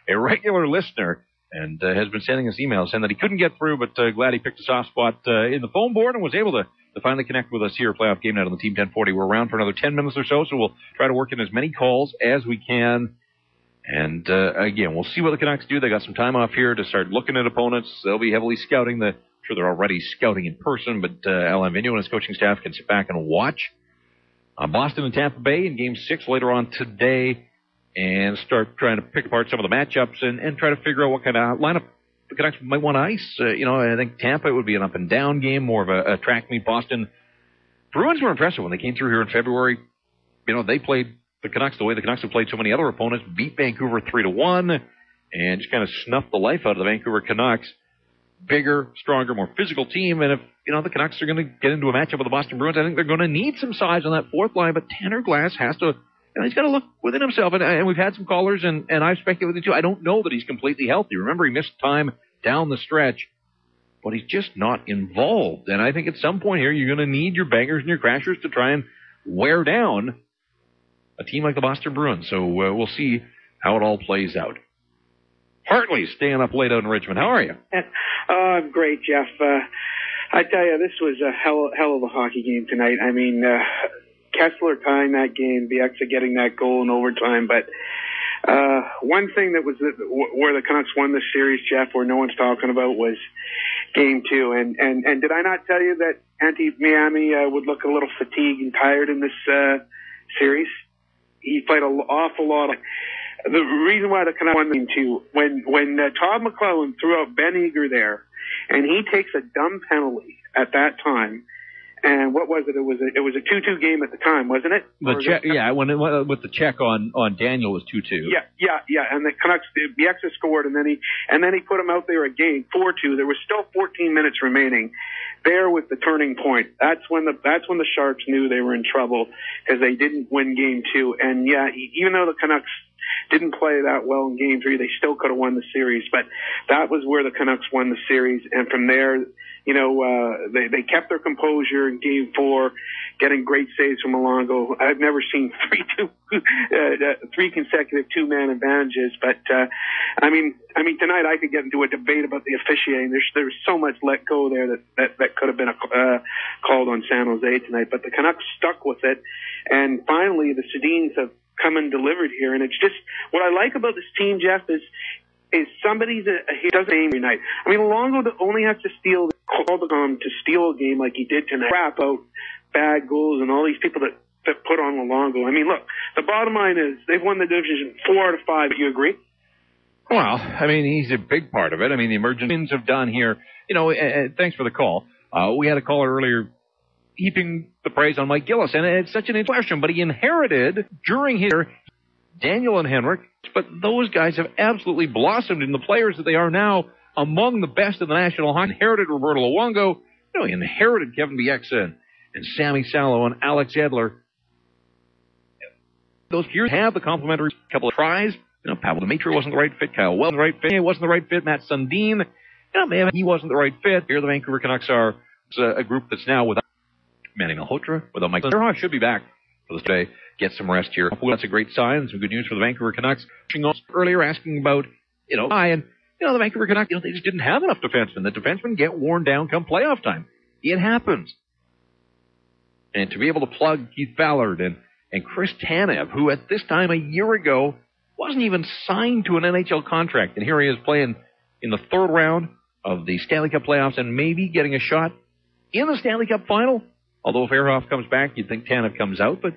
a regular listener and has been sending us emails saying that he couldn't get through, but glad he picked a soft spot in the phone board and was able to finally connect with us here at Playoff Game Night on the Team 1040. We're around for another 10 minutes or so we'll try to work in as many calls as we can. And, again, we'll see what the Canucks do. They got some time off here to start looking at opponents. They'll be heavily scouting. I'm sure they're already scouting in person, but Alain Vigneault and his coaching staff can sit back and watch Boston and Tampa Bay in Game 6 later on today and start trying to pick apart some of the matchups and try to figure out what kind of lineup the Canucks might want to ice. I think Tampa would be an up-and-down game, more of a track meet. Boston Bruins were impressive when they came through here in February. They played the Canucks the way the Canucks have played so many other opponents, beat Vancouver 3-1, and just kind of snuffed the life out of the Vancouver Canucks. Bigger, stronger, more physical team, and if, the Canucks are going to get into a matchup with the Boston Bruins, I think they're going to need some size on that fourth line, but Tanner Glass has to, he's got to look within himself, and we've had some callers, and I've speculated too. I don't know that he's completely healthy. Remember, he missed time down the stretch, but he's just not involved, and I think at some point here, you're going to need your bangers and your crashers to try and wear down a team like the Boston Bruins. So we'll see how it all plays out. Hartley's staying up late out in Richmond. How are you? I'm great, Jeff. I tell you, this was a hell of a hockey game tonight. I mean, Kessler tying that game, Bieksa getting that goal in overtime. But one thing that was where the Canucks won this series, Jeff, where no one's talking about, was Game 2. And did I not tell you that Miami would look a little fatigued and tired in this series? He played an awful lot. The reason why the Canucks won Game 2, when Todd McClellan threw out Ben Eager there, and he takes a dumb penalty at that time. And what was it? It was a 2-2 game at the time, wasn't it? With the check on Daniel was 2-2. Yeah. And the Canucks, Bieksa scored, and then he put him out there again, 4-2. There was still 14 minutes remaining. There was the turning point. That's when the Sharks knew they were in trouble because they didn't win Game 2. And yeah, even though the Canucks didn't play that well in Game 3, they still could have won the series. But that was where the Canucks won the series, and from there, they kept their composure in Game 4, getting great saves from Luongo. I've never seen three consecutive two-man advantages, but I mean, tonight I could get into a debate about the officiating. There's so much let go there that could have been called on San Jose tonight, but the Canucks stuck with it, and finally the Sedins have come and delivered here, and it's just what I like about this team, Jeff, is somebody that he doesn't aim every night. I mean, Luongo only has to steal to steal a game like he did tonight. Crap out bad goals and all these people that put on Luongo. I mean, look, the bottom line is they've won the division 4 out of 5. Do you agree? Well, I mean, he's a big part of it. I mean, the emergence have done here. Thanks for the call. We had a caller earlier heaping the praise on Mike Gillis, and it's such an interesting question, but he inherited during his Daniel and Henrik, but those guys have absolutely blossomed into the players that they are now, among the best in the National Hockey. Inherited Roberto Luongo, he inherited Kevin Bieksa and Sammy Salo and Alex Edler. Those years have the complimentary couple of tries. Pavel Dimitri wasn't the right fit. Kyle Wells wasn't the right fit. He wasn't the right fit. Matt Sundin, he wasn't the right fit. Here the Vancouver Canucks are a group that's now without Manny Malhotra, without Mike Lerhoff, should be back for this day. Get some rest here. Hopefully that's a great sign. Some good news for the Vancouver Canucks. Earlier asking about, the Vancouver Canucks, they just didn't have enough defensemen. The defensemen get worn down come playoff time. It happens. And to be able to plug Keith Ballard and Chris Tanev, who at this time a year ago wasn't even signed to an NHL contract, and here he is playing in the third round of the Stanley Cup playoffs and maybe getting a shot in the Stanley Cup final. Although if Ehrhoff comes back, you'd think Tanev comes out, but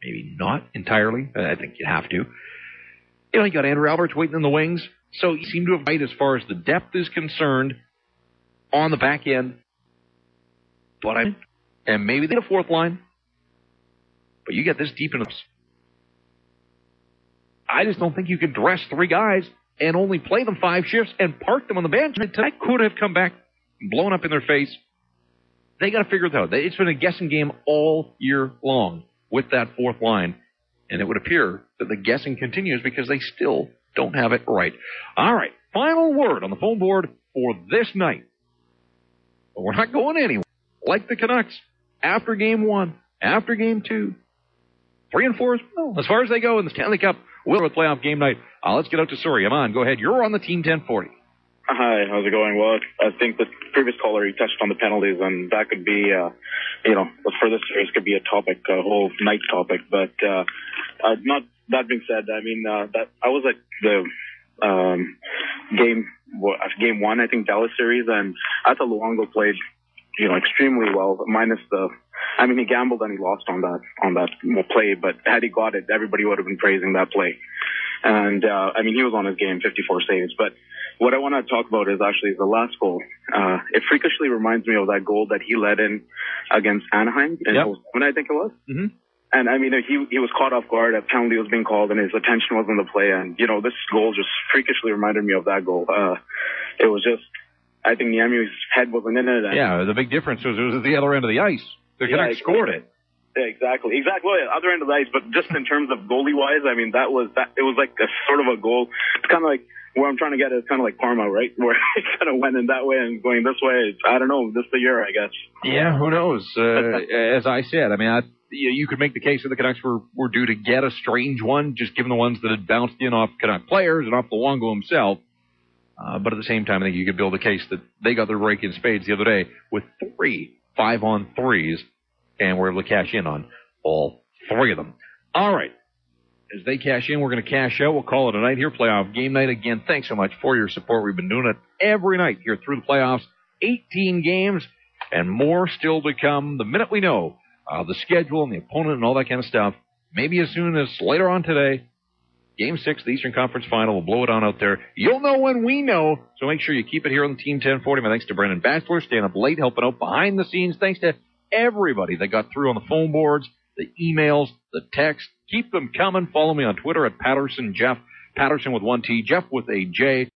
maybe not entirely. I think you have to. You got Andrew Alberts waiting in the wings. So you seem to have right as far as the depth is concerned on the back end. And maybe they get a fourth line. But you get this deep in the... I just don't think you could dress 3 guys and only play them 5 shifts and park them on the bench. That could have come back blown up in their face. They got to figure it out. It's been a guessing game all year long with that fourth line, and it would appear that the guessing continues because they still don't have it right. All right, final word on the phone board for this night. But we're not going anywhere. Like the Canucks, after Game 1, after Game 2, 3 and 4, well, as far as they go in the Stanley Cup, we'll have a playoff game night. Let's get out to Surrey. Aman, go ahead. You're on the Team 1040. Hi, how's it going? Well, I think the previous caller, he touched on the penalties, and that could be, for this series could be a topic, a whole night topic. But not that being said, I mean, that I was at the game 1, I think, Dallas series, and I thought Luongo played, extremely well, minus he gambled and he lost on that play, but had he got it, everybody would have been praising that play. And, he was on his game, 54 saves. But what I want to talk about is actually the last goal. It freakishly reminds me of that goal that he led in against Anaheim in 2007, I think it was. Mm-hmm. And, he was caught off guard. A penalty was being called, and his attention was on the play. And, this goal just freakishly reminded me of that goal. It was just, I think Niemi's head wasn't in it. Yeah, the big difference was it was at the other end of the ice. The Canucks scored it. Yeah, exactly. Well, yeah, other end of the ice, but just in terms of goalie-wise, it was like a sort of a goal. It's kind of like, where I'm trying to get is kind of like Parma, right? Where it kind of went in that way and going this way. I don't know. This is the year, I guess. Yeah, who knows? As I said, you could make the case that the Canucks were due to get a strange one, just given the ones that had bounced in off Canuck players and off Luongo himself. But at the same time, I think you could build a case that they got their break in spades the other day with 3 5-on-3s, and we're able to cash in on all 3 of them. All right. As they cash in, we're going to cash out. We'll call it a night here. Playoff game night. Again, thanks so much for your support. We've been doing it every night here through the playoffs. 18 games and more still to come. The minute we know the schedule and the opponent and all that kind of stuff, maybe as soon as later on today, Game 6, the Eastern Conference Final. We'll blow it on out there. You'll know when we know, so make sure you keep it here on the Team 1040. My thanks to Brendan Batchelor, staying up late, helping out behind the scenes. Thanks to everybody that got through on the phone boards, the emails, the text. Keep them coming. Follow me on Twitter at Patterson Jeff. Patterson with 1 T, Jeff with a J.